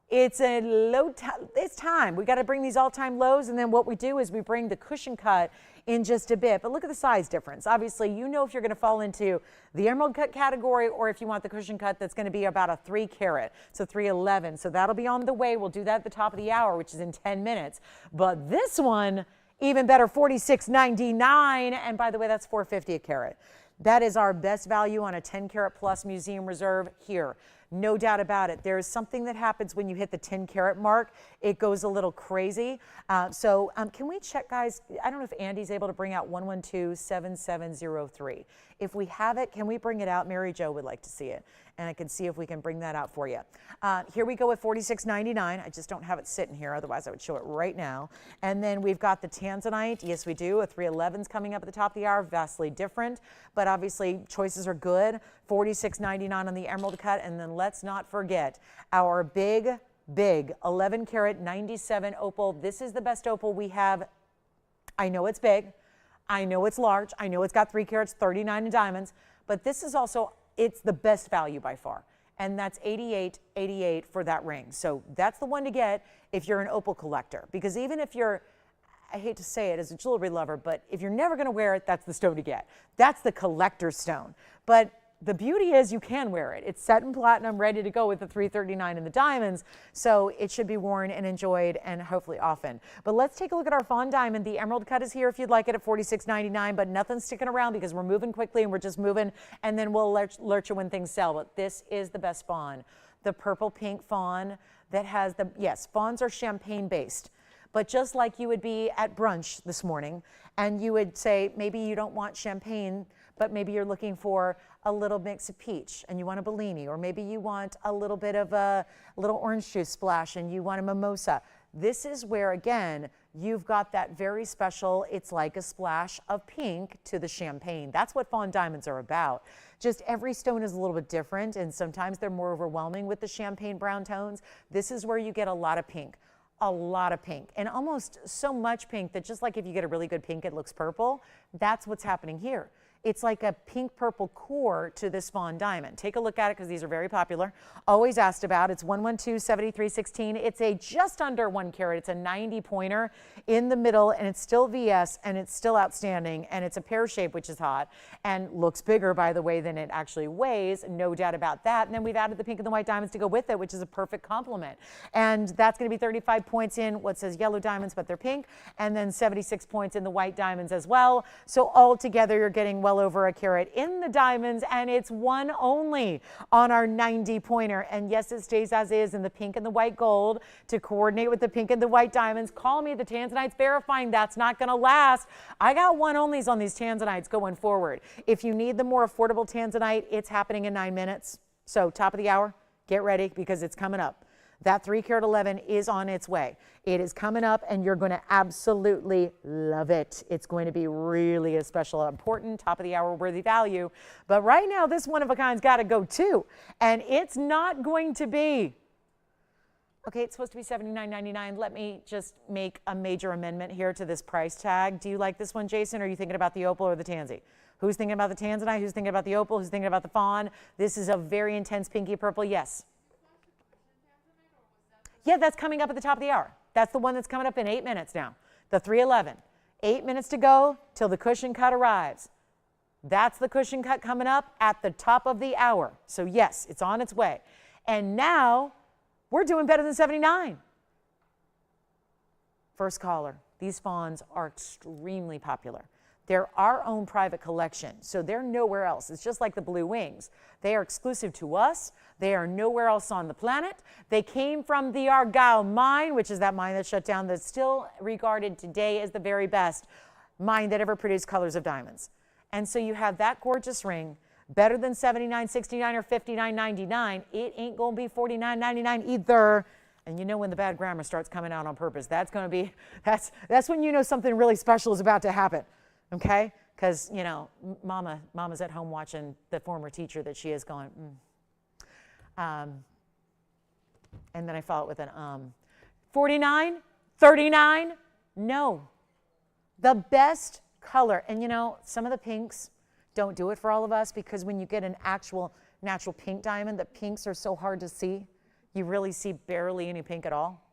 It's a low, it's time. We got to bring these all-time lows, and then what we do is we bring the cushion cut in just a bit. But look at the size difference. Obviously, you know if you're going to fall into the emerald cut category or if you want the cushion cut that's going to be about a 3 carat, so 311. So that'll be on the way. We'll do that at the top of the hour, which is in 10 minutes. But this one, even better, $46.99. And by the way, that's $4.50 a carat. That is our best value on a 10 carat plus museum reserve here. No doubt about it. There is something that happens when you hit the 10 carat mark. It goes a little crazy. Can we check, guys? I don't know if Andy's able to bring out 112-7703. If we have it, can we bring it out? Mary Jo would like to see it, and I can see if we can bring that out for you. Here we go with $46.99. I just don't have it sitting here, otherwise I would show it right now. And then we've got the Tanzanite. Yes, we do. A 311's coming up at the top of the hour, vastly different, but obviously choices are good. $46.99 on the emerald cut, and then let's not forget our big 11 carat 97 opal. This is the best opal we have. I know it's big. I know it's large. I know it's got 3 carats, 39 in diamonds, but this is also, it's the best value by far. And that's $88.88 for that ring. So that's the one to get if you're an opal collector, because even if you're, I hate to say it as a jewelry lover, but if you're never going to wear it, that's the stone to get. That's the collector's stone. But the beauty is you can wear it. It's set in platinum, ready to go with the 339 in the diamonds, so it should be worn and enjoyed and hopefully often. But let's take a look at our Fawn diamond. The emerald cut is here if you'd like it at $46.99, but nothing's sticking around because we're moving quickly and we're just moving, and then we'll alert you when things sell. But this is the best fawn, the purple pink fawn that has the, yes, fawns are champagne based. But just like you would be at brunch this morning and you would say, maybe you don't want champagne, but maybe you're looking for a little mix of peach and you want a Bellini, or maybe you want a little bit of a little orange juice splash and you want a mimosa. This is where, again, you've got that very special, it's like a splash of pink to the champagne. That's what Fawn diamonds are about. Just every stone is a little bit different, and sometimes they're more overwhelming with the champagne brown tones. This is where you get a lot of pink. A lot of pink, and almost so much pink that just like if you get a really good pink, it looks purple. That's what's happening here. It's like a pink purple core to this Fawn diamond. Take a look at it because these are very popular. Always asked about. It's 112-7316. It's a just under 1 carat. It's a 90 pointer in the middle, and it's still VS, and it's still outstanding, and it's a pear shape, which is hot, and looks bigger, by the way, than it actually weighs. No doubt about that. And then we've added the pink and the white diamonds to go with it, which is a perfect complement. And that's going to be 35 points in what says yellow diamonds, but they're pink, and then 76 points in the white diamonds as well. So all together, you're getting well over a carat in the diamonds, and it's one only on our 90 pointer. And yes, it stays as is in the pink and the white gold to coordinate with the pink and the white diamonds. Call me. The Tanzanite's verifying that's not going to last. I got one onlys on these Tanzanites going forward. If you need the more affordable Tanzanite, it's happening in 9 minutes. So top of the hour, get ready because it's coming up. That 3 carat 11 is on its way. It is coming up, and you're going to absolutely love it. It's going to be really a special, important, top of the hour worthy value. But right now, this one of a kind's got to go too. And it's not going to be, okay, it's supposed to be $79.99. Let me just make a major amendment here to this price tag. Do you like this one, Jason? Or are you thinking about the opal or the tansy? Who's thinking about the tanzanite? Who's thinking about the opal? Who's thinking about the fawn? This is a very intense pinky purple. Yes. Yeah, that's coming up at the top of the hour. That's the one that's coming up in 8 minutes now. The 311. 8 minutes to go till the cushion cut arrives. That's the cushion cut coming up at the top of the hour. So yes, it's on its way. And now we're doing better than 79. First caller. These fawns are extremely popular. They're our own private collection, so they're nowhere else. It's just like the blue wings. They are exclusive to us. They are nowhere else on the planet. They came from the Argyle mine, which is that mine that shut down, that's still regarded today as the very best mine that ever produced colors of diamonds. And so you have that gorgeous ring, better than $79.69 or $59.99. It ain't gonna be $49.99 either. And you know when the bad grammar starts coming out on purpose, that's going to be, that's when you know something really special is about to happen, okay? Because, you know, mama's at home watching the former teacher that she is going, and then I follow it with an 49, 39, no. The best color, and you know, some of the pinks don't do it for all of us because when you get an actual natural pink diamond, the pinks are so hard to see. You really see barely any pink at all.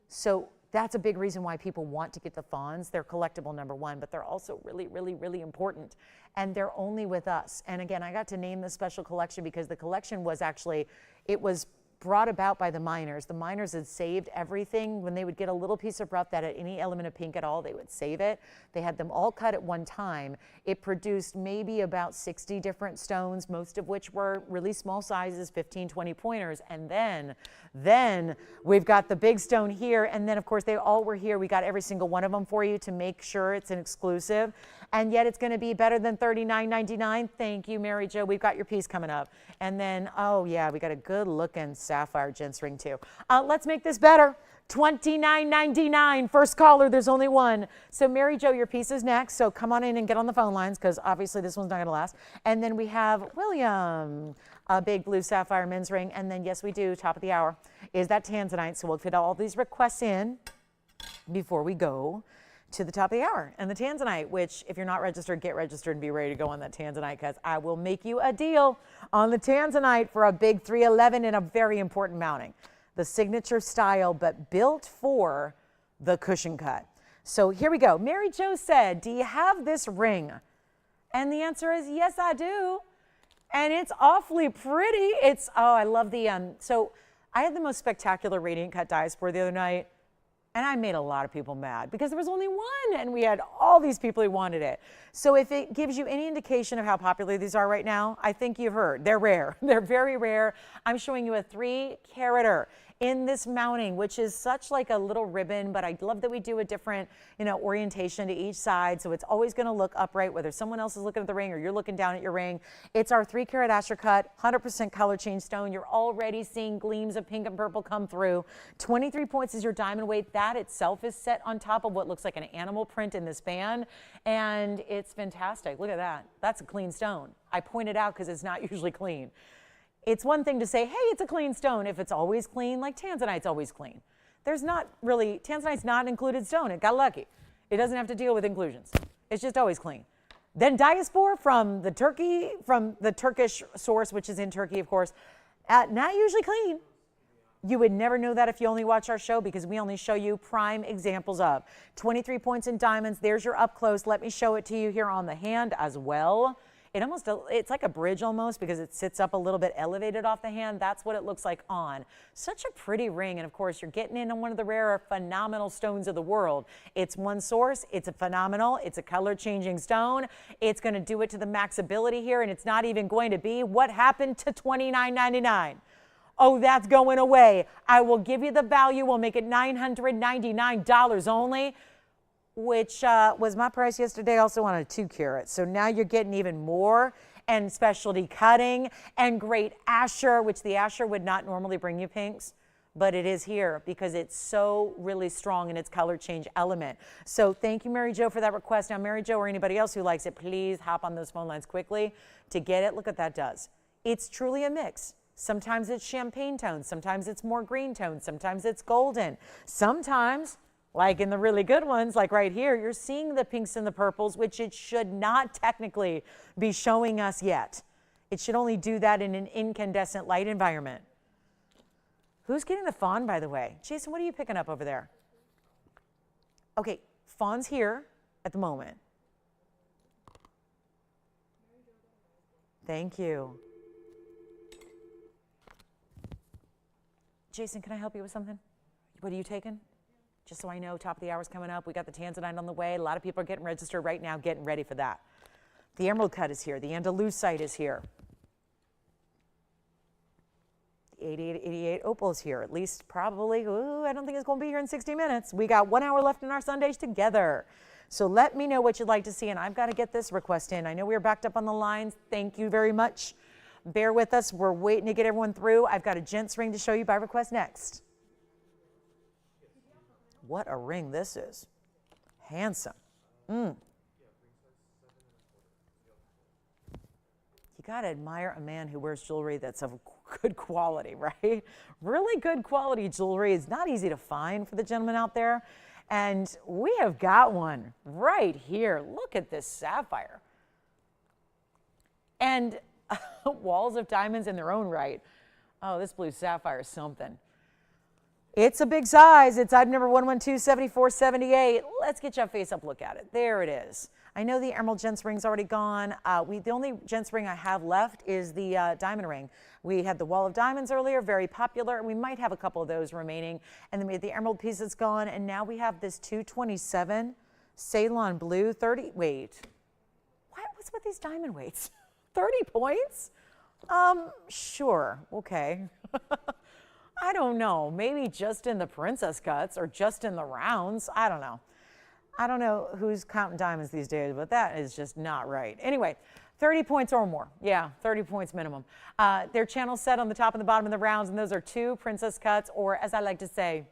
So that's a big reason why people want to get the fawns. They're collectible, number one, but they're also really, really, really important. And they're only with us. And again, I got to name this special collection because the collection was actually, it was brought about by the miners. The miners had saved everything. When they would get a little piece of rough that had any element of pink at all, they would save it. They had them all cut at one time. It produced maybe about 60 different stones, most of which were really small sizes, 15, 20 pointers. And then we've got the big stone here. And then of course they all were here. We got every single one of them for you to make sure it's an exclusive. And yet it's going to be better than $39.99. Thank you, Mary Jo. We've got your piece coming up. And then, oh yeah, we got a good looking sapphire gents ring too. Let's make this better. $29.99. First caller, there's only one. So Mary Jo, your piece is next. So come on in and get on the phone lines because obviously this one's not going to last. And then we have William, a big blue sapphire men's ring. And then yes, we do, top of the hour, is that Tanzanite. So we'll fit all these requests in before we go to the top of the hour. And the Tanzanite, which if you're not registered, get registered and be ready to go on that Tanzanite because I will make you a deal on the Tanzanite for a big 311 and a very important mounting. The signature style, but built for the cushion cut. So here we go. Mary Jo said, do you have this ring? And the answer is yes, I do. And it's awfully pretty. It's, oh, I love the, so I had the most spectacular radiant cut diaspora the other night. And I made a lot of people mad because there was only one and we had all these people who wanted it. So if it gives you any indication of how popular these are right now, I think you've heard. They're rare. They're very rare. I'm showing you a 3-carater in this mounting, which is such like a little ribbon, but I love that we do a different, you know, orientation to each side. So it's always going to look upright, whether someone else is looking at the ring or you're looking down at your ring. It's our 3-carat Asher cut, 100% color change stone. You're already seeing gleams of pink and purple come through. 23 points is your diamond weight. That itself is set on top of what looks like an animal print in this band. And it's fantastic. Look at that. That's a clean stone. I point it out because it's not usually clean. It's one thing to say, hey, it's a clean stone if it's always clean, like Tanzanite's always clean. There's not really, Tanzanite's not an included stone. It got lucky. It doesn't have to deal with inclusions. It's just always clean. Then diaspora from the Turkish source, which is in Turkey, of course, not usually clean. You would never know that if you only watch our show because we only show you prime examples of 23 points in diamonds. There's your up close. Let me show it to you here on the hand as well. It's like a bridge almost because it sits up a little bit elevated off the hand. That's what it looks like on. Such a pretty ring. And of course, you're getting in on one of the rarer, phenomenal stones of the world. It's one source. It's a phenomenal. It's a color changing stone. It's going to do it to the max ability here. And it's not even going to be what happened to $29.99. Oh, that's going away. I will give you the value. We'll make it $999 only, which was my price yesterday, also on a 2-carat. So now you're getting even more, and specialty cutting and great Asher, which the Asher would not normally bring you pinks, but it is here because it's so really strong in its color change element. So thank you, Mary Jo, for that request. Now, Mary Jo or anybody else who likes it, please hop on those phone lines quickly to get it. Look what that does. It's truly a mix. Sometimes it's champagne tones, sometimes it's more green tones, sometimes it's golden. Sometimes, like in the really good ones, like right here, you're seeing the pinks and the purples, which it should not technically be showing us yet. It should only do that in an incandescent light environment. Who's getting the fawn, by the way? Jason, what are you picking up over there? Okay, fawn's here at the moment. Thank you. Jason, can I help you with something? What are you taking? just so I know, top of the hour's coming up. We got the Tanzanite on the way. A lot of people are getting registered right now, getting ready for that. The emerald cut is here. The andalusite is here. The 88 opal is here. At least probably, I don't think it's going to be here in 60 minutes. We got 1 hour left in our Sundays together. So let me know what you'd like to see, and I've got to get this request in. I know we were backed up on the lines. Thank you very much. Bear with us. We're waiting to get everyone through. I've got a gents ring to show you by request next. What a ring this is. Handsome. You got to admire a man who wears jewelry that's of good quality, right? Really good quality jewelry is not easy to find for the gentlemen out there. And we have got one right here. Look at this sapphire. And walls of diamonds in their own right. Oh, this blue sapphire is something. It's a big size. It's item number 112-7478. Let's get you a face-up look at it. There it is. I know the emerald gents ring's already gone. The only gents ring I have left is the diamond ring. We had the wall of diamonds earlier, very popular. We might have a couple of those remaining. And then we had the emerald piece that's gone. And now we have this 227 Ceylon blue 30. Wait, what's with these diamond weights? 30 points? Sure, okay. I don't know, maybe just in the princess cuts or just in the rounds. I don't know. I don't know who's counting diamonds these days, but that is just not right. Anyway, 30 points or more. Yeah, 30 points minimum. Their channel set on the top and the bottom of the rounds, and those are 2 princess cuts, or as I like to say,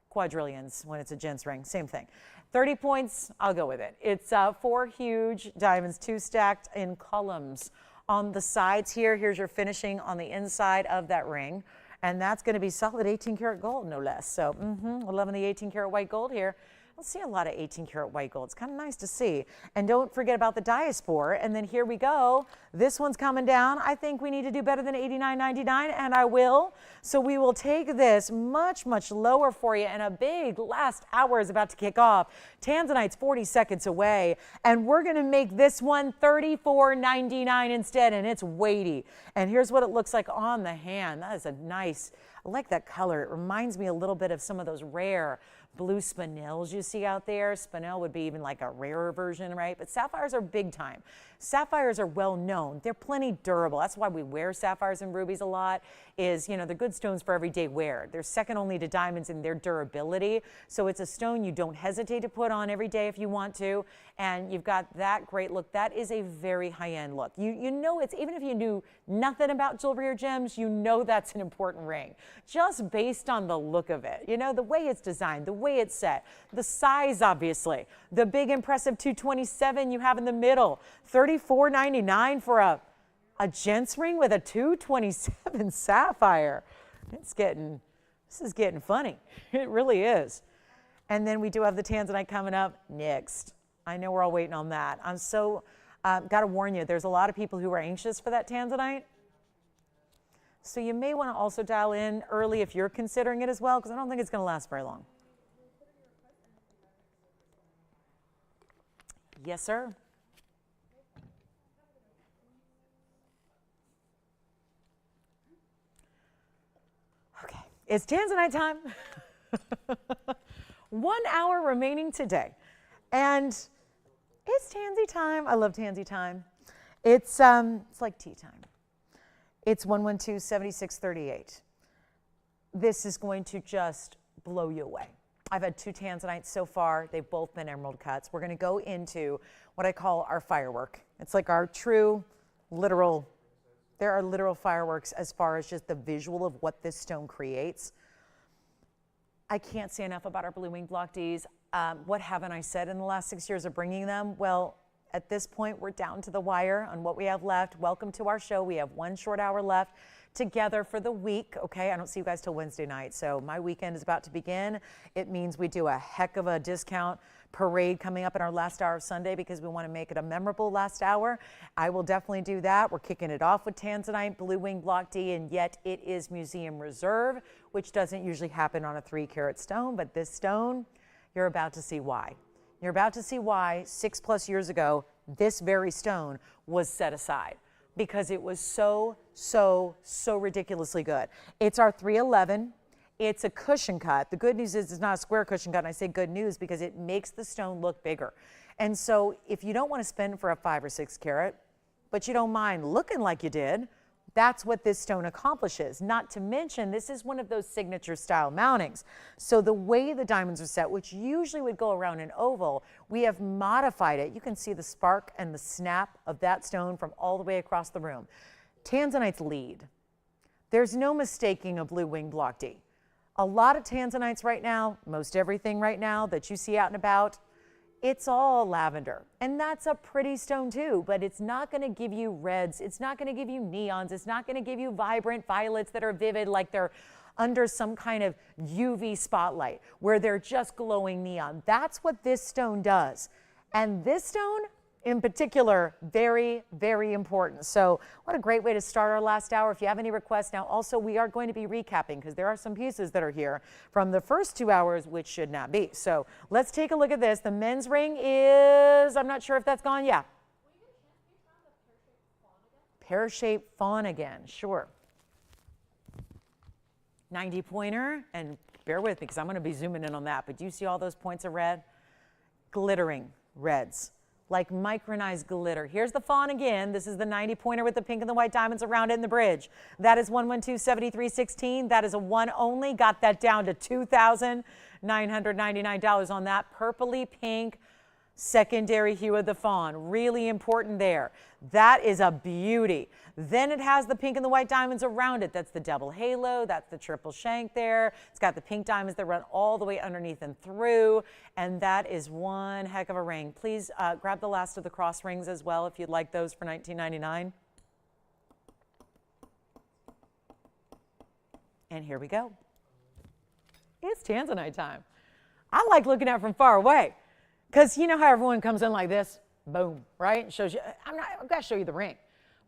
quadrillions when it's a gents ring, same thing. 30 points, I'll go with it. It's 4 huge diamonds, 2 stacked in columns on the sides here. Here's your finishing on the inside of that ring. And that's going to be solid 18 karat gold, no less. So, we're loving the 18 karat white gold here. I don't see a lot of 18 karat white gold. It's kind of nice to see. And don't forget about the diaspora. And then here we go. This one's coming down. I think we need to do better than $89.99, and I will. So we will take this much, much lower for you. And a big last hour is about to kick off. Tanzanite's 40 seconds away. And we're going to make this one $34.99 instead. And it's weighty. And here's what it looks like on the hand. That is a nice, I like that color. It reminds me a little bit of some of those rare blue spinels you see out there. Spinel would be even like a rarer version, right? But sapphires are big time. Sapphires are well known. They're plenty durable. That's why we wear sapphires and rubies a lot, is, they're good stones for everyday wear. They're second only to diamonds in their durability. So it's a stone you don't hesitate to put on every day if you want to. And you've got that great look. That is a very high-end look. You know it's, even if you knew nothing about jewelry or gems, you know that's an important ring. Just based on the look of it. The way it's designed, the way it's set, the size, obviously. The big impressive 227 you have in the middle. $34.99 for a gents ring with a 227 sapphire. This is getting funny. It really is. And then we do have the Tanzanite coming up next. I know we're all waiting on that. I'm so, got to warn you, there's a lot of people who are anxious for that Tanzanite. So you may want to also dial in early if you're considering it as well, because I don't think it's going to last very long. Yes, sir. Okay, it's Tanzanite time. 1 hour remaining today. And it's Tansy time. I love Tansy time. It's like tea time. It's 112-7638. This is going to just blow you away. I've had 2 Tanzanites so far. They've both been emerald cuts. We're going to go into what I call our firework. It's like our true, literal, there are literal fireworks as far as just the visual of what this stone creates. I can't say enough about our blue wing block Ds. What haven't I said in the last 6 years of bringing them? Well, at this point, we're down to the wire on what we have left. Welcome to our show. We have 1 short hour left together for the week, okay? I don't see you guys till Wednesday night, so my weekend is about to begin. It means we do a heck of a discount parade coming up in our last hour of Sunday because we want to make it a memorable last hour. I will definitely do that. We're kicking it off with Tanzanite, Blue Wing Block D, and yet it is Museum Reserve, which doesn't usually happen on a 3-carat stone, but this stone, you're about to see why. You're about to see why 6+ years ago, this very stone was set aside because it was so ridiculously good. It's our 311. It's a cushion cut. The good news is it's not a square cushion cut, and I say good news because it makes the stone look bigger. And so if you don't want to spend for a 5 or 6 carat, but you don't mind looking like you did, that's what this stone accomplishes. Not to mention, this is one of those signature style mountings. So the way the diamonds are set, which usually would go around an oval, we have modified it. You can see the spark and the snap of that stone from all the way across the room. Tanzanite's lead. There's no mistaking a blue wing block D. A lot of Tanzanites right now, most everything right now that you see out and about, it's all lavender. And that's a pretty stone too, but it's not going to give you reds. It's not going to give you neons. It's not going to give you vibrant violets that are vivid like they're under some kind of UV spotlight where they're just glowing neon. That's what this stone does. And this stone in particular, very, very important. So what a great way to start our last hour. If you have any requests now, also we are going to be recapping because there are some pieces that are here from the first 2 hours, which should not be. So let's take a look at this. The men's ring is, I'm not sure if that's gone. Yeah. Pear-shaped fawn again. Sure. 90 pointer, and bear with me because I'm going to be zooming in on that. But do you see all those points of red? Glittering reds. Like micronized glitter. Here's the fawn again. This is the 90 pointer with the pink and the white diamonds around it in the bridge. That is 112.7316. That is a one only. Got that down to $2,999 on that purpley pink secondary hue of the fawn. Really important there. That is a beauty. Then it has the pink and the white diamonds around it. That's the double halo. That's the triple shank there. It's got the pink diamonds that run all the way underneath and through. And that is one heck of a ring. Please grab the last of the cross rings as well if you'd like those for $19.99. And here we go. It's Tanzanite time. I like looking at it from far away. Because you know how everyone comes in like this, boom, right? And shows you, I've got to show you the ring.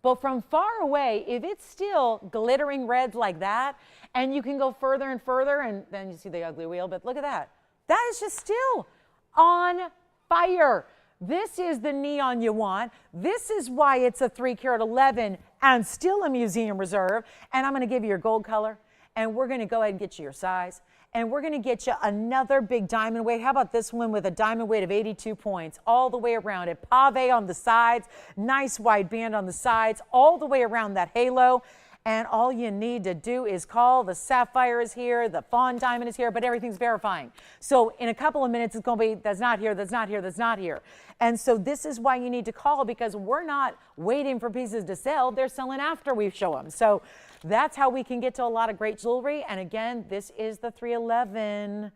But from far away, if it's still glittering reds like that, and you can go further and further, and then you see the ugly wheel, but look at that. That is just still on fire. This is the neon you want. This is why it's a 3 carat 11 and still a museum reserve. And I'm going to give you your gold color, and we're going to go ahead and get you your size. And we're going to get you another big diamond weight. How about this one with a diamond weight of 82 points all the way around it? Pave on the sides, nice wide band on the sides, all the way around that halo. And all you need to do is call. The sapphire is here, the fawn diamond is here, but everything's verifying. So in a couple of minutes, it's going to be, that's not here, that's not here, that's not here. And so this is why you need to call, because we're not waiting for pieces to sell. They're selling after we show them. So that's how we can get to a lot of great jewelry. And again, this is the 311.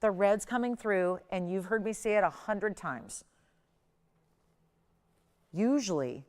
The red's coming through, and you've heard me say it 100 times. Usually,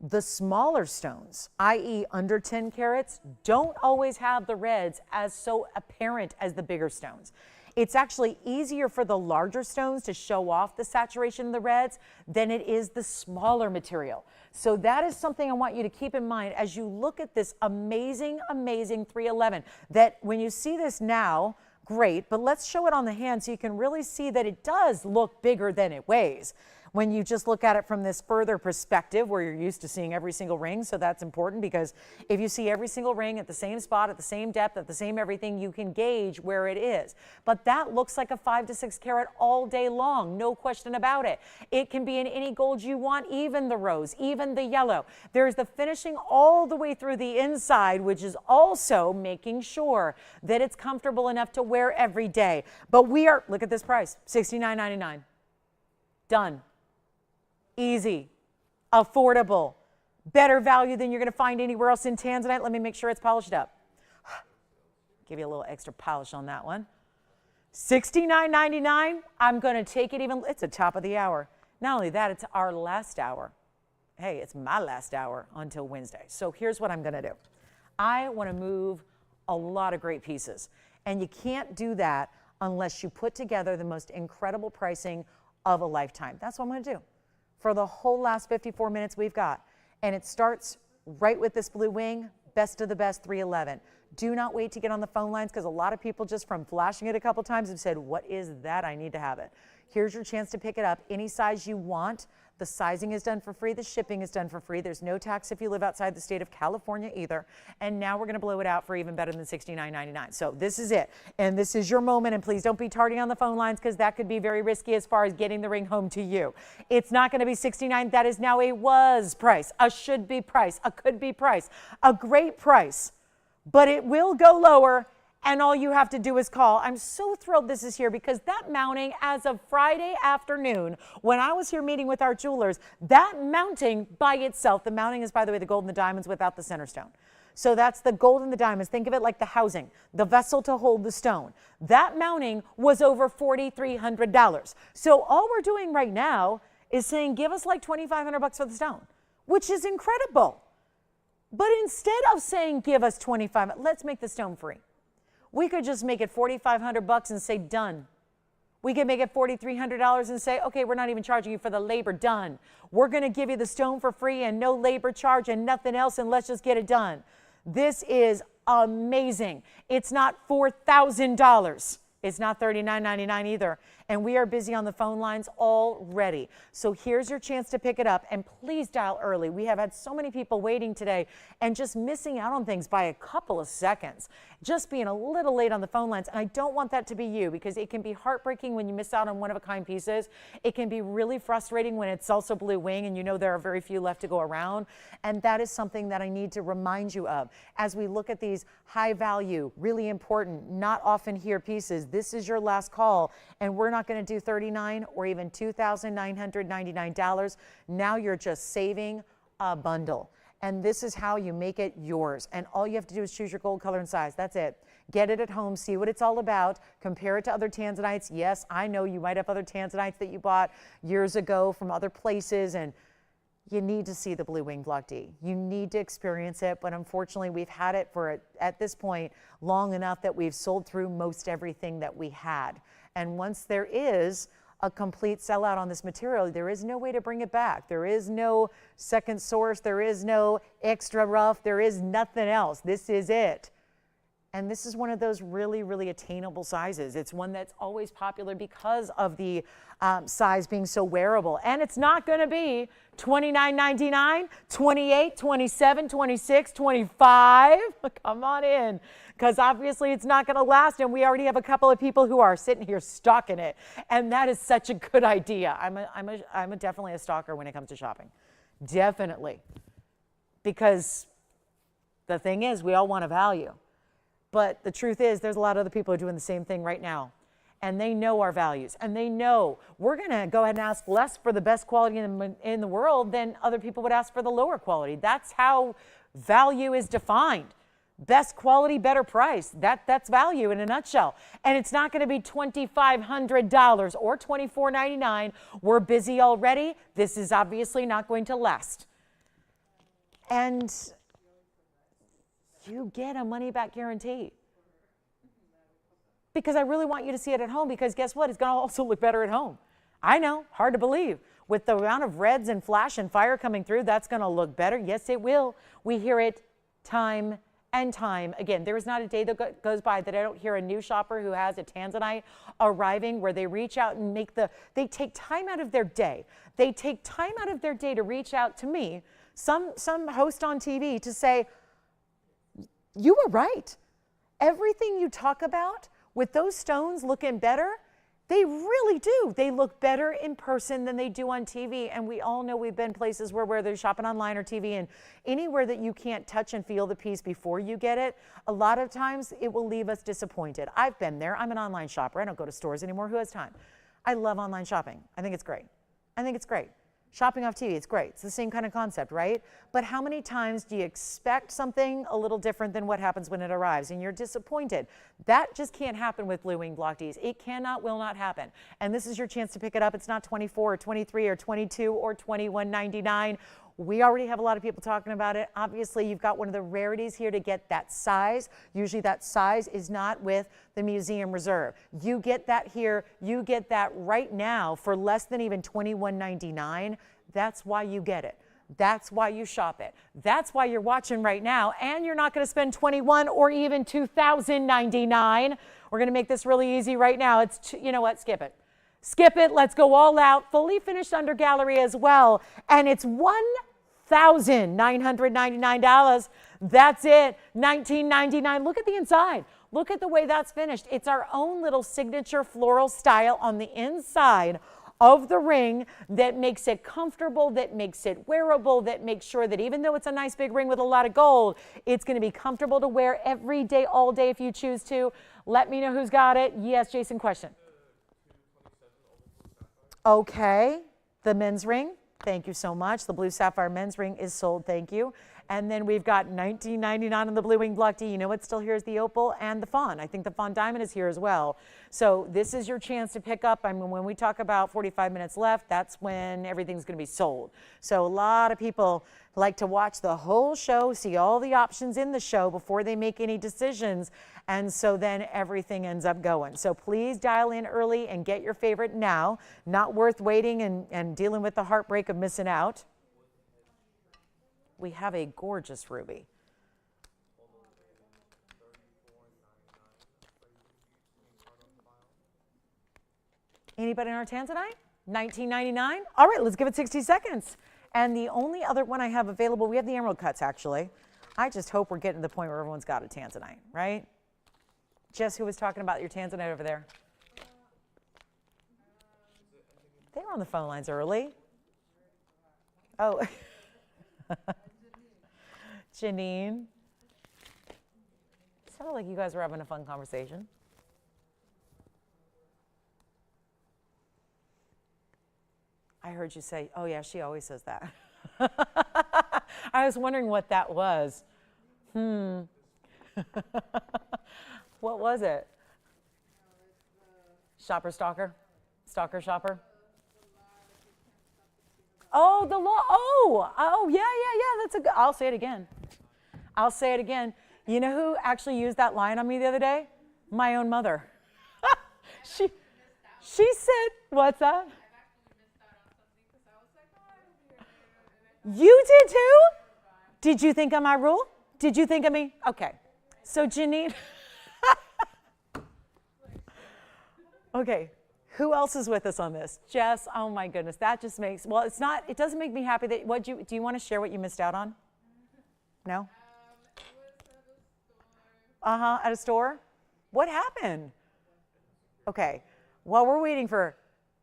the smaller stones, i.e. under 10 carats, don't always have the reds as so apparent as the bigger stones. It's actually easier for the larger stones to show off the saturation of the reds than it is the smaller material. So that is something I want you to keep in mind as you look at this amazing, amazing 311. That when you see this now, great, but let's show it on the hand so you can really see that it does look bigger than it weighs. When you just look at it from this further perspective where you're used to seeing every single ring. So that's important, because if you see every single ring at the same spot, at the same depth, at the same everything, you can gauge where it is. But that looks like a 5 to 6 carat all day long, no question about it. It can be in any gold you want, even the rose, even the yellow. There's the finishing all the way through the inside, which is also making sure that it's comfortable enough to wear every day. But we are, look at this price, $69.99. Done. Easy, affordable, better value than you're going to find anywhere else in Tanzanite. Let me make sure it's polished up. Give you a little extra polish on that one. $69.99. I'm going to take it even. It's the top of the hour. Not only that, it's our last hour. Hey, it's my last hour until Wednesday. So here's what I'm going to do. I want to move a lot of great pieces. And you can't do that unless you put together the most incredible pricing of a lifetime. That's what I'm going to do for the whole last 54 minutes we've got. And it starts right with this blue wing, best of the best 311. Do not wait to get on the phone lines, because a lot of people just from flashing it a couple times have said, what is that? I need to have it. Here's your chance to pick it up any size you want. The sizing is done for free. The shipping is done for free. There's no tax if you live outside the state of California either. And now we're going to blow it out for even better than $69.99. So this is it. And this is your moment. And please don't be tardy on the phone lines, because that could be very risky as far as getting the ring home to you. It's not going to be $69. That is now a was price, a should be price, a could be price, a great price. But it will go lower, and all you have to do is call. I'm so thrilled this is here, because that mounting, as of Friday afternoon, when I was here meeting with our jewelers, that mounting by itself, the mounting is, by the way, the gold and the diamonds without the center stone. So that's the gold and the diamonds. Think of it like the housing, the vessel to hold the stone. That mounting was over $4,300. So all we're doing right now is saying, give us like $2,500 for the stone, which is incredible. But instead of saying, give us $2,500, let's make the stone free. We could just make it $4,500 and say, done. We could make it $4,300 and say, okay, we're not even charging you for the labor, done. We're going to give you the stone for free and no labor charge and nothing else, and let's just get it done. This is amazing. It's not $4,000. It's not $39.99 either. And we are busy on the phone lines already. So here's your chance to pick it up. And please dial early. We have had so many people waiting today and just missing out on things by a couple of seconds. Just being a little late on the phone lines. And I don't want that to be you, because it can be heartbreaking when you miss out on one-of-a-kind pieces. It can be really frustrating when it's also blue wing and you know there are very few left to go around. And that is something that I need to remind you of. As we look at these high value, really important, not often here pieces, this is your last call. And we're not going to do $39 or even $2,999. Now you're just saving a bundle. And this is how you make it yours. And all you have to do is choose your gold color and size. That's it. Get it at home, see what it's all about, compare it to other Tanzanites. Yes, I know you might have other Tanzanites that you bought years ago from other places, and you need to see the Blue Wing Block D. You need to experience it, but unfortunately we've had it for, at this point, long enough that we've sold through most everything that we had. And once there is a complete sellout on this material, there is no way to bring it back. There is no second source. There is no extra rough. There is nothing else. This is it. And this is one of those really, really attainable sizes. It's one that's always popular because of the size being so wearable. And it's not going to be $29.99, $28, $27, $26, $25. Come on in, because obviously it's not going to last. And we already have a couple of people who are sitting here stocking it. And that is such a good idea. I'm definitely a stalker when it comes to shopping. Definitely. Because the thing is, we all want a value. But the truth is, there's a lot of other people who are doing the same thing right now. And they know our values. And they know we're going to go ahead and ask less for the best quality in the world than other people would ask for the lower quality. That's how value is defined. Best quality, better price. That's value in a nutshell. And it's not going to be $2,500 or $24.99. We're busy already. This is obviously not going to last. And you get a money-back guarantee. Because I really want you to see it at home, because guess what? It's going to also look better at home. I know, hard to believe. With the amount of reds and flash and fire coming through, that's going to look better. Yes, it will. We hear it time and time again. There is not a day that goes by that I don't hear a new shopper who has a Tanzanite arriving where they reach out and they take time out of their day. They take time out of their day to reach out to me, some host on TV, to say, you were right. Everything you talk about with those stones looking better, they really do. They look better in person than they do on TV. And we all know we've been places where they're shopping online or TV, and anywhere that you can't touch and feel the piece before you get it, a lot of times it will leave us disappointed. I've been there. I'm an online shopper. I don't go to stores anymore. Who has time? I love online shopping. I think it's great. I think it's great. Shopping off TV, it's great. It's the same kind of concept, right? But how many times do you expect something a little different than what happens when it arrives and you're disappointed? That just can't happen with Blue Wing Block Ds. It cannot, will not happen. And this is your chance to pick it up. It's not 24 or 23 or 22 or $21.99. We already have a lot of people talking about it. Obviously, you've got one of the rarities here to get that size. Usually that size is not with the Museum Reserve. You get that here. You get that right now for less than even $21.99. That's why you get it. That's why you shop it. That's why you're watching right now, and you're not going to spend $21 or even $2,099. We're going to make this really easy right now. You know what? Skip it. Skip it. Let's go all out. Fully finished under gallery as well, and it's $1,999. That's it. $19.99. Look at the inside. Look at the way that's finished. It's our own little signature floral style on the inside of the ring that makes it comfortable, that makes it wearable, that makes sure that even though it's a nice big ring with a lot of gold, it's going to be comfortable to wear every day, all day if you choose to. Let me know who's got it. Yes, Jason, question. Okay, the men's ring. Thank you so much. The blue sapphire men's ring is sold. Thank you. And then we've got $19.99 on the blue wing block D. You know what's still here is the opal and the fawn. I think the fawn diamond is here as well. So this is your chance to pick up. I mean, when we talk about 45 minutes left, that's when everything's going to be sold. So a lot of people like to watch the whole show, see all the options in the show before they make any decisions. And so then everything ends up going. So please dial in early and get your favorite now. Not worth waiting and dealing with the heartbreak of missing out. We have a gorgeous ruby. Anybody in our Tanzanite? $19.99. All right, let's give it 60 seconds. And the only other one I have available, we have the emerald cuts actually. I just hope we're getting to the point where everyone's got a Tanzanite, right? Jess, who was talking about your Tanzanite over there? They were on the phone lines early. Oh. Janine. Sounded like you guys were having a fun conversation. I heard you say, oh yeah, she always says that. I was wondering what that was. What was it? Shopper stalker? Stalker shopper? Oh, the law. Oh, yeah. That's a good. I'll say it again. I'll say it again. You know who actually used that line on me the other day? My own mother. She said, what's that? You did too? Did you think of my rule? Did you think of me? Okay. So Janine. Okay. Who else is with us on this? Jess, oh my goodness, that just makes, well, it doesn't make me happy that, do you want to share what you missed out on? No? At a store? What happened? Okay, while we're waiting for,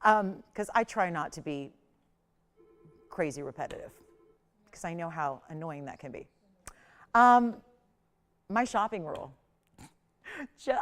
because I try not to be crazy repetitive, because I know how annoying that can be. My shopping rule.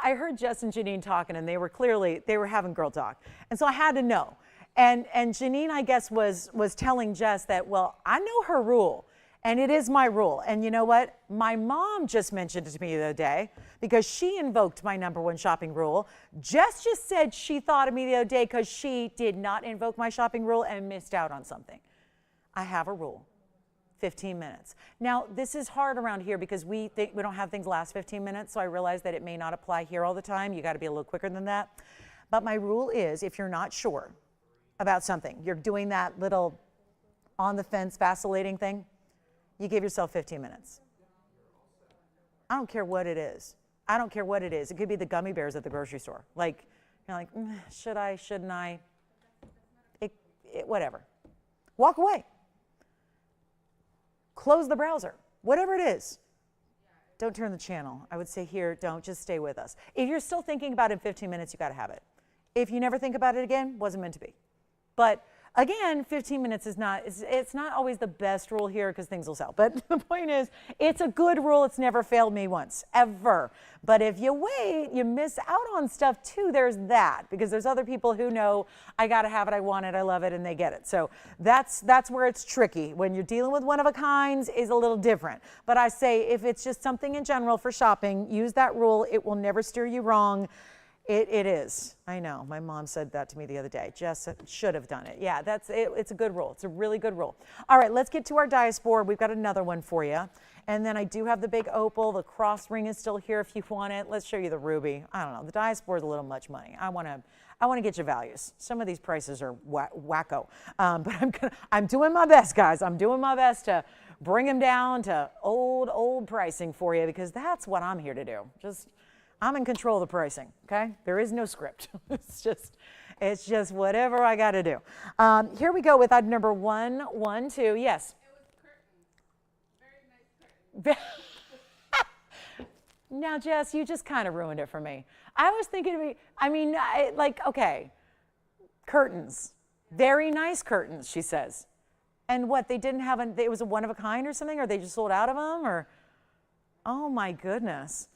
I heard Jess and Janine talking, and they were having girl talk. And so I had to know. And Janine, I guess, was telling Jess that, well, I know her rule, and it is my rule. And you know what? My mom just mentioned it to me the other day because she invoked my #1 shopping rule. Jess just said she thought of me the other day because she did not invoke my shopping rule and missed out on something. I have a rule. 15 minutes. Now, this is hard around here because we don't have things last 15 minutes, so I realize that it may not apply here all the time. You got to be a little quicker than that. But my rule is, if you're not sure about something, you're doing that little on the fence vacillating thing, you give yourself 15 minutes. I don't care what it is. I don't care what it is. It could be the gummy bears at the grocery store. Like, you're like, should I, shouldn't I? Whatever. Walk away. Close the browser, whatever it is. Don't turn the channel. I would say here, don't, just stay with us. If you're still thinking about it in 15 minutes, you got to have it. If you never think about it again, wasn't meant to be. But again, 15 minutes is not, it's not always the best rule here because things will sell. But the point is, it's a good rule. It's never failed me once, ever. But if you wait, you miss out on stuff too. There's that, because there's other people who know, I got to have it, I want it, I love it, and they get it. So that's where it's tricky. When you're dealing with one of a kinds is a little different. But I say, if it's just something in general for shopping, use that rule. It will never steer you wrong. It is. I know. My mom said that to me the other day. Jess should have done it. Yeah, that's it. It's a good rule. It's a really good rule. All right, let's get to our dice board. We've got another one for you. And then I do have the big opal. The cross ring is still here if you want it. Let's show you the ruby. I don't know. The diaspora is a little much money. I want to get you values. Some of these prices are wacko. But I'm doing my best, guys. I'm doing my best to bring them down to old pricing for you, because that's what I'm here to do. I'm in control of the pricing, okay? There is no script. It's just whatever I got to do. Here we go with item number 112. Yes? It was curtains. Very nice curtains. Now, Jess, you just kind of ruined it for me. I was thinking, okay, curtains. Very nice curtains, she says. And what, they didn't have, it was a one of a kind or something, or they just sold out of them, or? Oh my goodness.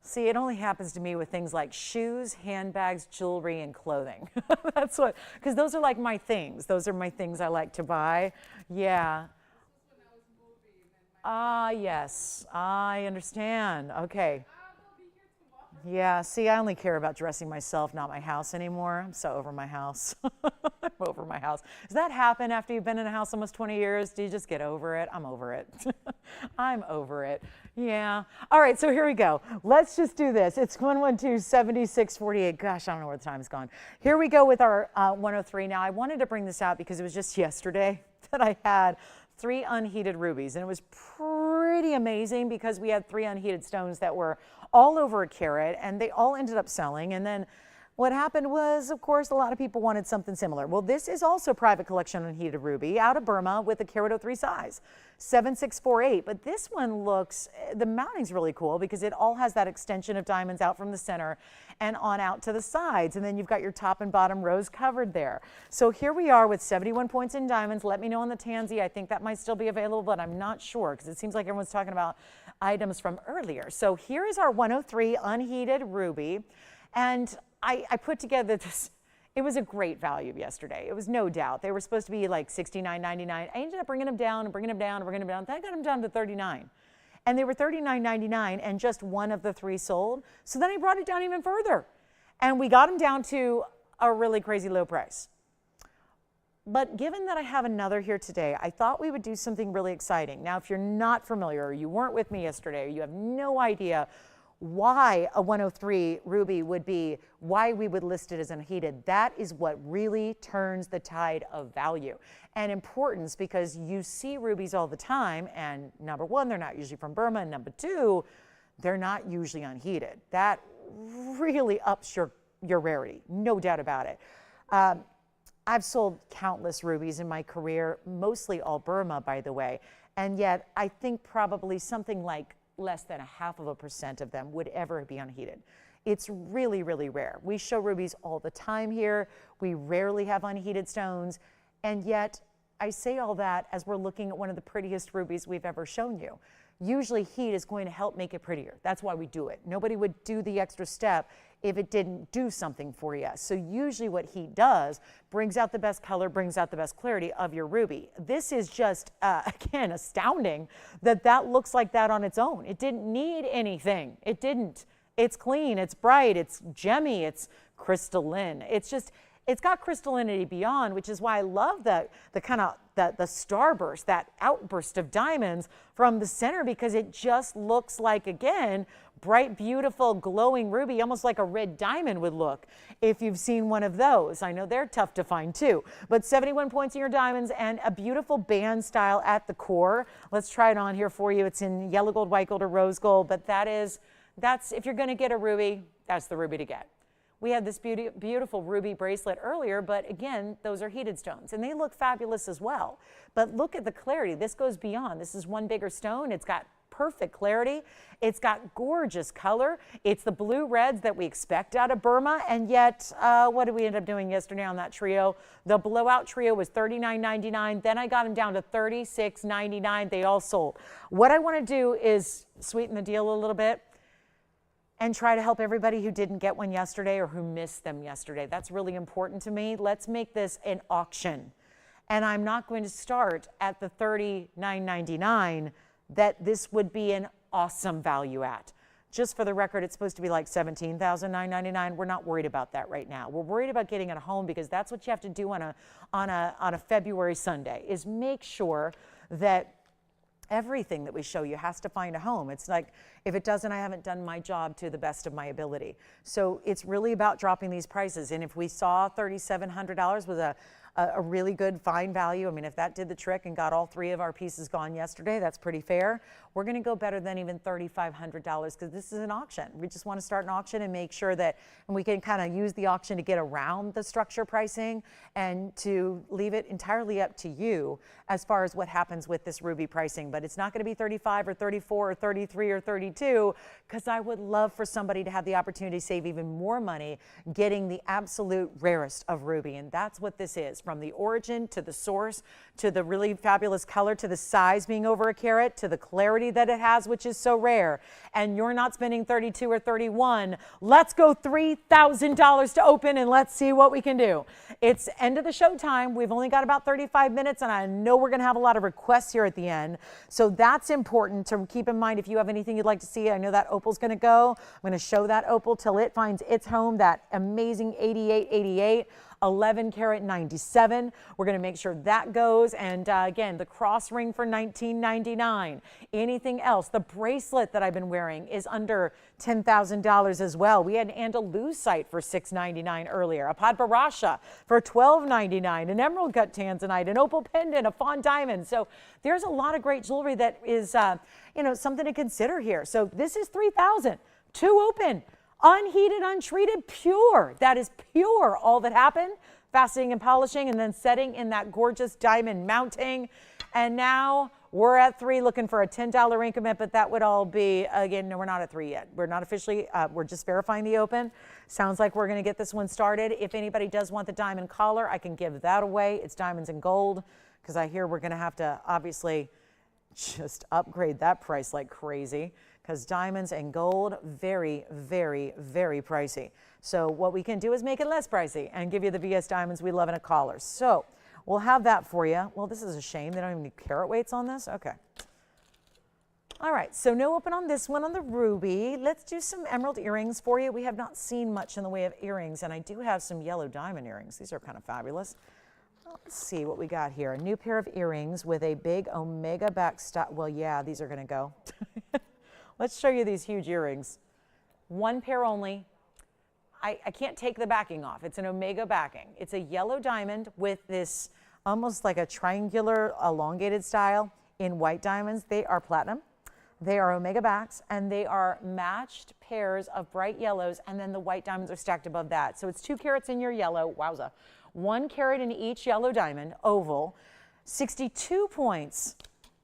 See, it only happens to me with things like shoes, handbags, jewelry, and clothing. That's what, because those are like my things. Those are my things I like to buy. Yeah. Ah, yes, I understand. Okay. Yeah, see, I only care about dressing myself, not my house anymore. I'm so over my house. I'm over my house. Does that happen after you've been in a house almost 20 years? Do you just get over it? I'm over it. I'm over it. Yeah. All right, so here we go. Let's just do this. It's 112-7648. Gosh, I don't know where the time's gone. Here we go with our 103. Now, I wanted to bring this out because it was just yesterday that I had 3 unheated rubies, and it was pretty amazing because we had 3 unheated stones that were all over a carat, and they all ended up selling. And then what happened was, of course, a lot of people wanted something similar. Well, this is also private collection unheated ruby out of Burma with a carat 03 size, 7648. But this one looks, the mounting's really cool because it all has that extension of diamonds out from the center and on out to the sides. And then you've got your top and bottom rows covered there. So here we are with 71 points in diamonds. Let me know on the Tanzy. I think that might still be available, but I'm not sure because it seems like everyone's talking about items from earlier. So here is our 103 unheated ruby. And I put together this, it was a great value yesterday. It was no doubt. They were supposed to be like $69.99. I ended up bringing them down and bringing them down and bringing them down. Then I got them down to $39. And they were $39.99 and just one of the 3 sold. So then I brought it down even further. And we got them down to a really crazy low price. But given that I have another here today, I thought we would do something really exciting. Now, if you're not familiar or you weren't with me yesterday, or you have no idea why a 103 ruby would be, why we would list it as unheated, that is what really turns the tide of value and importance, because you see rubies all the time, and number 1, they're not usually from Burma, and number 2, they're not usually unheated. That really ups your rarity, no doubt about it. I've sold countless rubies in my career, mostly all Burma, by the way, and yet I think probably something like less than 0.5% of them would ever be unheated. It's really, really rare. We show rubies all the time here. We rarely have unheated stones, and yet I say all that as we're looking at one of the prettiest rubies we've ever shown you. Usually heat is going to help make it prettier. That's why we do it. Nobody would do the extra step if it didn't do something for you. So usually what heat does, brings out the best color, brings out the best clarity of your ruby. This is just, again, astounding that that looks like that on its own. It didn't need anything. It didn't. It's clean, it's bright, it's gemmy, it's crystalline. It's just, it's got crystallinity beyond, which is why I love the kind of the starburst, that outburst of diamonds from the center, because it just looks like, again, bright, beautiful, glowing ruby, almost like a red diamond would look if you've seen one of those. I know they're tough to find too, but 71 points in your diamonds and a beautiful band style at the core. Let's try it on here for you. It's in yellow gold, white gold, or rose gold, but that's, if you're gonna get a ruby, that's the ruby to get. We had this beautiful ruby bracelet earlier, but again, those are heated stones, and they look fabulous as well. But look at the clarity. This goes beyond. This is one bigger stone. It's got perfect clarity. It's got gorgeous color. It's the blue reds that we expect out of Burma, and yet, what did we end up doing yesterday on that trio? The blowout trio was $39.99. Then I got them down to $36.99. They all sold. What I want to do is sweeten the deal a little bit and try to help everybody who didn't get one yesterday or who missed them yesterday. That's really important to me. Let's make this an auction. And I'm not going to start at the $39.99 that this would be an awesome value at. Just for the record, it's supposed to be like $17,999. We're not worried about that right now. We're worried about getting it home, because that's what you have to do on a February Sunday, is make sure that everything that we show you has to find a home. It's like, if it doesn't, I haven't done my job to the best of my ability. So it's really about dropping these prices. And if we saw $3,700 was a really good fine value, I mean, if that did the trick and got all 3 of our pieces gone yesterday, that's pretty fair. We're going to go better than even $3,500 because this is an auction. We just want to start an auction and make sure that, and we can kind of use the auction to get around the structure pricing and to leave it entirely up to you as far as what happens with this ruby pricing. But it's not going to be 35 or 34 or 33 or 32, because I would love for somebody to have the opportunity to save even more money getting the absolute rarest of ruby. And that's what this is, from the origin to the source to the really fabulous color to the size being over a carat to the clarity that it has, which is so rare. And you're not spending 32 or 31. Let's go $3,000 to open and let's see what we can do. It's end of the show time. We've only got about 35 minutes, and I know we're going to have a lot of requests here at the end. So that's important to keep in mind. If you have anything you'd like to see, I know that opal's going to go. I'm going to show that opal till it finds its home, that amazing 8888. 11 karat 97. We're going to make sure that goes. And again, the cross ring for $19.99. Anything else? The bracelet that I've been wearing is under $10,000 as well. We had an andalusite for $6.99 earlier, a Padparadscha for $12.99, an emerald cut Tanzanite, an opal pendant, a Fawn diamond. So there's a lot of great jewelry that is, you know, something to consider here. So this is $3,000. 2 open. Unheated, untreated, pure. That is pure. All that happened, faceting and polishing, and then setting in that gorgeous diamond mounting. And now we're at 3, looking for a $10 increment, but that would all be, again, no, we're not at 3 yet. We're not officially, we're just verifying the open. Sounds like we're going to get this one started. If anybody does want the diamond collar, I can give that away. It's diamonds and gold, because I hear we're going to have to obviously just upgrade that price like crazy, because diamonds and gold, very, very, very pricey. So what we can do is make it less pricey and give you the VS diamonds we love in a collar. So we'll have that for you. Well, this is a shame. They don't even need carat weights on this. Okay. All right, so no open on this one on the ruby. Let's do some emerald earrings for you. We have not seen much in the way of earrings, and I do have some yellow diamond earrings. These are kind of fabulous. Let's see what we got here. A new pair of earrings with a big omega back style. Well, yeah, these are going to go. Let's show you these huge earrings. 1 pair only. I can't take the backing off. It's an omega backing. It's a yellow diamond with this almost like a triangular elongated style in white diamonds. They are platinum. They are omega backs, and they are matched pairs of bright yellows, and then the white diamonds are stacked above that. So it's 2 carats in your yellow. Wowza. 1 carat in each yellow diamond, oval. 62 points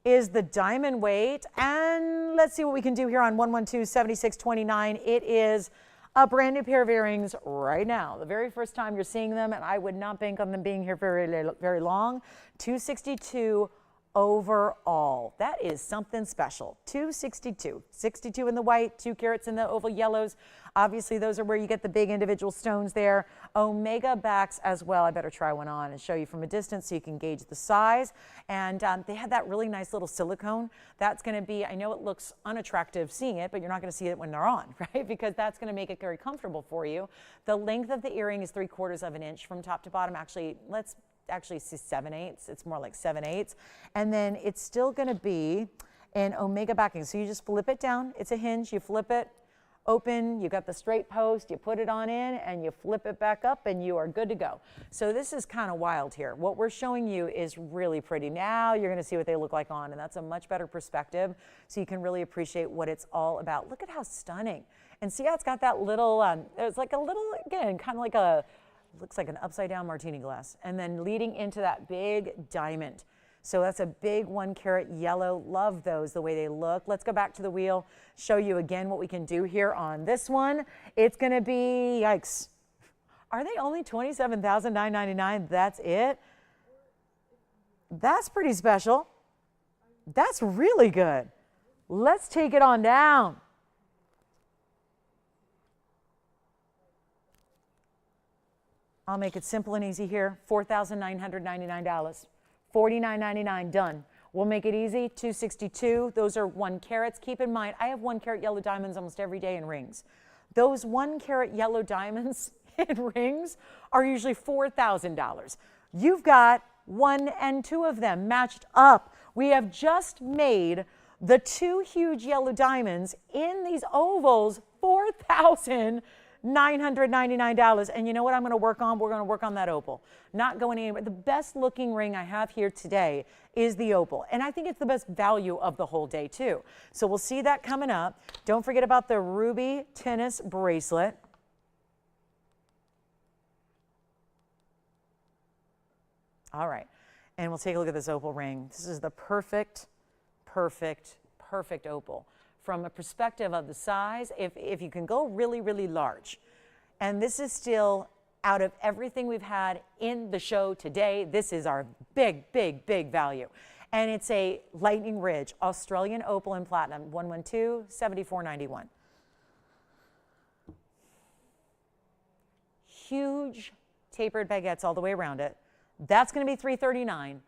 is the diamond weight. And let's see what we can do here on 112-7629. It is a brand new pair of earrings right now. The very first time you're seeing them, and I would not bank on them being here very long. 262 overall. That is something special. 262. 62 in the white, 2 carats in the oval yellows. Obviously, those are where you get the big individual stones there. Omega backs as well. I better try one on and show you from a distance so you can gauge the size. And they had that really nice little silicone. That's going to be, I know it looks unattractive seeing it, but you're not going to see it when they're on, right? Because that's going to make it very comfortable for you. The length of the earring is 3/4 of an inch from top to bottom. Actually, let's actually see 7/8. It's more like 7/8. And then it's still going to be an omega backing. So you just flip it down. It's a hinge. You flip it open. You got the straight post. You put it on in and you flip it back up and you are good to go. So this is kind of wild here. What we're showing you is really pretty. Now you're going to see what they look like on, and that's a much better perspective so you can really appreciate what it's all about. Look at how stunning. And see how it's got that little, it's like a little, again, kind of like a, looks like an upside down martini glass, and then leading into that big diamond. So that's a big 1 carat yellow. Love those, the way they look. Let's go back to the wheel, show you again what we can do here on this one. It's going to be, yikes. Are they only $27,999? That's it? That's pretty special. That's really good. Let's take it on down. I'll make it simple and easy here. $4,999. $49.99 done. We'll make it easy. 262. Those are 1 carats. Keep in mind, I have 1 carat yellow diamonds almost every day in rings. Those 1 carat yellow diamonds in rings are usually $4,000. You've got 1 and 2 of them matched up. We have just made the 2 huge yellow diamonds in these ovals $4,999. And you know what I'm going to work on? We're going to work on that opal. Not going anywhere. The best looking ring I have here today is the opal. And I think it's the best value of the whole day too. So we'll see that coming up. Don't forget about the ruby tennis bracelet. All right. And we'll take a look at this opal ring. This is the perfect opal. From a perspective of the size, if you can go really, really large, and this is still, out of everything we've had in the show today, this is our big value. And it's a Lightning Ridge Australian opal and platinum, 112-7491. Huge tapered baguettes all the way around it. That's going to be $339.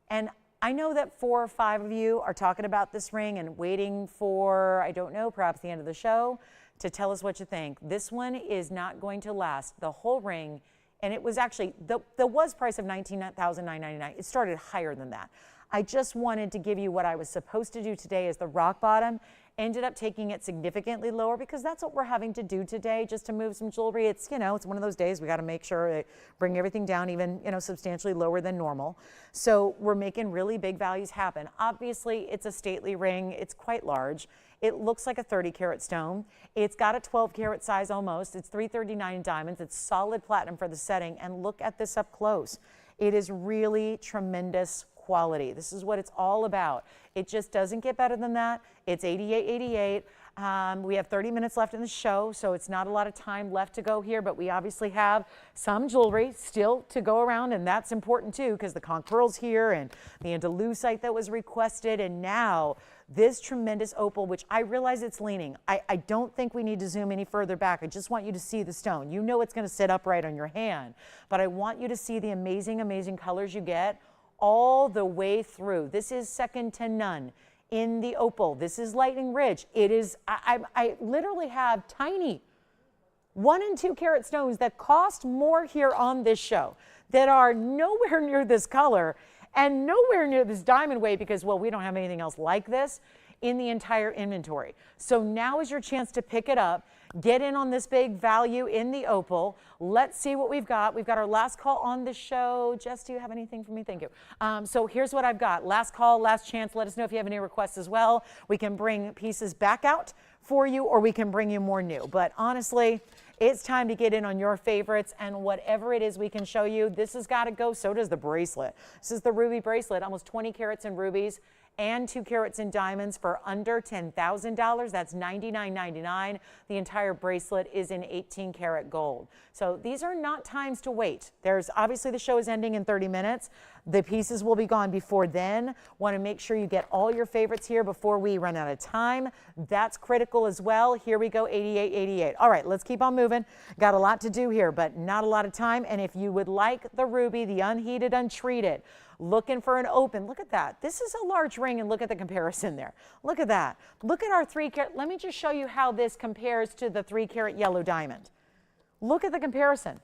And I know that 4 or 5 of you are talking about this ring and waiting for, I don't know, perhaps the end of the show to tell us what you think. This one is not going to last the whole ring. And it was actually, the was price of $19,999. It started higher than that. I just wanted to give you what I was supposed to do today as the rock bottom. Ended up taking it significantly lower because that's what we're having to do today, just to move some jewelry. It's, you know, it's one of those days we got to make sure that bring everything down even, you know, substantially lower than normal. So we're making really big values happen. Obviously, it's a stately ring. It's quite large. It looks like a 30 karat stone. It's got a 12 karat size almost. It's $339 in diamonds. It's solid platinum for the setting. And look at this up close. It is really tremendous quality. This is what it's all about. It just doesn't get better than that. It's $88.88. We have 30 minutes left in the show, so it's not a lot of time left to go here, but we obviously have some jewelry still to go around, and that's important too, because the conch pearl's here and the andalusite that was requested, and now this tremendous opal, which I realize it's leaning. I don't think we need to zoom any further back. I just want you to see the stone. You know it's going to sit upright on your hand, but I want you to see the amazing colors you get all the way through. This is second to none in the opal. This is Lightning Ridge. It is, I literally have tiny 1 and 2 carat stones that cost more here on this show that are nowhere near this color and nowhere near this diamond weight because, well, we don't have anything else like this in the entire inventory. So now is your chance to pick it up. Get in on this big value in the opal. Let's see what we've got. We've got our last call on the show. Jess, do you have anything for me? Thank you. So here's what I've got. Last call, last chance. Let us know if you have any requests as well. We can bring pieces back out for you, or we can bring you more new. But honestly, it's time to get in on your favorites, and whatever it is we can show you, this has got to go. So does the bracelet. This is the ruby bracelet, almost 20 carats in rubies and 2 carats in diamonds for under $10,000. That's $99.99. The entire bracelet is in 18 karat gold. So these are not times to wait. There's obviously the show is ending in 30 minutes. The pieces will be gone before then. Want to make sure you get all your favorites here before we run out of time. That's critical as well. Here we go, $88.88. All right, let's keep on moving. Got a lot to do here, but not a lot of time. And if you would like the ruby, the unheated, untreated, looking for an open, look at that. This is a large ring, and look at the comparison there. Look at that. Look at our 3 carat. Let me just show you how this compares to the 3 carat yellow diamond. Look at the comparison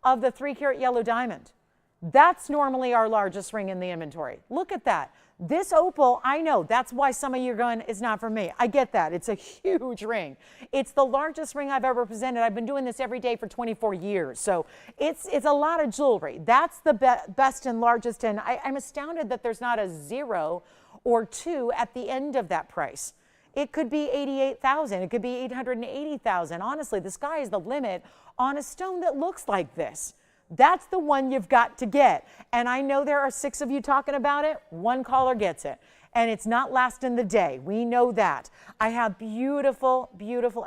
of the 3 carat yellow diamond. That's normally our largest ring in the inventory. Look at that. This opal, I know, that's why some of you are going, it's not for me. I get that. It's a huge ring. It's the largest ring I've ever presented. I've been doing this every day for 24 years. So it's a lot of jewelry. That's the best and largest. And I'm astounded that there's not a 0 or 2 at the end of that price. It could be $88,000. It could be $880,000. Honestly, the sky is the limit on a stone that looks like this. That's the one you've got to get. And I know there are 6 of you talking about it. 1 caller gets it. And it's not lasting the day. We know that. I have beautiful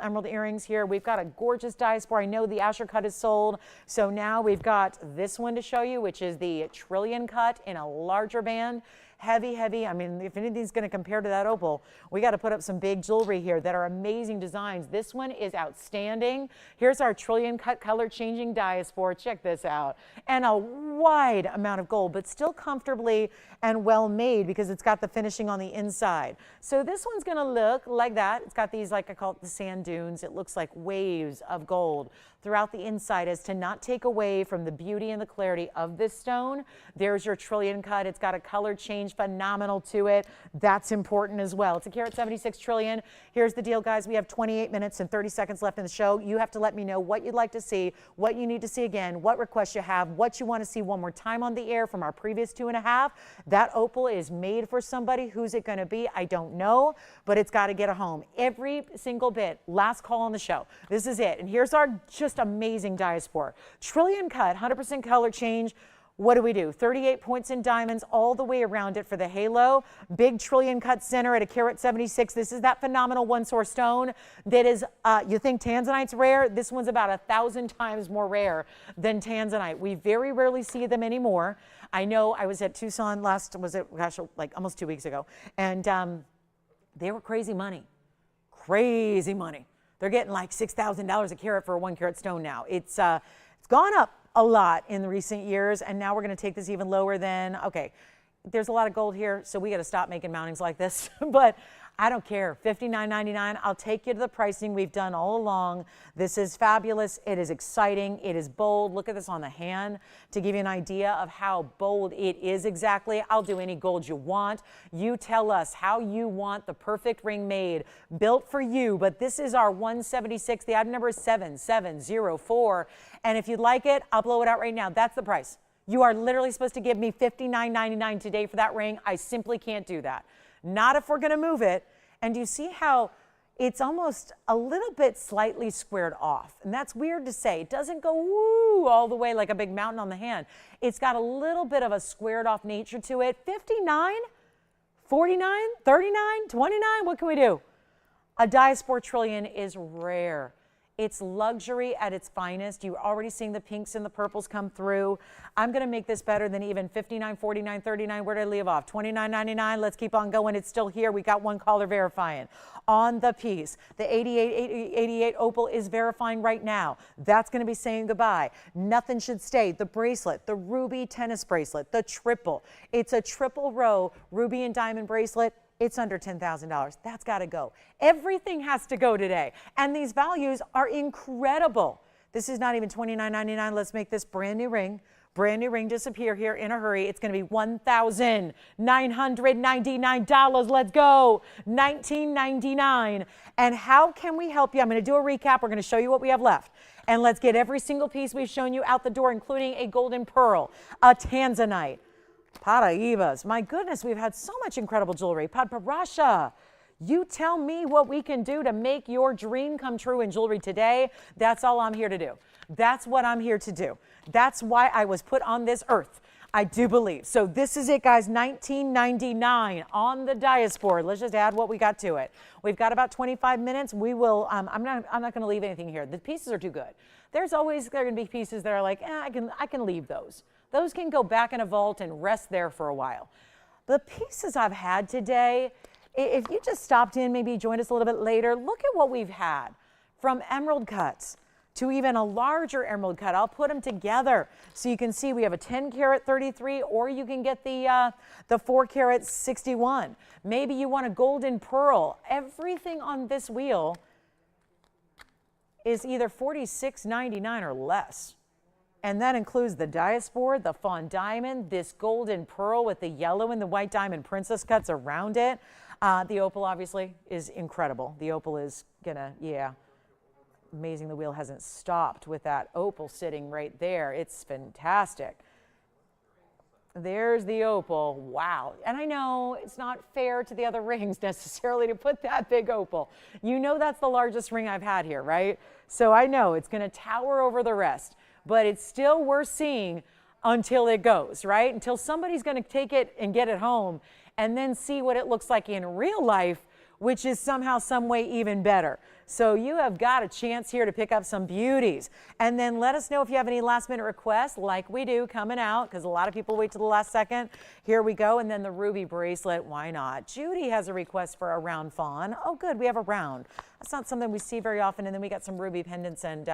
emerald earrings here. We've got a gorgeous diaspora. I know the Asher cut is sold. So now we've got this one to show you, which is the trillion cut in a larger band. heavy, heavy. I mean, if anything's going to compare to that opal, we got to put up some big jewelry here that are amazing designs. This one is outstanding. Here's our trillion cut color changing diaspora. Check this out. And a wide amount of gold, but still comfortably and well made because it's got the finishing on the inside. So this one's going to look like that. It's got these, like I call it, the sand dunes. It looks like waves of gold throughout the inside, as to not take away from the beauty and the clarity of this stone. There's your trillion cut. It's got a color change phenomenal to it. That's important as well. It's a carat 76 trillion. Here's the deal, guys. We have 28 minutes and 30 seconds left in the show. You have to let me know what you'd like to see, what you need to see again, what requests you have, what you want to see one more time on the air from our previous 2.5. That opal is made for somebody. Who's it going to be? I don't know, but it's got to get a home. Every single bit. Last call on the show. This is it. And here's our just amazing diaspora. Trillion cut, 100% color change. What do we do? 38 points in diamonds all the way around it for the halo. Big trillion cut center at a carat 76. This is that phenomenal one source stone that is, you think Tanzanite's rare? This one's about 1,000 times more rare than Tanzanite. We very rarely see them anymore. I know I was at Tucson like almost 2 weeks ago, and they were crazy money. Crazy money. They're getting like $6,000 a carat for a 1 carat stone now. It's gone up a lot in the recent years, and now we're going to take this even lower than, okay, there's a lot of gold here, so we got to stop making mountings like this. But I don't care. $59.99. I'll take you to the pricing we've done all along. This is fabulous. It is exciting. It is bold. Look at this on the hand to give you an idea of how bold it is exactly. I'll do any gold you want. You tell us how you want the perfect ring made, built for you. But this is our 176. The item number is 7704. And if you'd like it, I'll blow it out right now. That's the price. You are literally supposed to give me $59.99 today for that ring. I simply can't do that. Not if we're going to move it. And you see how it's almost a little bit slightly squared off. And that's weird to say. It doesn't go woo all the way like a big mountain on the hand. It's got a little bit of a squared off nature to it. 59, 49, 39, 29, what can we do? A diaspora trillion is rare. It's luxury at its finest. You're already seeing the pinks and the purples come through. I'm going to make this better than even 59, 49, 39. Where did I leave off? 29.99. Let's keep on going. It's still here. We got one caller verifying on the piece. The 88 opal is verifying right now. That's going to be saying goodbye. Nothing should stay. The bracelet, the ruby tennis bracelet, the triple. It's a triple row ruby and diamond bracelet. It's under $10,000. That's got to go. Everything has to go today. And these values are incredible. This is not even $29.99. Let's make this brand new ring. Brand new ring disappear here in a hurry. It's going to be $1,999. Let's go. $19.99. And how can we help you? I'm going to do a recap. We're going to show you what we have left. And let's get every single piece we've shown you out the door, including a golden pearl, a Tanzanite, Paraibas. My goodness, we've had so much incredible jewelry. Padparadscha, you tell me what we can do to make your dream come true in jewelry today. That's all I'm here to do. That's what I'm here to do. That's why I was put on this earth, I do believe. So this is it, guys, $19.99 on the diaspora. Let's just add what we got to it. We've got about 25 minutes. We will, I'm not going to leave anything here. The pieces are too good. There are going to be pieces that are like, I can leave those. Those can go back in a vault and rest there for a while. The pieces I've had today, if you just stopped in, maybe joined us a little bit later, look at what we've had, from emerald cuts to even a larger emerald cut. I'll put them together so you can see we have a 10 karat 33, or you can get the 4 karat 61. Maybe you want a golden pearl. Everything on this wheel is either $46.99 or less. And that includes the diaspora, the Fawn diamond, this golden pearl with the yellow and the white diamond princess cuts around it. The opal obviously is incredible. The opal is gonna, amazing the wheel hasn't stopped with that opal sitting right there. It's fantastic. There's the opal. Wow. And I know it's not fair to the other rings necessarily to put that big opal. You know that's the largest ring I've had here, right? So I know it's gonna tower over the rest. But it's still worth seeing until it goes, right? Until somebody's going to take it and get it home and then see what it looks like in real life, which is somehow, some way even better. So you have got a chance here to pick up some beauties. And then let us know if you have any last minute requests like we do coming out, because a lot of people wait till the last second. Here we go. And then the ruby bracelet, why not? Judy has a request for a round fawn. Oh, good, we have a round. That's not something we see very often. And then we got some ruby pendants and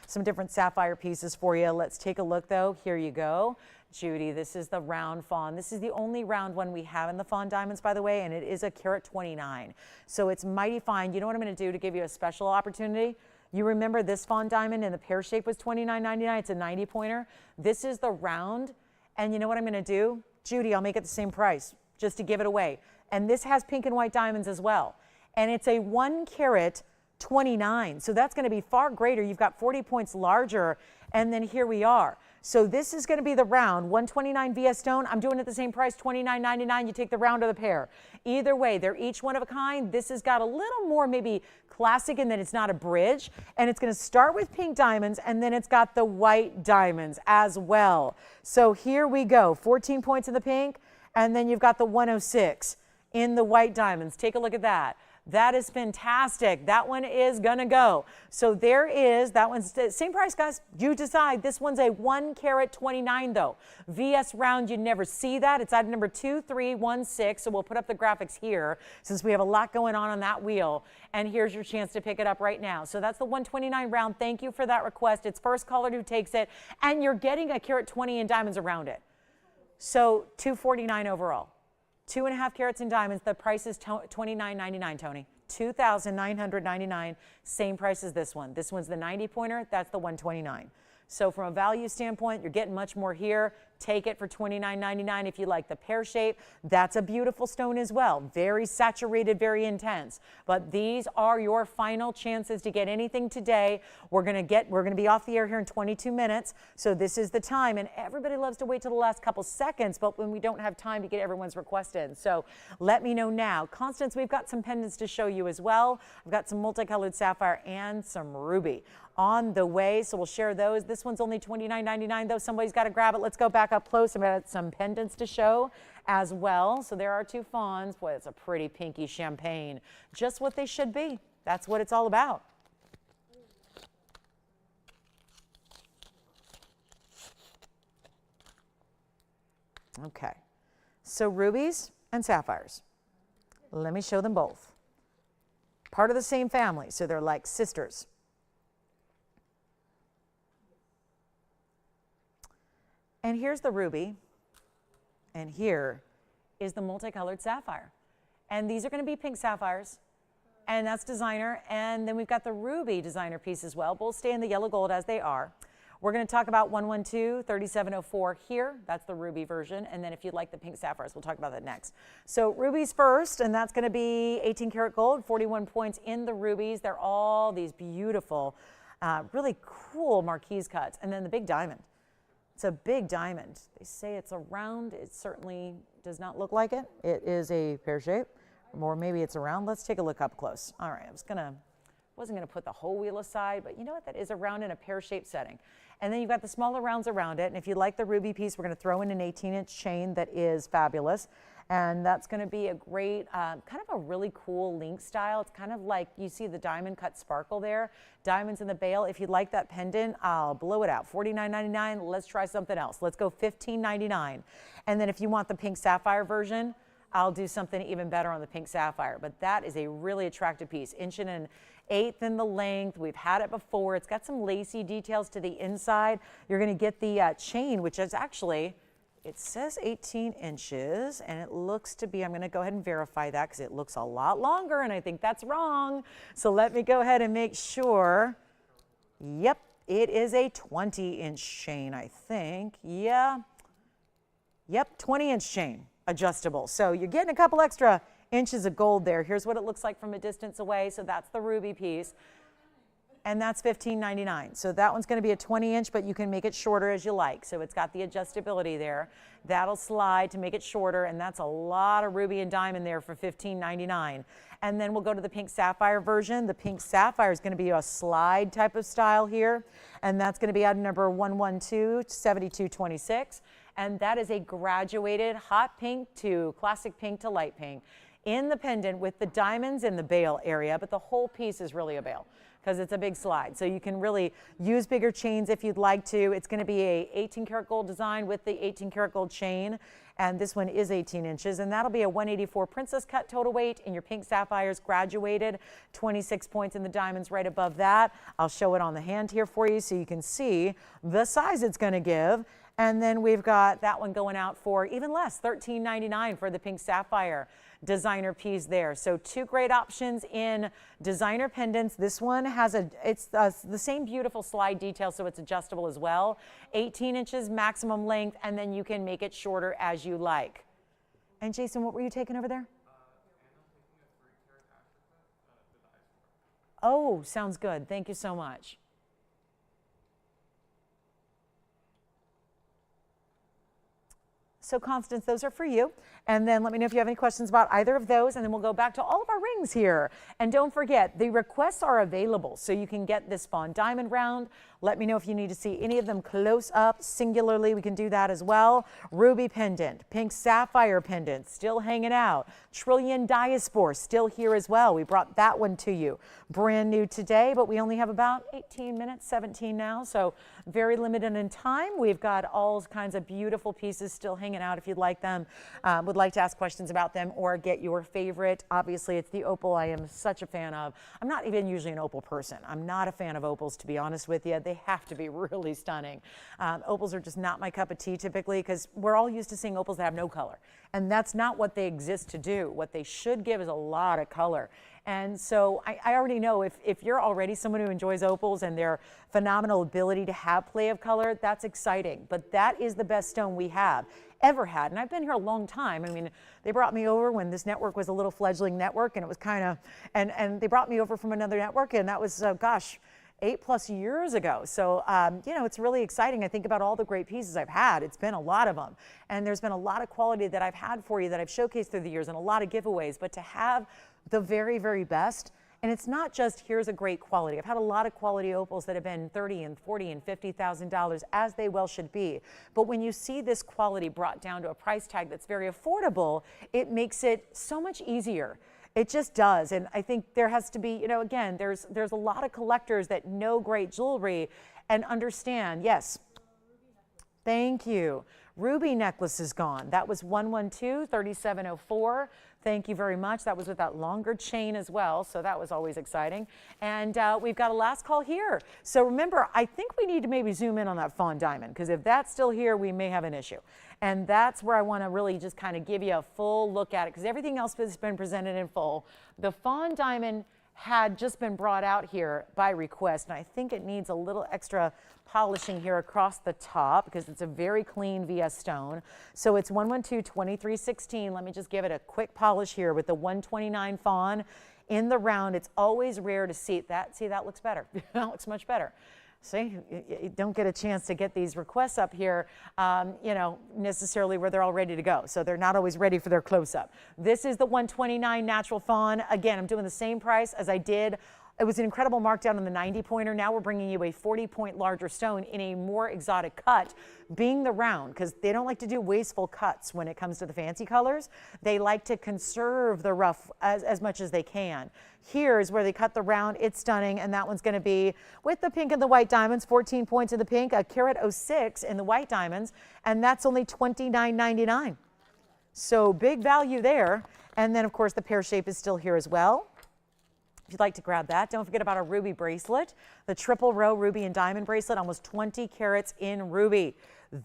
some different sapphire pieces for you. Let's take a look though. Here you go. Judy, this is the round fawn. This is the only round one we have in the fawn diamonds, by the way, and it is a carat 29. So it's mighty fine. You know what I'm going to do to give you a special opportunity? You remember this fawn diamond in the pear shape was $29.99. It's a 90 pointer. This is the round, and you know what I'm going to do? Judy, I'll make it the same price just to give it away. And this has pink and white diamonds as well. And it's a 1 carat 29. So that's going to be far greater. You've got 40 points larger, and then here we are. So this is going to be the round, 129 VS stone. I'm doing it the same price, $29.99. You take the round or the pair. Either way, they're each one of a kind. This has got a little more maybe classic in that it's not a bridge. And it's going to start with pink diamonds, and then it's got the white diamonds as well. So here we go, 14 points in the pink, and then you've got the 106 in the white diamonds. Take a look at that. That is fantastic. That one is gonna go. So there is, that one's the same price, guys. You decide. This one's a 1 carat 29 though. VS round, you never see that. It's item number 2316. So we'll put up the graphics here since we have a lot going on that wheel. And here's your chance to pick it up right now. So that's the 129 round. Thank you for that request. It's first caller who takes it, and you're getting a carat 20 in diamonds around it. So $249 overall. 2.5 carats in diamonds. The price is $29.99, Tony. $2,999. Same price as this one. This one's the 90 pointer. That's the 129. So from a value standpoint, you're getting much more here. Take it for $29.99 if you like the pear shape. That's a beautiful stone as well. Very saturated, very intense. But these are your final chances to get anything today. We're gonna be off the air here in 22 minutes. So this is the time, and everybody loves to wait till the last couple seconds, but when we don't have time to get everyone's request in. So let me know now. Constance, we've got some pendants to show you as well. I've got some multicolored sapphire and some ruby on the way, so we'll share those. This one's only $29.99 though. Somebody's got to grab it. Let's go back up close. I've got some pendants to show as well. So there are two fawns. Boy, it's a pretty pinky champagne. Just what they should be. That's what it's all about. Okay, so rubies and sapphires. Let me show them both. Part of the same family, so they're like sisters. And here's the ruby, and here is the multicolored sapphire. And these are going to be pink sapphires, and that's designer. And then we've got the ruby designer piece as well. Both stay in the yellow gold as they are. We're going to talk about 112-3704 here. That's the ruby version. And then if you'd like the pink sapphires, we'll talk about that next. So rubies first, and that's going to be 18 karat gold, 41 points in the rubies. They're all these beautiful, really cool marquise cuts. And then the big diamond. It's a big diamond. They say it's a round. It certainly does not look like it. It is a pear shape, or maybe it's a round. Let's take a look up close. All right, wasn't gonna put the whole wheel aside, but you know what? That is a round in a pear-shaped setting. And then you've got the smaller rounds around it. And if you like the ruby piece, we're gonna throw in an 18-inch chain that is fabulous. And that's gonna be a great, kind of a really cool link style. It's kind of like you see the diamond cut sparkle there. Diamonds in the bail. If you'd like that pendant, I'll blow it out. $49.99. Let's try something else. Let's go $15.99. And then if you want the pink sapphire version, I'll do something even better on the pink sapphire. But that is a really attractive piece. 1 1/8 in the length. We've had it before. It's got some lacy details to the inside. You're gonna get the chain, which is actually, it says 18 inches, and it looks to be, I'm going to go ahead and verify that because it looks a lot longer, and I think that's wrong. So let me go ahead and make sure. Yep, it is a 20-inch chain, I think. Yeah. Yep, 20-inch chain, adjustable. So you're getting a couple extra inches of gold there. Here's what it looks like from a distance away. So that's the ruby piece. And that's $15.99. So that one's going to be a 20-inch, but you can make it shorter as you like. So it's got the adjustability there. That'll slide to make it shorter, and that's a lot of ruby and diamond there for $15.99. And then we'll go to the pink sapphire version. The pink sapphire is going to be a slide type of style here, and that's going to be item number 112-7226. And that is a graduated hot pink to classic pink to light pink. in the pendant with the diamonds in the bail area, but the whole piece is really a bail because it's a big slide. So you can really use bigger chains if you'd like to. It's going to be a 18 karat gold design with the 18 karat gold chain. And this one is 18 inches, and that'll be a 184 princess cut total weight in your pink sapphires graduated, 26 points in the diamonds right above that. I'll show it on the hand here for you so you can see the size it's going to give. And then we've got that one going out for even less, $13.99 for the pink sapphire designer piece there. So two great options in designer pendants. This one has it's the same beautiful slide detail, so it's adjustable as well. 18 inches maximum length, and then you can make it shorter as you like. And Jason, what were you taking over there? Oh, sounds good. Thank you so much. So Constance, those are for you. And then let me know if you have any questions about either of those, and then we'll go back to all of our rings here. And don't forget, the requests are available, so you can get this Fawn diamond round. Let me know if you need to see any of them close up, singularly, we can do that as well. Ruby pendant, pink sapphire pendant, still hanging out. Trillion diaspore, still here as well. We brought that one to you. Brand new today, but we only have about 18 minutes, 17 now, so very limited in time. We've got all kinds of beautiful pieces still hanging out if you'd like them. Would like to ask questions about them or get your favorite. Obviously, it's the opal I am such a fan of. I'm not even usually an opal person. I'm not a fan of opals, to be honest with you. They have to be really stunning. Opals are just not my cup of tea typically because we're all used to seeing opals that have no color. And that's not what they exist to do. What they should give is a lot of color. And so I already know if you're already someone who enjoys opals and their phenomenal ability to have play of color, that's exciting. But that is the best stone we have ever had. And I've been here a long time. I mean, they brought me over when this network was a little fledgling network, and it was kind of, and they brought me over from another network, and that was, gosh, 8+ years ago. So, you know, it's really exciting. I think about all the great pieces I've had. It's been a lot of them. And there's been a lot of quality that I've had for you that I've showcased through the years and a lot of giveaways. But to have the very, very best, and it's not just here's a great quality. I've had a lot of quality opals that have been $30,000 and $40,000 and $50,000, as they well should be. But when you see this quality brought down to a price tag that's very affordable, it makes it so much easier. It just does. And I think there has to be, you know, again, there's a lot of collectors that know great jewelry and understand. Yes. Thank you. Ruby necklace is gone. That was 112, 3704. Thank you very much. That was with that longer chain as well, so that was always exciting. And we've got a last call here. So remember, I think we need to maybe zoom in on that Fawn diamond, because if that's still here, we may have an issue. And that's where I want to really just kind of give you a full look at it, because everything else has been presented in full. The Fawn diamond had just been brought out here by request, and I think it needs a little extra polishing here across the top because it's a very clean VS stone. So it's 112, 2316. Let me just give it a quick polish here with the 129 Fawn in the round. It's always rare to see that. See, that looks better. That looks much better. See, you don't get a chance to get these requests up here, you know, necessarily where they're all ready to go. So they're not always ready for their close-up. This is the 129 natural Fawn. Again, I'm doing the same price as I did. It was an incredible markdown on the 90 pointer. Now we're bringing you a 40 point larger stone in a more exotic cut, being the round, because they don't like to do wasteful cuts when it comes to the fancy colors. They like to conserve the rough as much as they can. Here is where they cut the round. It's stunning, and that one's going to be with the pink and the white diamonds, 14 points in the pink, a carat 06 in the white diamonds, and that's only $29.99. So big value there. And then, of course, the pear shape is still here as well. If you'd like to grab that, don't forget about our ruby bracelet, the triple row ruby and diamond bracelet, almost 20 carats in ruby.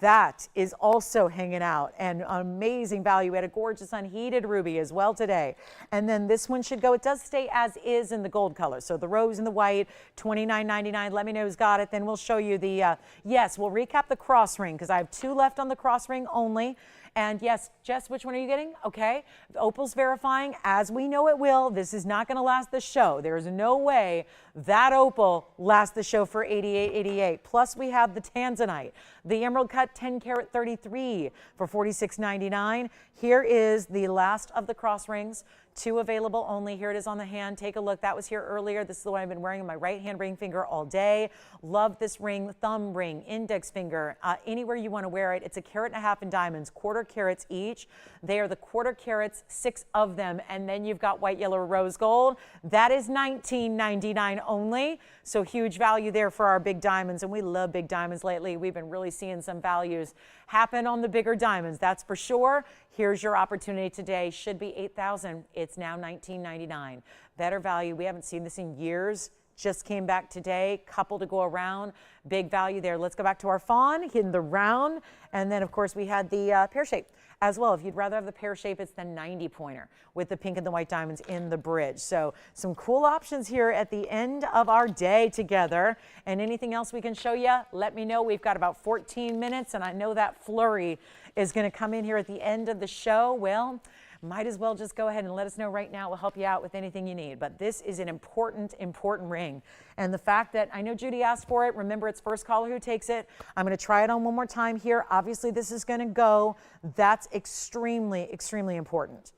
That is also hanging out, and amazing value. We had a gorgeous unheated ruby as well today. And then this one should go, it does stay as is in the gold color. So the rose and the white, $29.99. Let me know who's got it. Then we'll show you the, yes, we'll recap the cross ring because I have 2 left on the cross ring only. And yes, Jess, which one are you getting? Okay. The Opal's verifying, as we know it will. This is not going to last the show. There is no way that Opal lasts the show for $88.88. Plus, we have the Tanzanite, the emerald cut 10 karat 33 for $46.99. Here is the last of the cross rings. 2 available only. Here it is on the hand. Take a look. That was here earlier. This is the one I've been wearing on my right hand ring finger all day. Love this ring, thumb ring, index finger, anywhere you want to wear it. It's 1.5 carats in diamonds, 1/4 carats each. They are the 1/4 carats, 6 of them. And then you've got white, yellow, rose gold. That is $19.99 only. So huge value there for our big diamonds. And we love big diamonds lately. We've been really seeing some values happen on the bigger diamonds. That's for sure. Here's your opportunity today. Should be $8,000. It's now $19.99. Better value. We haven't seen this in years. Just came back today. Couple to go around. Big value there. Let's go back to our fawn in the round. And then, of course, we had the pear shape as well. If you'd rather have the pear shape, it's the 90 pointer with the pink and the white diamonds in the bridge. So some cool options here at the end of our day together. And anything else we can show you, let me know. We've got about 14 minutes, and I know that flurry is going to come in here at the end of the show. Well, might as well just go ahead and let us know right now. We'll help you out with anything you need. But this is an important, important ring. And the fact that I know Judy asked for it, remember it's first caller who takes it. I'm going to try it on one more time here. Obviously, this is going to go. That's extremely, extremely important.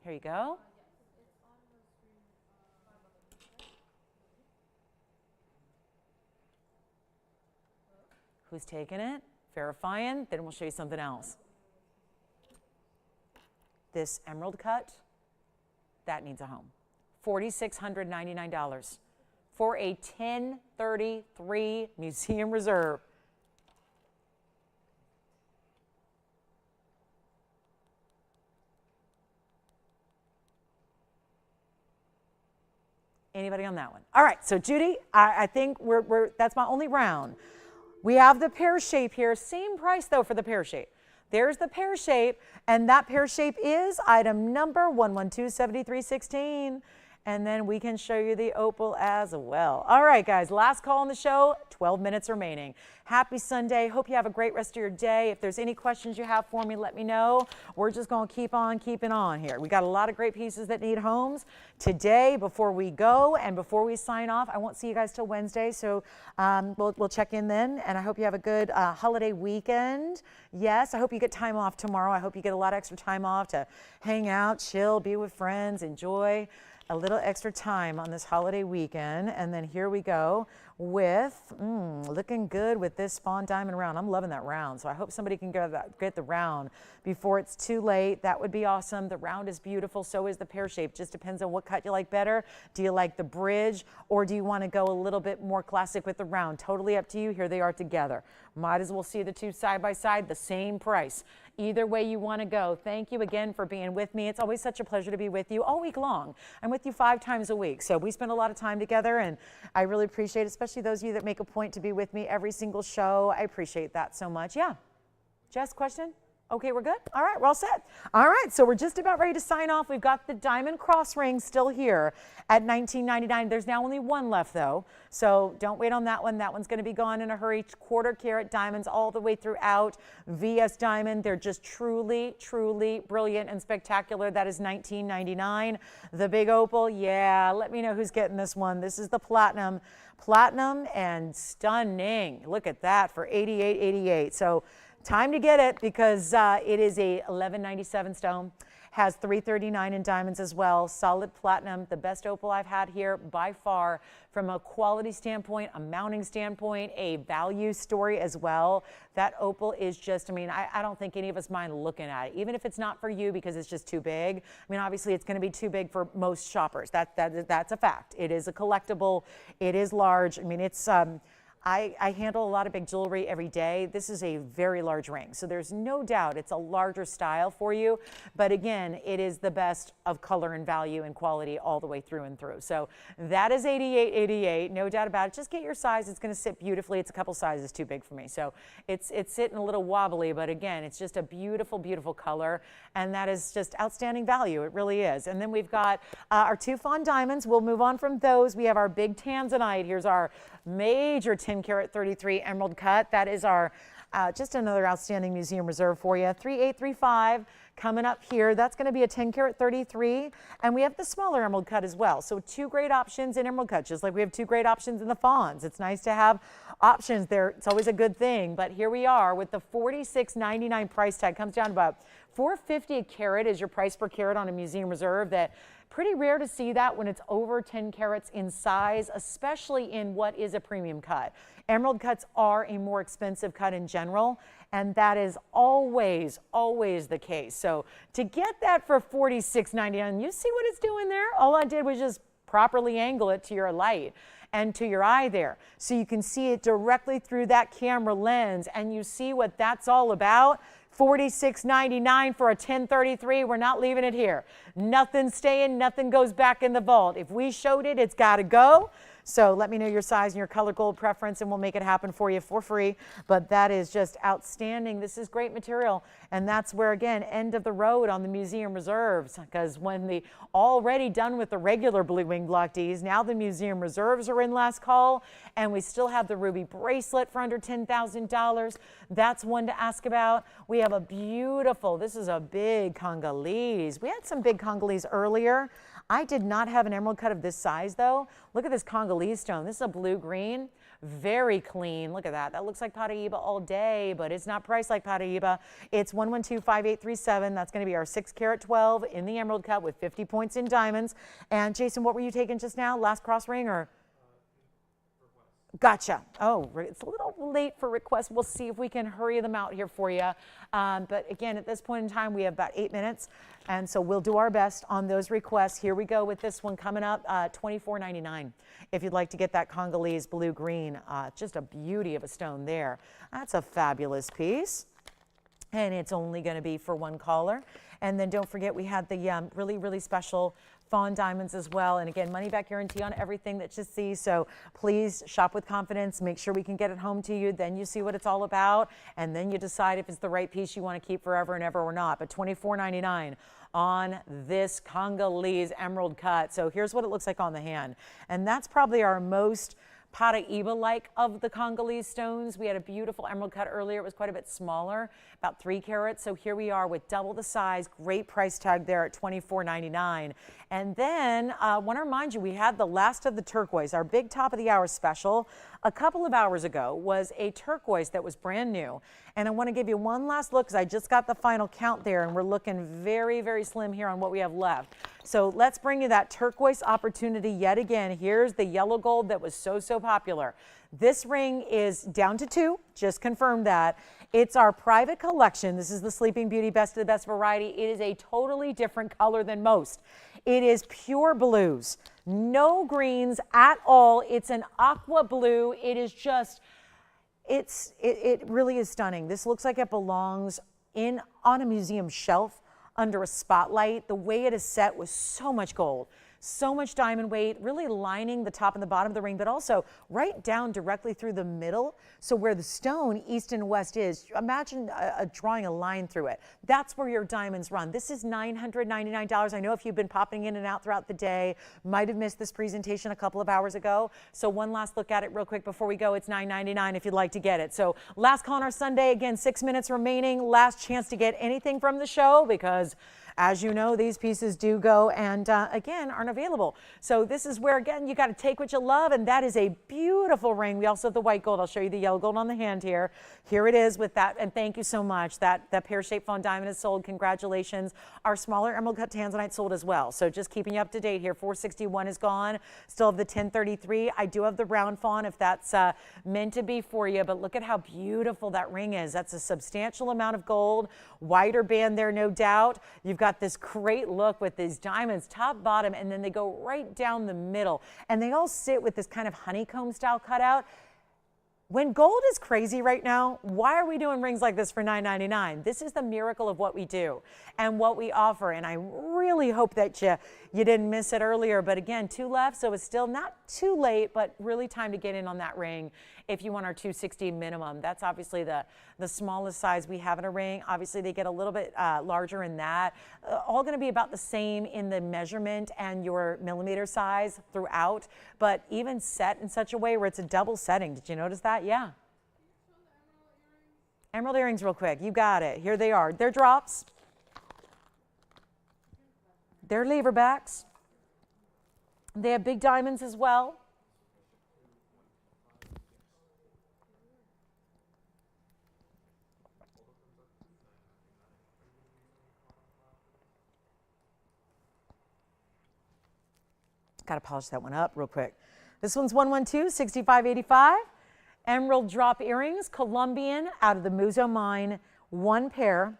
Here you go. Who's taking it? Verifying. Then we'll show you something else. This emerald cut, that needs a home. $4,699 for a 1033 Museum Reserve. Anybody on that one? All right, so Judy, I think that's my only round. We have the pear shape here. Same price, though, for the pear shape. There's the pear shape, and that pear shape is item number 1127316. And then we can show you the opal as well. All right, guys, last call on the show, 12 minutes remaining. Happy Sunday. Hope you have a great rest of your day. If there's any questions you have for me, let me know. We're just going to keep on keeping on here. We got a lot of great pieces that need homes today. Before we go and before we sign off, I won't see you guys till Wednesday, so we'll check in then. And I hope you have a good holiday weekend. Yes, I hope you get time off tomorrow. I hope you get a lot of extra time off to hang out, chill, be with friends, enjoy a little extra time on this holiday weekend. And then here we go with looking good with this Fawn diamond round. I'm loving that round, so I hope somebody can get the round before it's too late. That would be awesome. The round is beautiful, so is the pear shape. Just depends on what cut you like better. Do you like the bridge, or do you want to go a little bit more classic with the round? Totally up to you. Here they are together. Might as well see the two side by side, the same price. Either way you want to go. Thank you again for being with me. It's always such a pleasure to be with you all week long. I'm with you 5 times a week, so we spend a lot of time together, and I really appreciate it, especially those of you that make a point to be with me every single show. I appreciate that so much. Yeah. Jess, question? Okay, we're good? All right, we're all set. All right, so we're just about ready to sign off. We've got the diamond cross ring still here at $19.99. There's now only one left, though, so don't wait on that one. That one's going to be gone in a hurry. 1/4 carat diamonds all the way throughout. VS diamond. They're just truly, truly brilliant and spectacular. That is $19.99. The big opal, yeah, let me know who's getting this one. This is the platinum. Platinum and stunning. Look at that for $88.88. So time to get it, because it is a $11.97 stone. Has $339 in diamonds as well. Solid platinum, the best opal I've had here by far, from a quality standpoint, a mounting standpoint, a value story as well. That opal is just, I mean, I don't think any of us mind looking at it, even if it's not for you because it's just too big. I mean, obviously it's going to be too big for most shoppers. That's a fact. It is a collectible. It is large. I mean, it's I handle a lot of big jewelry every day. This is a very large ring, so there's no doubt it's a larger style for you. But again, it is the best of color and value and quality all the way through and through. So that is $88.88, no doubt about it. Just get your size. It's going to sit beautifully. It's a couple sizes too big for me, so it's sitting a little wobbly. But again, it's just a beautiful, beautiful color, and that is just outstanding value. It really is. And then we've got our 2 Fawn diamonds. We'll move on from those. We have our big Tanzanite. Here's our major 10 karat 33 emerald cut. That is our Just another outstanding museum reserve for you. 3835 coming up here. That's going to be a 10 karat 33. And we have the smaller emerald cut as well. So two great options in emerald cut, just like we have two great options in the fawns. It's nice to have options there. It's always a good thing. But here we are with the $46.99 price tag. Comes down to about $4.50 a carat is your price per carat on a museum reserve. That pretty rare to see that when it's over 10 carats in size, especially in what is a premium cut. Emerald cuts are a more expensive cut in general, and that is always, always the case. So to get that for $46.99, you see what it's doing there? All I did was just properly angle it to your light and to your eye there. So you can see it directly through that camera lens, and you see what that's all about. $46.99 for a 1033. We're not leaving it here. Nothing's staying, nothing goes back in the vault. If we showed it, it's got to go. So let me know your size and your color gold preference, and we'll make it happen for you for free. But that is just outstanding. This is great material. And that's where, again, end of the road on the museum reserves, because when the already done with the regular blue wing block Ds, now the museum reserves are in last call, and we still have the ruby bracelet for under $10,000. That's one to ask about. We have a beautiful, this is a big Congolese. We had some big Congolese earlier. I did not have an emerald cut of this size though. Look at this Congolese stone. This is a blue-green, very clean. Look at that. That looks like Paraiba all day, but it's not priced like Paraiba. It's 1125837. That's going to be our 6 karat 12 in the emerald cut with 50 points in diamonds. And Jason, what were you taking just now? Last cross ring or? Gotcha. Oh, it's a little late for requests. We'll see if we can hurry them out here for you. But again, at this point in time, we have about 8 minutes. And so we'll do our best on those requests. Here we go with this one coming up, $24.99. If you'd like to get that Congolese blue-green, just a beauty of a stone there. That's a fabulous piece. And it's only going to be for one caller. And then don't forget, we had the really, really special Fawn diamonds as well. And again, money back guarantee on everything that you see. So please shop with confidence. Make sure we can get it home to you. Then you see what it's all about. And then you decide if it's the right piece you want to keep forever and ever or not. But $24.99 on this Congolese emerald cut. So here's what it looks like on the hand. And that's probably our most Paraiba-like of the Congolese stones. We had a beautiful emerald cut earlier. It was quite a bit smaller, about 3 carats. So here we are with double the size. Great price tag there at $24.99. And then I want to remind you, we had the last of the turquoise. Our big top of the hour special a couple of hours ago was a turquoise that was brand new. And I want to give you one last look because I just got the final count there, and we're looking very, very slim here on what we have left. So let's bring you that turquoise opportunity yet again. Here's the yellow gold that was so, so popular. This ring is down to 2, just confirmed that. It's our private collection. This is the Sleeping Beauty Best of the Best variety. It is a totally different color than most. It is pure blues, no greens at all. It's an aqua blue. It is just, it really is stunning. This looks like it belongs on a museum shelf under a spotlight. The way it is set with so much gold, so much diamond weight, really lining the top and the bottom of the ring, but also right down directly through the middle. So where the stone east and west is, imagine drawing a line through it. That's where your diamonds run. This is $999. I know if you've been popping in and out throughout the day, might have missed this presentation a couple of hours ago. So one last look at it real quick before we go. It's $999 if you'd like to get it. So last call on our Sunday, again, 6 minutes remaining. Last chance to get anything from the show because as you know, these pieces do go and again, aren't available. So this is where, again, you got to take what you love, and that is a beautiful ring. We also have the white gold. I'll show you the yellow gold on the hand here. Here it is with that, and thank you so much. That pear-shaped fawn diamond is sold. Congratulations. Our smaller emerald cut Tanzanite sold as well. So just keeping you up to date here. 461 is gone. Still have the 1033. I do have the round fawn if that's meant to be for you, but look at how beautiful that ring is. That's a substantial amount of gold. Wider band there, no doubt. You've got this great look with these diamonds top, bottom, and then they go right down the middle. And they all sit with this kind of honeycomb style cutout. When gold is crazy right now, why are we doing rings like this for $9.99? This is the miracle of what we do and what we offer. And I really hope that you didn't miss it earlier. But again, 2 left, so it's still not too late, but really time to get in on that ring if you want our 260 minimum. That's obviously the smallest size we have in a ring. Obviously, they get a little bit larger in that. All going to be about the same in the measurement and your millimeter size throughout, but even set in such a way where it's a double setting. Did you notice that? Yeah. Emerald earrings real quick. You got it. Here they are. They're drops. They're lever backs. They have big diamonds as well. Got to polish that one up real quick. This one's 112-6585. Emerald drop earrings, Colombian, out of the Muzo mine. One pair,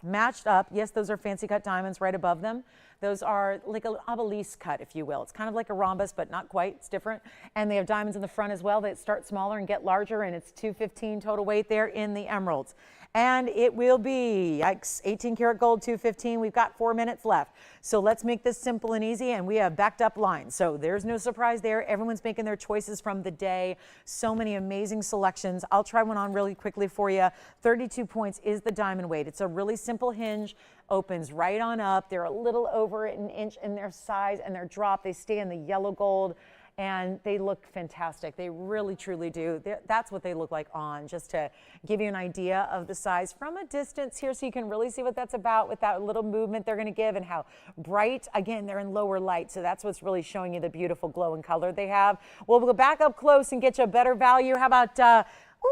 matched up. Yes, those are fancy cut diamonds right above them. Those are like an obelisk cut, if you will. It's kind of like a rhombus, but not quite. It's different. And they have diamonds in the front as well. They start smaller and get larger, and it's 215 total weight there in the emeralds. And it will be, yikes, 18 karat gold, 215. We've got 4 minutes left. So let's make this simple and easy, and we have backed up lines. So there's no surprise there. Everyone's making their choices from the day. So many amazing selections. I'll try one on really quickly for you. 32 points is the diamond weight. It's a really simple hinge, opens right on up. They're a little over an inch in their size, and their drop, they stay in the yellow gold. And they look fantastic. They really, truly do. That's what they look like on, just to give you an idea of the size from a distance here so you can really see what that's about with that little movement they're going to give and how bright. Again, they're in lower light, so that's what's really showing you the beautiful glow and color they have. We'll go back up close and get you a better value. How about,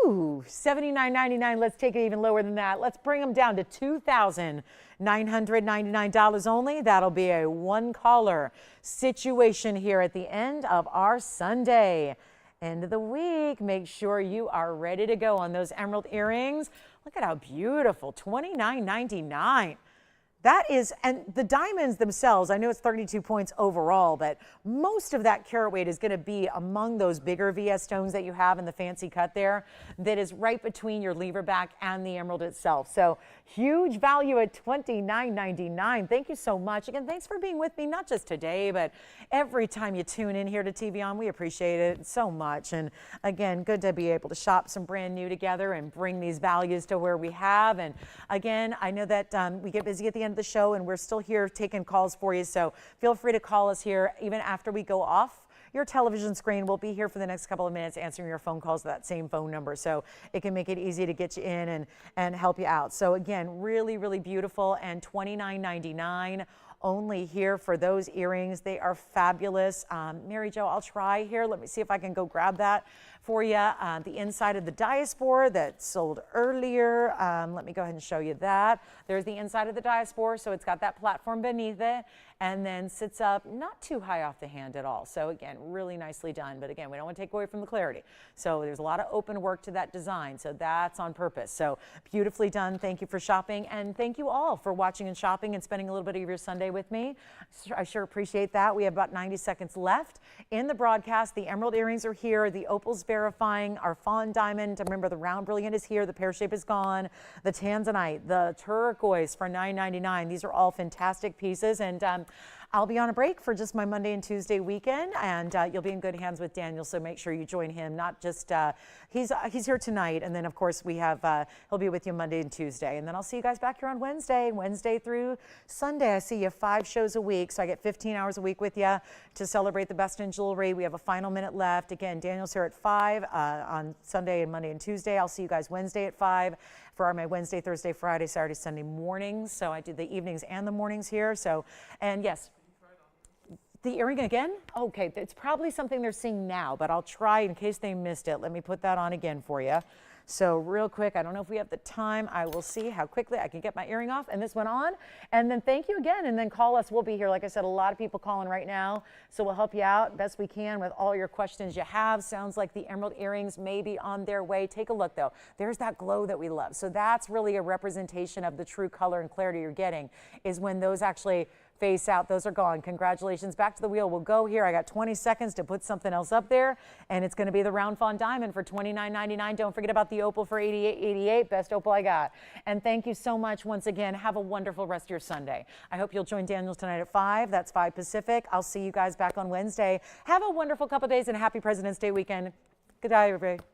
$79.99. Let's take it even lower than that. Let's bring them down to $2,999 only. That'll be a one-caller situation here at the end of our Sunday. End of the week. Make sure you are ready to go on those emerald earrings. Look at how beautiful. $29.99. That is, and the diamonds themselves, I know it's 32 points overall, but most of that carat weight is going to be among those bigger VS stones that you have in the fancy cut there, that is right between your lever back and the emerald itself. So huge value at $29.99. Thank you so much. Again, thanks for being with me, not just today, but every time you tune in here to TVON. We appreciate it so much. And again, good to be able to shop some brand new together and bring these values to where we have. And again, I know that we get busy at the end of the show, and we're still here taking calls for you, so feel free to call us here even after we go off your television screen. We'll be here for the next couple of minutes answering your phone calls to that same phone number, so it can make it easy to get you in and help you out. So again, really, really beautiful, and $29.99 only here for those earrings. They are fabulous. Mary Jo, I'll try here. Let me see if I can go grab that for you. The inside of the diaspora that sold earlier. Let me go ahead and show you that. There's the inside of the diaspora, so it's got that platform beneath it, and then sits up not too high off the hand at all. So again, really nicely done. But again, we don't want to take away from the clarity. So there's a lot of open work to that design. So that's on purpose. So beautifully done. Thank you for shopping, and thank you all for watching and shopping and spending a little bit of your Sunday with me. I sure appreciate that. We have about 90 seconds left in the broadcast. The emerald earrings are here. The opal's verifying. Our fawn diamond, remember the round brilliant is here. The pear shape is gone. The Tanzanite, the turquoise for $9.99. These are all fantastic pieces, and I'll be on a break for just my Monday and Tuesday weekend, and you'll be in good hands with Daniel, so make sure you join him. Not just, he's here tonight, and then of course we have, he'll be with you Monday and Tuesday, and then I'll see you guys back here on Wednesday through Sunday. I see you 5 shows a week, so I get 15 hours a week with you to celebrate the best in jewelry. We have a final minute left. Again, Daniel's here at 5 on Sunday and Monday and Tuesday. I'll see you guys Wednesday at 5 for my Wednesday, Thursday, Friday, Saturday, Sunday mornings. So I do the evenings and the mornings here. So, and yes, the earring again? Okay, it's probably something they're seeing now, but I'll try in case they missed it. Let me put that on again for you. So real quick, I don't know if we have the time. I will see how quickly I can get my earring off. And this went on. And then thank you again. And then call us. We'll be here. Like I said, a lot of people calling right now. So we'll help you out best we can with all your questions you have. Sounds like the emerald earrings may be on their way. Take a look, though. There's that glow that we love. So that's really a representation of the true color and clarity you're getting, is when those actually face out. Those are gone. Congratulations. Back to the wheel. We'll go here. I got 20 seconds to put something else up there, and it's going to be the round fawn diamond for $29.99. Don't forget about the opal for $88.88. Best opal I got. And thank you so much once again. Have a wonderful rest of your Sunday. I hope you'll join Daniel tonight at 5. That's 5 Pacific. I'll see you guys back on Wednesday. Have a wonderful couple days and a happy President's Day weekend. Good night, everybody.